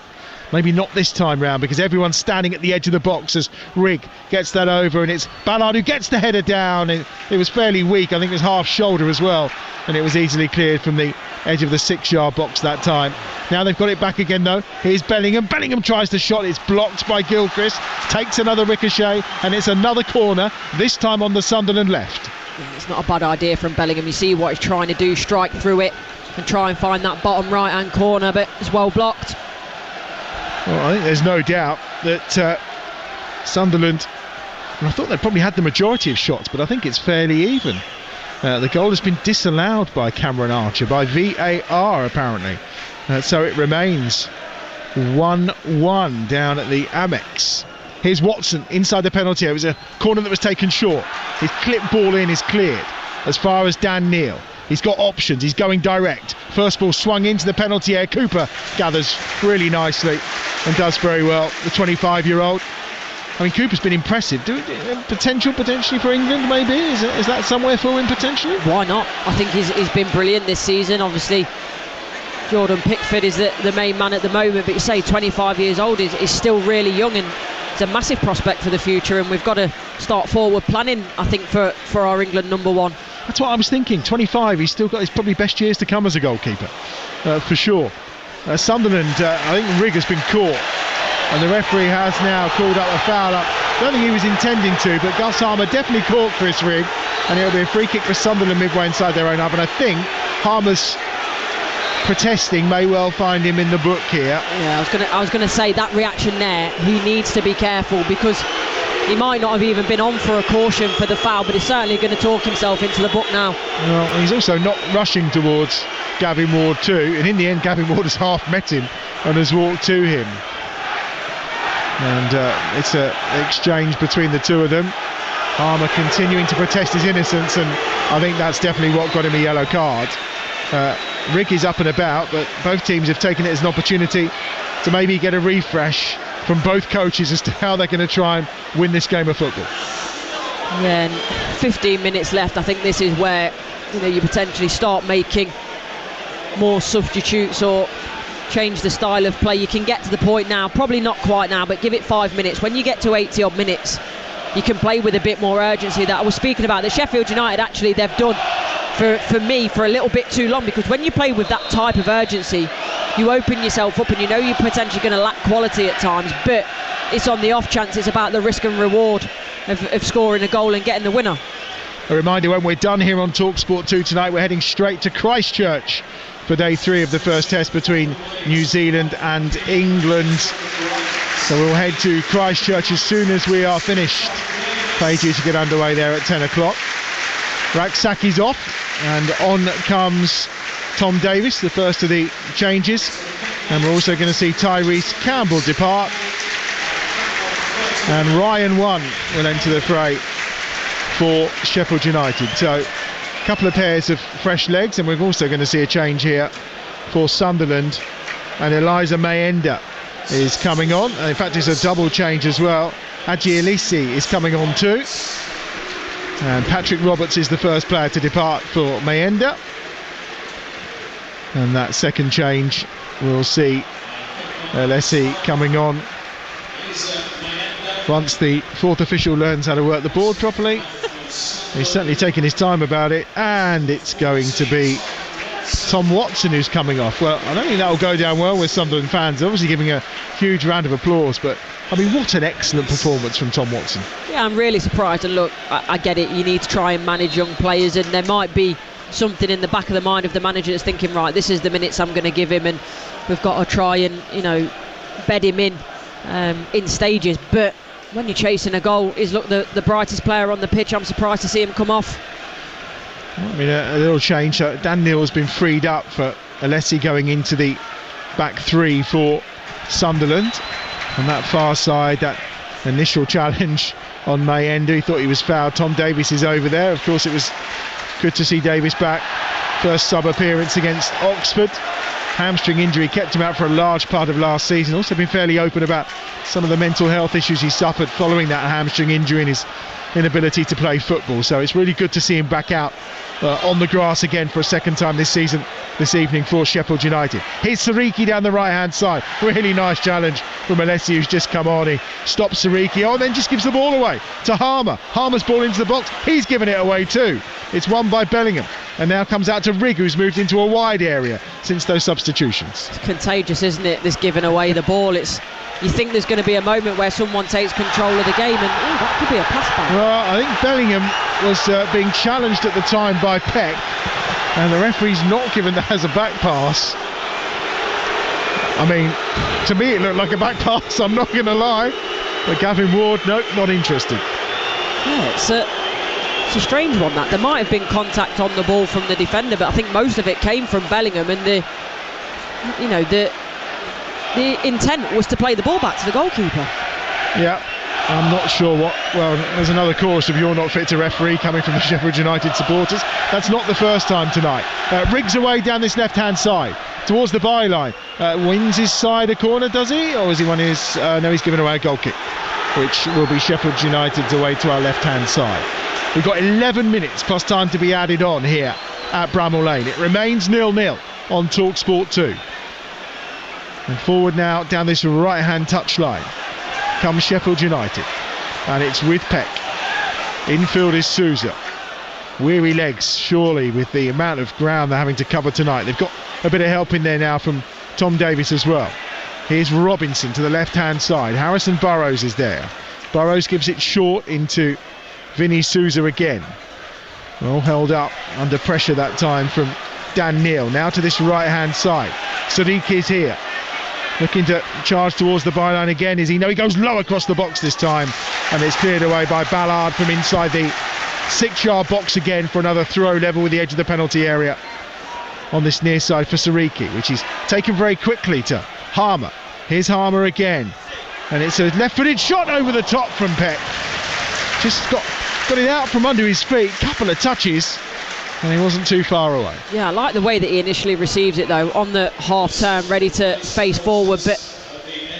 [SPEAKER 8] maybe not this time round because everyone's standing at the edge of the box as Rigg gets that over, and it's Ballard who gets the header down. It was fairly weak, I think it was half shoulder as well, and it was easily cleared from the edge of the 6-yard box that time. Now they've got it back again though. Here's Bellingham. Bellingham tries the shot, it's blocked by Gilchrist, takes another ricochet, and it's another corner, this time on the Sunderland left.
[SPEAKER 7] It's not a bad idea from Bellingham. You see what he's trying to do, strike through it and try and find that bottom right hand corner, but it's well blocked.
[SPEAKER 8] Well, I think there's no doubt that Sunderland, and I thought they probably had the majority of shots, but I think it's fairly even. The goal has been disallowed by Cameron Archer, by VAR apparently, so it remains 1-1 down at the Amex. Here's Watson inside the penalty area. It was a corner that was taken short. His clip ball in is cleared as far as Dan Neal. He's got options, he's going direct. First ball swung into the penalty area. Cooper gathers really nicely and does very well, the 25-year-old. I mean, Cooper's been impressive. Potentially for England, maybe? Is that somewhere for him potentially?
[SPEAKER 7] Why not? I think he's been brilliant this season. Obviously, Jordan Pickford is the main man at the moment, but you say 25 years old is still really young, and it's a massive prospect for the future, and we've got to start forward planning, I think, for our England number one.
[SPEAKER 8] That's what I was thinking. 25, he's still got his probably best years to come as a goalkeeper, for sure. Sunderland, I think Rigg has been caught, and the referee has now called up a foul up. I don't think he was intending to, but Gus Harmer definitely caught Chris Rigg, and it'll be a free kick for Sunderland midway inside their own half, and I think Harmer's protesting may well find him in the book here.
[SPEAKER 7] Yeah, I was gonna say that reaction there, he needs to be careful because he might not have even been on for a caution for the foul, but he's certainly going to talk himself into the book now.
[SPEAKER 8] Well, he's also not rushing towards Gavin Ward too, and in the end Gavin Ward has half met him and has walked to him, and it's an exchange between the two of them. Harmer continuing to protest his innocence, and I think that's definitely what got him a yellow card. Rigg is up and about, but both teams have taken it as an opportunity to maybe get a refresh from both coaches as to how they're going to try and win this game of football.
[SPEAKER 7] Yeah, and 15 minutes left. I think this is where you potentially start making more substitutes or change the style of play. You can get to the point now, probably not quite now, but give it 5 minutes. When you get to 80 odd minutes, you can play with a bit more urgency. That I was speaking about, that Sheffield United actually they've done for me for a little bit too long, because when you play with that type of urgency, you open yourself up and you know you're potentially going to lack quality at times, but it's on the off chance. It's about the risk and reward of scoring a goal and getting the winner.
[SPEAKER 8] A reminder, when we're done here on Talksport 2 tonight, we're heading straight to Christchurch for day 3 of the first test between New Zealand and England. So we'll head to Christchurch as soon as we are finished. Play due to get underway there at 10 o'clock. Raksaki's off, and on comes Tom Davis, the first of the changes, and we're also going to see Tyrese Campbell depart, and Ryan One will enter the fray for Sheffield United. So a couple of pairs of fresh legs, and we're also going to see a change here for Sunderland, and Eliza Mayenda is coming on, and in fact it's a double change as well. Adji Elisi is coming on too, and Patrick Roberts is the first player to depart for Mayenda. And that second change, we'll see Alessi coming on. Once the fourth official learns how to work the board properly. He's certainly taking his time about it, and it's going to be Tom Watson who's coming off. Well, I don't think that'll go down well with Sunderland fans. They're obviously giving a huge round of applause, but I mean, what an excellent performance from Tom Watson.
[SPEAKER 7] Yeah, I'm really surprised. And look, I get it, you need to try and manage young players, and there might be something in the back of the mind of the manager that's thinking, right, this is the minutes I'm going to give him, and we've got to try and, bed him in stages. But when you're chasing a goal, he's the brightest player on the pitch. I'm surprised to see him come off.
[SPEAKER 8] I mean, a little change. Dan Neal has been freed up for Alessi going into the back three for Sunderland. On that far side, that initial challenge on Mayenda, he thought he was fouled. Tom Davies is over there. Of course, it was good to see Davies back. First sub appearance against Oxford. Hamstring injury kept him out for a large part of last season. Also been fairly open about some of the mental health issues he suffered following that hamstring injury and his inability to play football. So it's really good to see him back out on the grass again for a second time this evening for Sheffield United. Here's Sariki down the right hand side. Really nice challenge from Alessi, who's just come on. He stops Sariki, and then just gives the ball away to Harmer. Harmer's ball into the box, he's given it away too. It's won by Bellingham, and now comes out to Rigg, who's moved into a wide area since those substitutions.
[SPEAKER 7] It's contagious, isn't it, this giving away the ball? You think there's going to be a moment where someone takes control of the game, and that could be a pass back.
[SPEAKER 8] Well, I think Bellingham was being challenged at the time by Peck, and the referee's not given that as a back pass. I mean, to me it looked like a back pass, I'm not going to lie. But Gavin Ward, nope, not interested.
[SPEAKER 7] Yeah, it's a strange one, that. There might have been contact on the ball from the defender, but I think most of it came from Bellingham, and the intent was to play the ball back to the goalkeeper.
[SPEAKER 8] Yeah, I'm not sure what. Well, there's another chorus of "You're not fit to referee" coming from the Sheffield United supporters. That's not the first time tonight. Riggs away down this left-hand side towards the byline. Wins his side a corner, does he? Or is he won his? No, he's given away a goal kick, which will be Sheffield United's away to our left-hand side. We've got 11 minutes plus time to be added on here at Bramall Lane. It remains 0-0 on Talksport 2. And forward now down this right-hand touchline comes Sheffield United, and it's with Peck. Infield is Souza. Weary legs, surely, with the amount of ground they're having to cover tonight. They've got a bit of help in there now from Tom Davies as well. Here's Robinson to the left-hand side. Harrison Burrows is there. Burrows gives it short into Vinny Souza again. Well held up under pressure that time from Dan Neal. Now to this right-hand side. Sadiq is here, looking to charge towards the byline again. Is he? No, he goes low across the box this time, and it's cleared away by Ballard from inside the 6-yard box again for another throw level with the edge of the penalty area on this near side for Sariki, which is taken very quickly to Harmer. Here's Harmer again, and it's a left-footed shot over the top from Peck. Just got it out from under his feet, couple of touches, and he wasn't too far away.
[SPEAKER 7] Yeah, I like the way that he initially receives it though, on the half turn, ready to face forward, but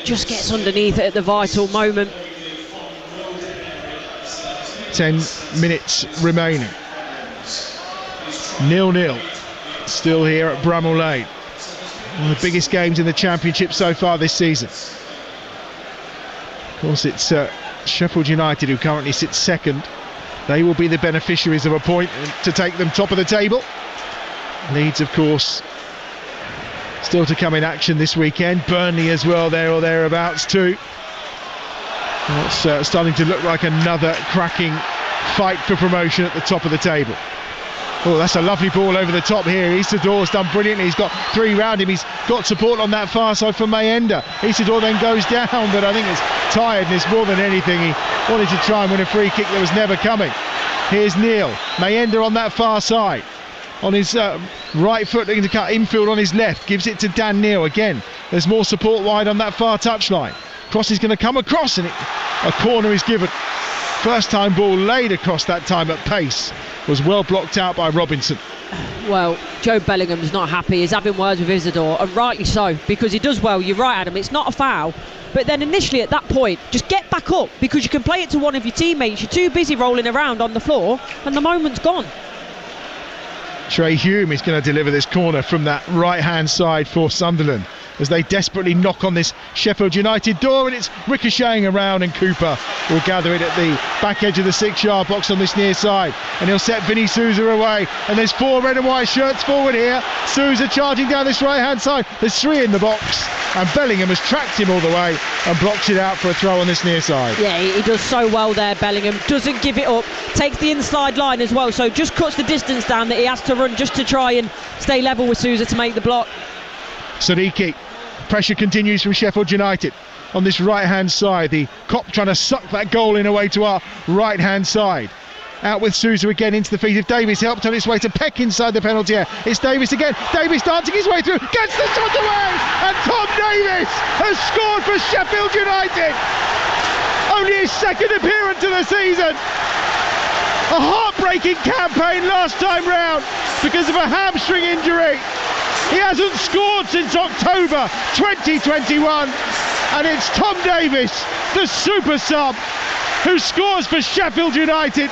[SPEAKER 7] just gets underneath it at the vital moment.
[SPEAKER 8] 10 minutes remaining. 0-0 still here at Bramall Lane. One of the biggest games in the Championship so far this season. Of course, it's Sheffield United who currently sit second. They will be the beneficiaries of a point to take them top of the table. Leeds, of course, still to come in action this weekend. Burnley as well, there or thereabouts too. And it's starting to look like another cracking fight for promotion at the top of the table. Oh, that's a lovely ball over the top here. Isidor's done brilliantly. He's got three round him. He's got support on that far side from Mayenda. Isidor then goes down, but I think it's tiredness more than anything. He wanted to try and win a free kick that was never coming. Here's Neil. Mayenda on that far side. On his right foot, looking to cut infield on his left. Gives it to Dan Neal again. There's more support wide on that far touchline. Cross is going to come across, and a corner is given. First time ball laid across that time at pace. Was well blocked out by Robinson.
[SPEAKER 7] Well, Joe Bellingham's not happy. He's having words with Isidore, and rightly so, because he does well. You're right, Adam, it's not a foul, but then initially at that point, just get back up, because you can play it to one of your teammates. You're too busy rolling around on the floor, and the moment's gone.
[SPEAKER 8] Trey Hume is going to deliver this corner from that right-hand side for Sunderland as they desperately knock on this Sheffield United door, and it's ricocheting around, and Cooper will gather it at the back edge of the 6-yard box on this near side, and he'll set Vinny Souza away, and there's 4 red and white shirts forward here. Souza charging down this right-hand side, there's 3 in the box, and Bellingham has tracked him all the way and blocks it out for a throw on this near side.
[SPEAKER 7] Yeah, he does so well there, Bellingham. Doesn't give it up, takes the inside line as well, so just cuts the distance down that he has to run just to try and stay level with Souza to make the block.
[SPEAKER 8] Sadiki, pressure continues from Sheffield United on this right-hand side. The Kop trying to suck that goal in away to our right-hand side. Out with Souza again into the feet of Davis, helped on its way to Peck inside the penalty area. It's Davis again, Davis dancing his way through, gets the shot away, and Tom Davis has scored for Sheffield United. Only his second appearance of the season. A heartbreaking campaign last time round because of a hamstring injury. He hasn't scored since October 2021, and it's Tom Davis, the super sub, who scores for Sheffield United.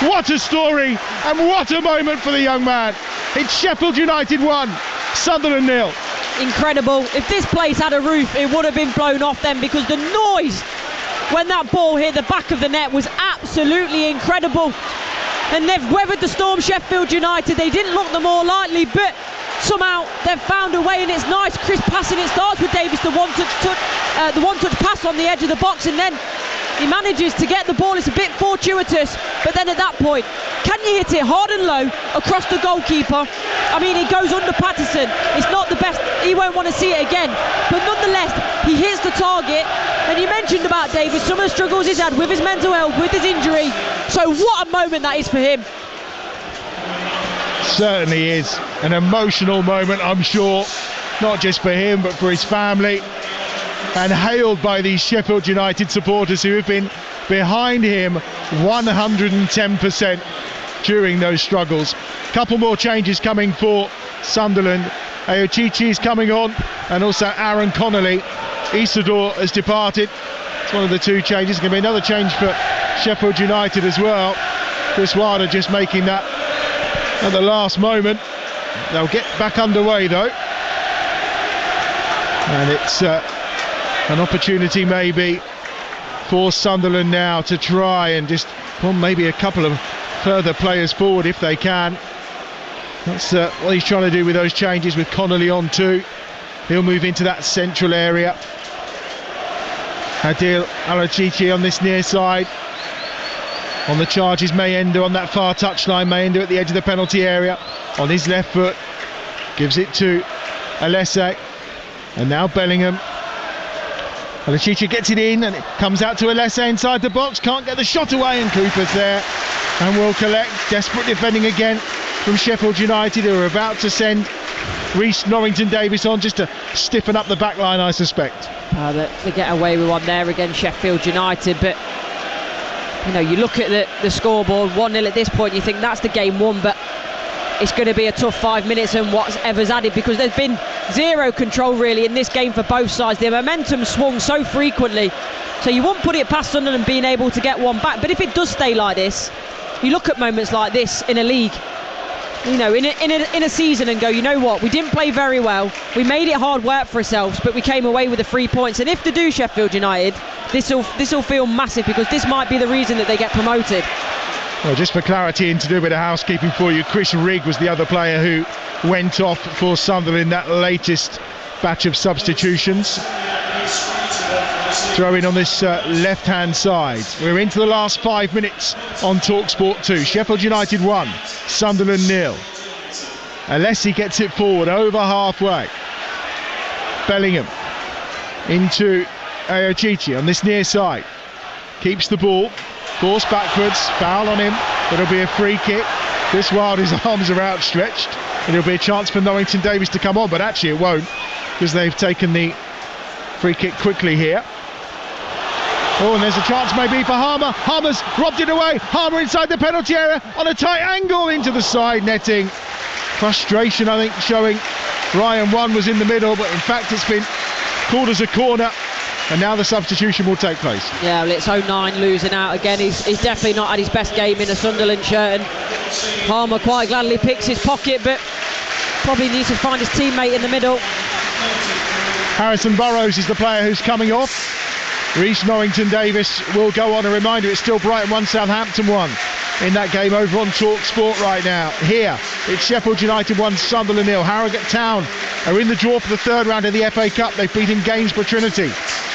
[SPEAKER 8] What a story, and what a moment for the young man. It's Sheffield United 1, Sunderland 0.
[SPEAKER 7] Incredible. If this place had a roof, it would have been blown off then, because the noise when that ball hit the back of the net was absolutely incredible. And they've weathered the storm, Sheffield United. They didn't look the more likely, but somehow they've found a way, and it's nice, crisp passing. It starts with Davis, the one-touch pass on the edge of the box, and then he manages to get the ball. It's a bit fortuitous, but then at that point, can you hit it hard and low across the goalkeeper? I mean, it goes under Patterson. It's not the best. He won't want to see it again, but nonetheless, he hits the target. And you mentioned about Davis, some of the struggles he's had with his mental health, with his injury. So what a moment that is for him.
[SPEAKER 8] Certainly is an emotional moment, I'm sure, not just for him but for his family, and hailed by these Sheffield United supporters who have been behind him 110% during those struggles. Couple more changes coming for Sunderland. Ayochichi is coming on, and also Aaron Connolly. Isidore has departed. It's one of the 2 changes. Going to be another change for Sheffield United as well. Chris Wilder just making that at the last moment. They'll get back underway though, and it's an opportunity maybe for Sunderland now to try and just pull maybe a couple of further players forward if they can. That's what he's trying to do with those changes, with Connolly on too. He'll move into that central area. Adil Alachichi on this near side. On the charges, Mayenda on that far touchline. Mayenda at the edge of the penalty area on his left foot, gives it to Alese, and now Bellingham. Alachichi gets it in, and it comes out to Alese inside the box, can't get the shot away, and Cooper's there and will collect. Desperate defending again from Sheffield United, who are about to send Reece Norrington Davis on just to stiffen up the back line, I suspect.
[SPEAKER 7] They get away with one there again, Sheffield United, but you know, you look at the scoreboard, 1-0 at this point, you think that's the game won, but it's going to be a tough 5 minutes and whatever's added, because there's been zero control really in this game for both sides. The momentum swung so frequently, so you won't put it past Sunderland being able to get one back. But if it does stay like this, you look at moments like this in a league, you know, in a season, and go, you know what, we didn't play very well, we made it hard work for ourselves, but we came away with the 3 points. And if they do, Sheffield United, this will feel massive, because this might be the reason that they get promoted.
[SPEAKER 8] Well, just for clarity and to do a bit of housekeeping for you, Chris Rigg was the other player who went off for Sunderland, that latest batch of substitutions. Throw in on this left-hand side. We're into the last 5 minutes on Talksport 2. Sheffield United 1, Sunderland 0. Alessi gets it forward over halfway. Bellingham into Ayochichi on this near side. Keeps the ball, forced backwards, foul on him. It'll be a free kick. Chris Wilder's arms are outstretched, and it'll be a chance for Norrington Davis to come on, but actually it won't, because they've taken the free kick quickly here. Oh, and there's a chance maybe for Harmer. Harmer's robbed it away. Harmer inside the penalty area on a tight angle into the side netting. Frustration, I think, showing. Ryan 1 was in the middle, but in fact it's been called as a corner. And now the substitution will take place.
[SPEAKER 7] Yeah, well, it's 09 losing out again. He's definitely not had his best game in a Sunderland shirt, and Palmer quite gladly picks his pocket, but probably needs to find his teammate in the middle.
[SPEAKER 8] Harrison Burrows is the player who's coming off. Reece Norrington-Davis will go on. A reminder, it's still Brighton 1, Southampton 1 in that game over on Talksport right now. Here, it's Sheffield United 1, Sunderland 0. Harrogate Town are in the draw for the third round of the FA Cup. They've beaten Gainsborough Trinity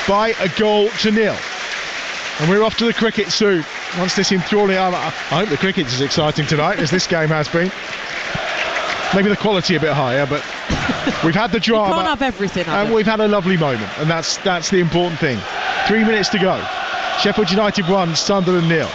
[SPEAKER 8] by 1-0. And we're off to the cricket soon. Once this enthralling, I hope the cricket's as exciting tonight as this game has been. Maybe the quality a bit higher, but we've had the drama.
[SPEAKER 7] You can't have everything,
[SPEAKER 8] and we've had a lovely moment, and that's the important thing. 3 minutes to go. Sheffield United 1, Sunderland 0.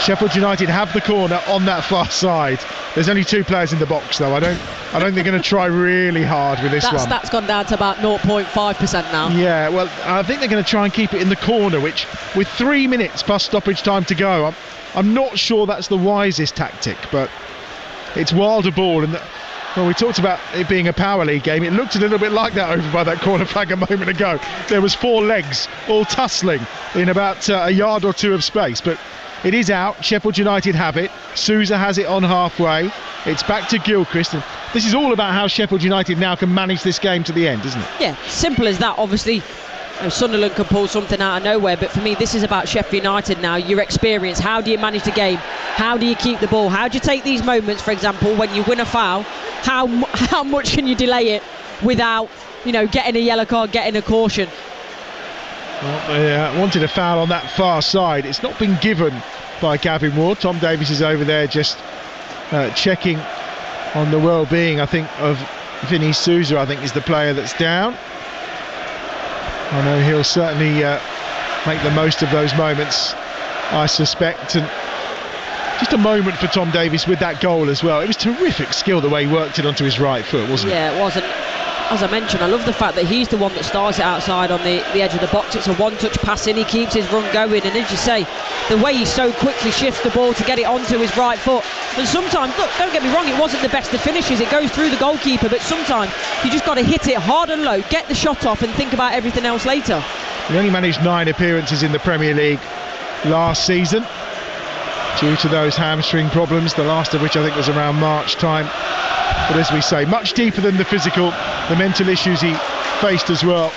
[SPEAKER 8] Sheffield United have the corner on that far side. There's only 2 players in the box, though. I don't think they're going to try really hard with this one.
[SPEAKER 7] That's gone down to about 0.5% now.
[SPEAKER 8] Yeah, well, I think they're going to try and keep it in the corner, which, with 3 minutes plus stoppage time to go, I'm not sure that's the wisest tactic, but it's Wilder ball, and well, we talked about it being a power league game. It looked a little bit like that over by that corner flag a moment ago. There was 4 legs all tussling in about a yard or 2 of space, but it is out. Sheffield United have it. Sousa has it on halfway. It's back to Gilchrist, and this is all about how Sheffield United now can manage this game to the end, isn't it?
[SPEAKER 7] Yeah, simple as that. Obviously, Sunderland can pull something out of nowhere, but for me, this is about Sheffield United now. Your experience. How do you manage the game? How do you keep the ball? How do you take these moments, for example, when you win a foul? How much can you delay it without, getting a yellow card, getting a caution?
[SPEAKER 8] Well, they wanted a foul on that far side. It's not been given by Gavin Ward. Tom Davies is over there just checking on the well-being, I think, of Vinny Sousa, I think, is the player that's down. I know he'll certainly make the most of those moments, I suspect. And just a moment for Tom Davies with that goal as well. It was terrific skill the way he worked it onto his right foot, wasn't it?
[SPEAKER 7] Yeah, it was. And as I mentioned, I love the fact that he's the one that starts it outside on the edge of the box. It's a one-touch pass in, he keeps his run going, and as you say, the way he so quickly shifts the ball to get it onto his right foot. And sometimes, look, don't get me wrong, it wasn't the best of finishes, it goes through the goalkeeper, but sometimes you just got to hit it hard and low, get the shot off and think about everything else later.
[SPEAKER 8] He only managed 9 appearances in the Premier League last season due to those hamstring problems, the last of which I think was around March time. But as we say, much deeper than the physical, the mental issues he faced as well.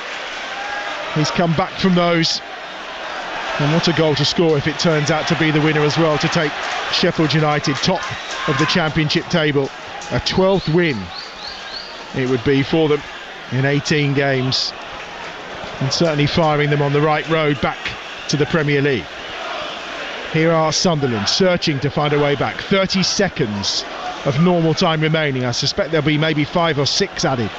[SPEAKER 8] He's come back from those. And what a goal to score if it turns out to be the winner as well, to take Sheffield United top of the Championship table. A 12th win it would be for them in 18 games. And certainly firing them on the right road back to the Premier League. Here are Sunderland searching to find a way back. 30 seconds of normal time remaining. I suspect there'll be maybe 5 or 6 added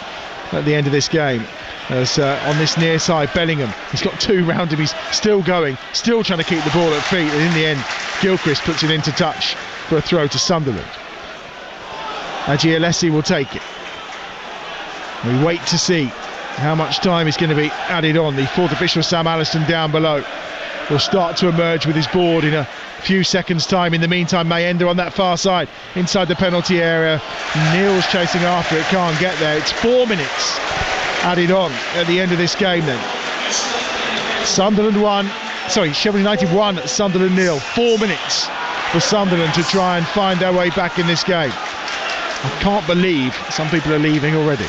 [SPEAKER 8] at the end of this game. As on this near side, Bellingham, he's got 2 round him, he's still going, still trying to keep the ball at feet, and in the end Gilchrist puts it into touch for a throw to Sunderland. Agiolesi will take it. We wait to see how much time is going to be added on. The 4th official, Sam Allison, down below, will start to emerge with his board in a few seconds time. In the meantime, Mayenda on that far side inside the penalty area. Neil's chasing after it, can't get there. It's 4 minutes added on at the end of this game then. Sheffield United 1, Sunderland 0. 4 minutes for Sunderland to try and find their way back in this game. I can't believe some people are leaving already.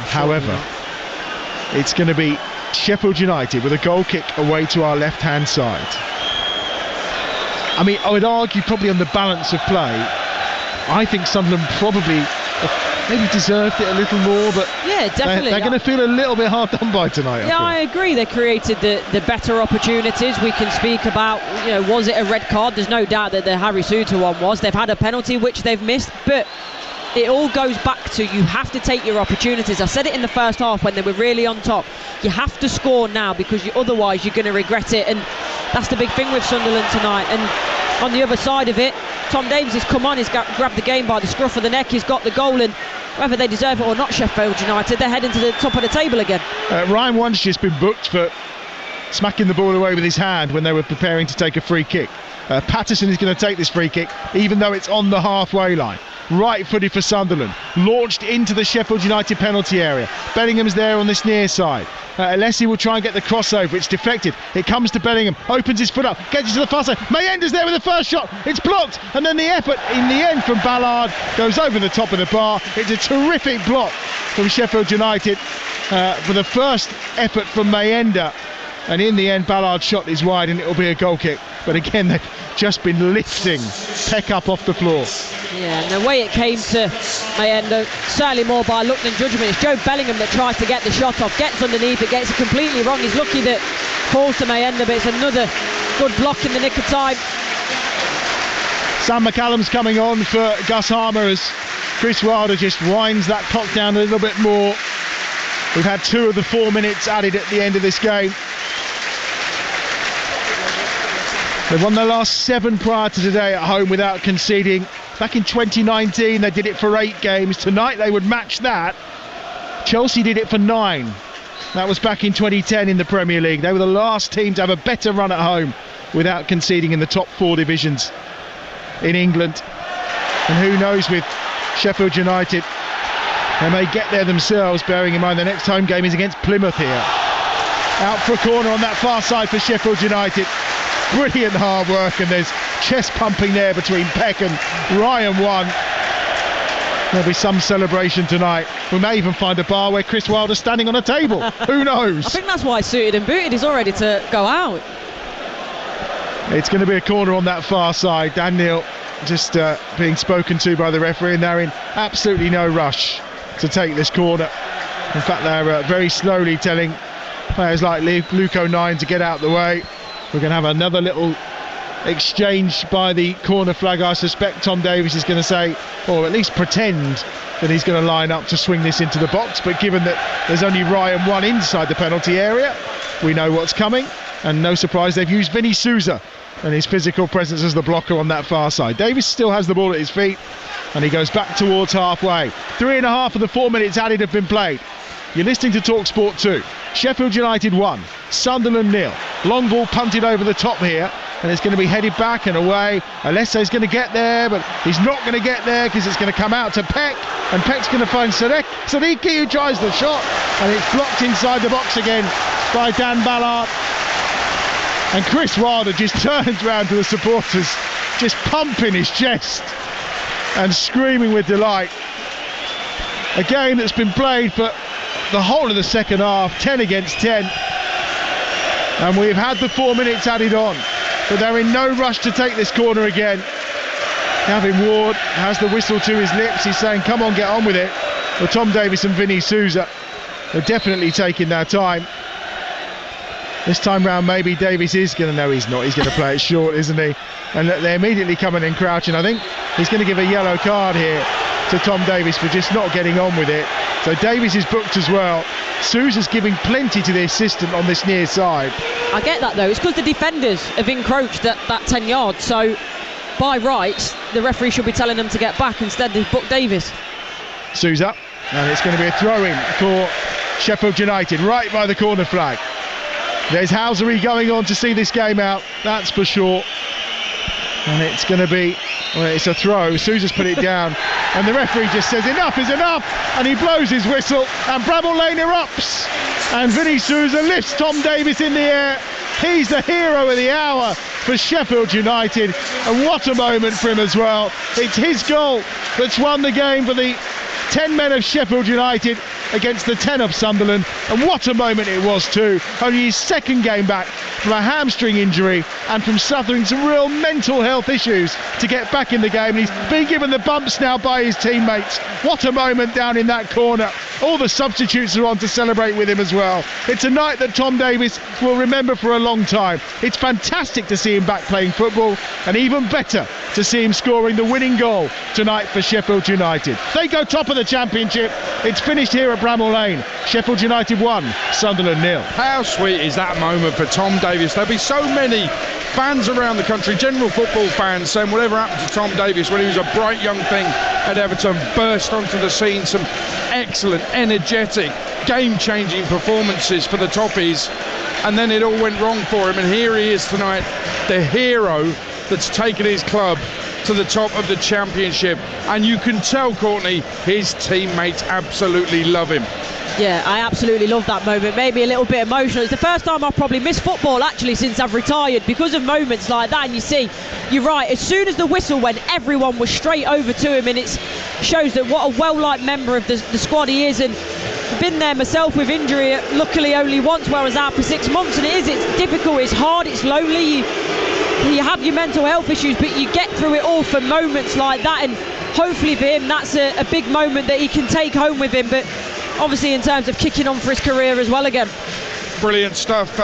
[SPEAKER 8] However, it's going to be Sheffield United with a goal kick away to our left-hand side. I mean, I would argue probably on the balance of play, I think Sunderland probably maybe deserved it a little more, but
[SPEAKER 7] yeah, definitely.
[SPEAKER 8] They're going to feel a little bit hard done by tonight.
[SPEAKER 7] Yeah, I agree. They created the better opportunities. We can speak about, was it a red card? There's no doubt that the Harry Souttar one was. They've had a penalty which they've missed, but it all goes back to you have to take your opportunities. I said it in the first half when they were really on top. You have to score now because otherwise you're going to regret it, and that's the big thing with Sunderland tonight. And on the other side of it, Tom Davies has come on, he's grabbed the game by the scruff of the neck, he's got the goal, and whether they deserve it or not, Sheffield United, they're heading to the top of the table again.
[SPEAKER 8] Ryan One's just been booked for smacking the ball away with his hand when they were preparing to take a free kick. Patterson is going to take this free kick, even though it's on the halfway line. right-footed for Sunderland, launched into the Sheffield United penalty area. Bellingham's there on this near side. Alessi will try and get the crossover. It's deflected. It comes to Bellingham. Opens his foot up. Gets it to the far side. Mayenda's there with the first shot. It's blocked. And then the effort in the end from Ballard goes over the top of the bar. It's a terrific block from Sheffield United for the first effort from Mayenda. And in the end, Ballard's shot is wide and it'll be a goal kick. But again, they've just been lifting Peck up off the floor.
[SPEAKER 7] Yeah, and the way it came to Mayenda, certainly more by luck than judgment. It's Joe Bellingham that tries to get the shot off, gets underneath it, gets it completely wrong. He's lucky that falls to Mayenda, but it's another good block in the nick of time.
[SPEAKER 8] Sam McCallum's coming on for Gus Harmer as Chris Wilder just winds that clock down a little bit more. We've had 2 of the 4 minutes added at the end of this game. They've won their last 7 prior to today at home without conceding. Back in 2019 they did it for 8 games. Tonight they would match that. Chelsea did it for 9. That was back in 2010 in the Premier League. They were the last team to have a better run at home without conceding in the top 4 divisions in England. And who knows, with Sheffield United, they may get there themselves, bearing in mind the next home game is against Plymouth here. Out for a corner on that far side for Sheffield United. Brilliant hard work, and there's chest pumping there between Peck and Ryan One. There'll be some celebration tonight. We may even find a bar where Chris Wilder's standing on a table. Who knows?
[SPEAKER 7] I think that's why Suited and Booted is all ready to go out.
[SPEAKER 8] It's going to be a corner on that far side. Dan Neil just being spoken to by the referee, and they're in absolutely no rush to take this corner. In fact, they're very slowly telling players like Luke O'Nien to get out the way. We're going to have another little exchange by the corner flag. I suspect Tom Davies is going to say, or at least pretend, that he's going to line up to swing this into the box. But given that there's only Ryan One inside the penalty area, we know what's coming. And no surprise, they've used Vinny Souza and his physical presence as the blocker on that far side. Davies still has the ball at his feet, and he goes back towards halfway. 3.5 of the 4 minutes added have been played. You're listening to Talksport 2. Sheffield United 1, Sunderland 0. Long ball punted over the top here, and it's going to be headed back and away. Alesse's going to get there, but he's not going to get there because it's going to come out to Peck, and Peck's going to find Sadiki, who tries the shot, and it's blocked inside the box again by Dan Ballard. And Chris Wilder just turns round to the supporters, just pumping his chest and screaming with delight. A game that's been played for the whole of the second half, 10 against 10, and we've had the 4 minutes added on, but they're in no rush to take this corner again. Gavin Ward has the whistle to his lips. He's saying, come on, get on with it. Well, Tom Davies and Vinny Souza are definitely taking their time. This time round, maybe Davies is going to, no, he's not, he's going to play it short, isn't he? And they're immediately coming in crouching. I think he's going to give a yellow card here to Tom Davies for just not getting on with it. So Davies is booked as well. Souza's giving plenty to the assistant on this near side.
[SPEAKER 7] I get that though, it's because the defenders have encroached at that 10 yards, so by rights the referee should be telling them to get back. Instead they've booked Davies.
[SPEAKER 8] Souza, and it's going to be a throw-in for Sheffield United right by the corner flag. There's Housery going on to see this game out, that's for sure. And it's going to be, well, it's a throw. Souza's put it down, and the referee just says enough is enough, and he blows his whistle, and Bramall Lane erupts, and Vinny Souza lifts Tom Davies in the air. He's the hero of the hour for Sheffield United, and what a moment for him as well. It's his goal that's won the game for the 10 men of Sheffield United against the 10 of Sunderland, and what a moment it was too. Only his second game back from a hamstring injury and from suffering some real mental health issues to get back in the game, and he's being given the bumps now by his teammates. What a moment down in that corner. All the substitutes are on to celebrate with him as well. It's a night that Tom Davies will remember for a long time. It's fantastic to see him back playing football, and even better to see him scoring the winning goal tonight for Sheffield United. They go top of the Championship. It's finished here at Bramall Lane. Sheffield United 1, Sunderland 0.
[SPEAKER 6] How sweet is that moment for Tom Davies? There'll be so many fans around the country, general football fans, saying whatever happened to Tom Davies when he was a bright young thing at Everton, burst onto the scene, some excellent, energetic, game-changing performances for the Toffees, and then it all went wrong for him, and here he is tonight, the hero that's taken his club to the top of the Championship. And you can tell, Courtney, his teammates absolutely love him.
[SPEAKER 7] Yeah, I absolutely love that moment. Maybe a little bit emotional. It's the first time I've probably missed football actually since I've retired because of moments like that. And you see, you're right, as soon as the whistle went, everyone was straight over to him, and it shows that what a well-liked member of the squad he is. And I've been there myself with injury, luckily only once, where I was out for 6 months, and it's difficult, it's hard, it's lonely. You have your mental health issues, but you get through it all for moments like that, and hopefully for him that's a big moment that he can take home with him. But obviously in terms of kicking on for his career as well again.
[SPEAKER 6] Brilliant stuff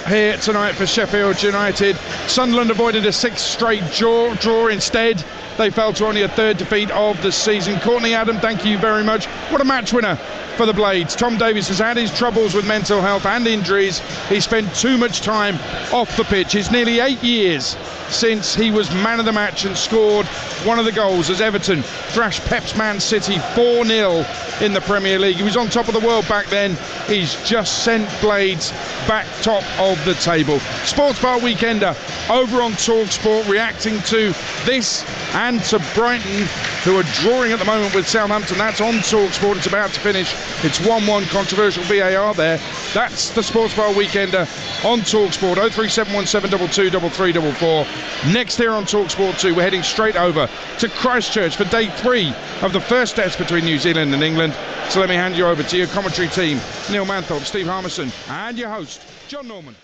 [SPEAKER 6] here tonight for Sheffield United. Sunderland avoided a 6th straight draw instead. They fell to only a 3rd defeat of the season. Courtney, Adam, thank you very much. What a match winner for the Blades. Tom Davies has had his troubles with mental health and injuries. He spent too much time off the pitch. It's nearly 8 years since he was man of the match and scored one of the goals as Everton thrashed Pep's Man City 4-0 in the Premier League. He was on top of the world back then. He's just sent Blades back top of the table. Sports Bar Weekender over on Talksport, reacting to this and to Brighton, who are drawing at the moment with Southampton. That's on Talksport. It's about to finish. It's 1-1, controversial VAR there. That's the Sports Bar Weekender on Talksport. 03717223344. Next here on Talksport 2, we're heading straight over to Christchurch for day 3 of the first test between New Zealand and England. So let me hand you over to your commentary team, Neil Manthorpe, Steve Harmison, and your host, John Norman.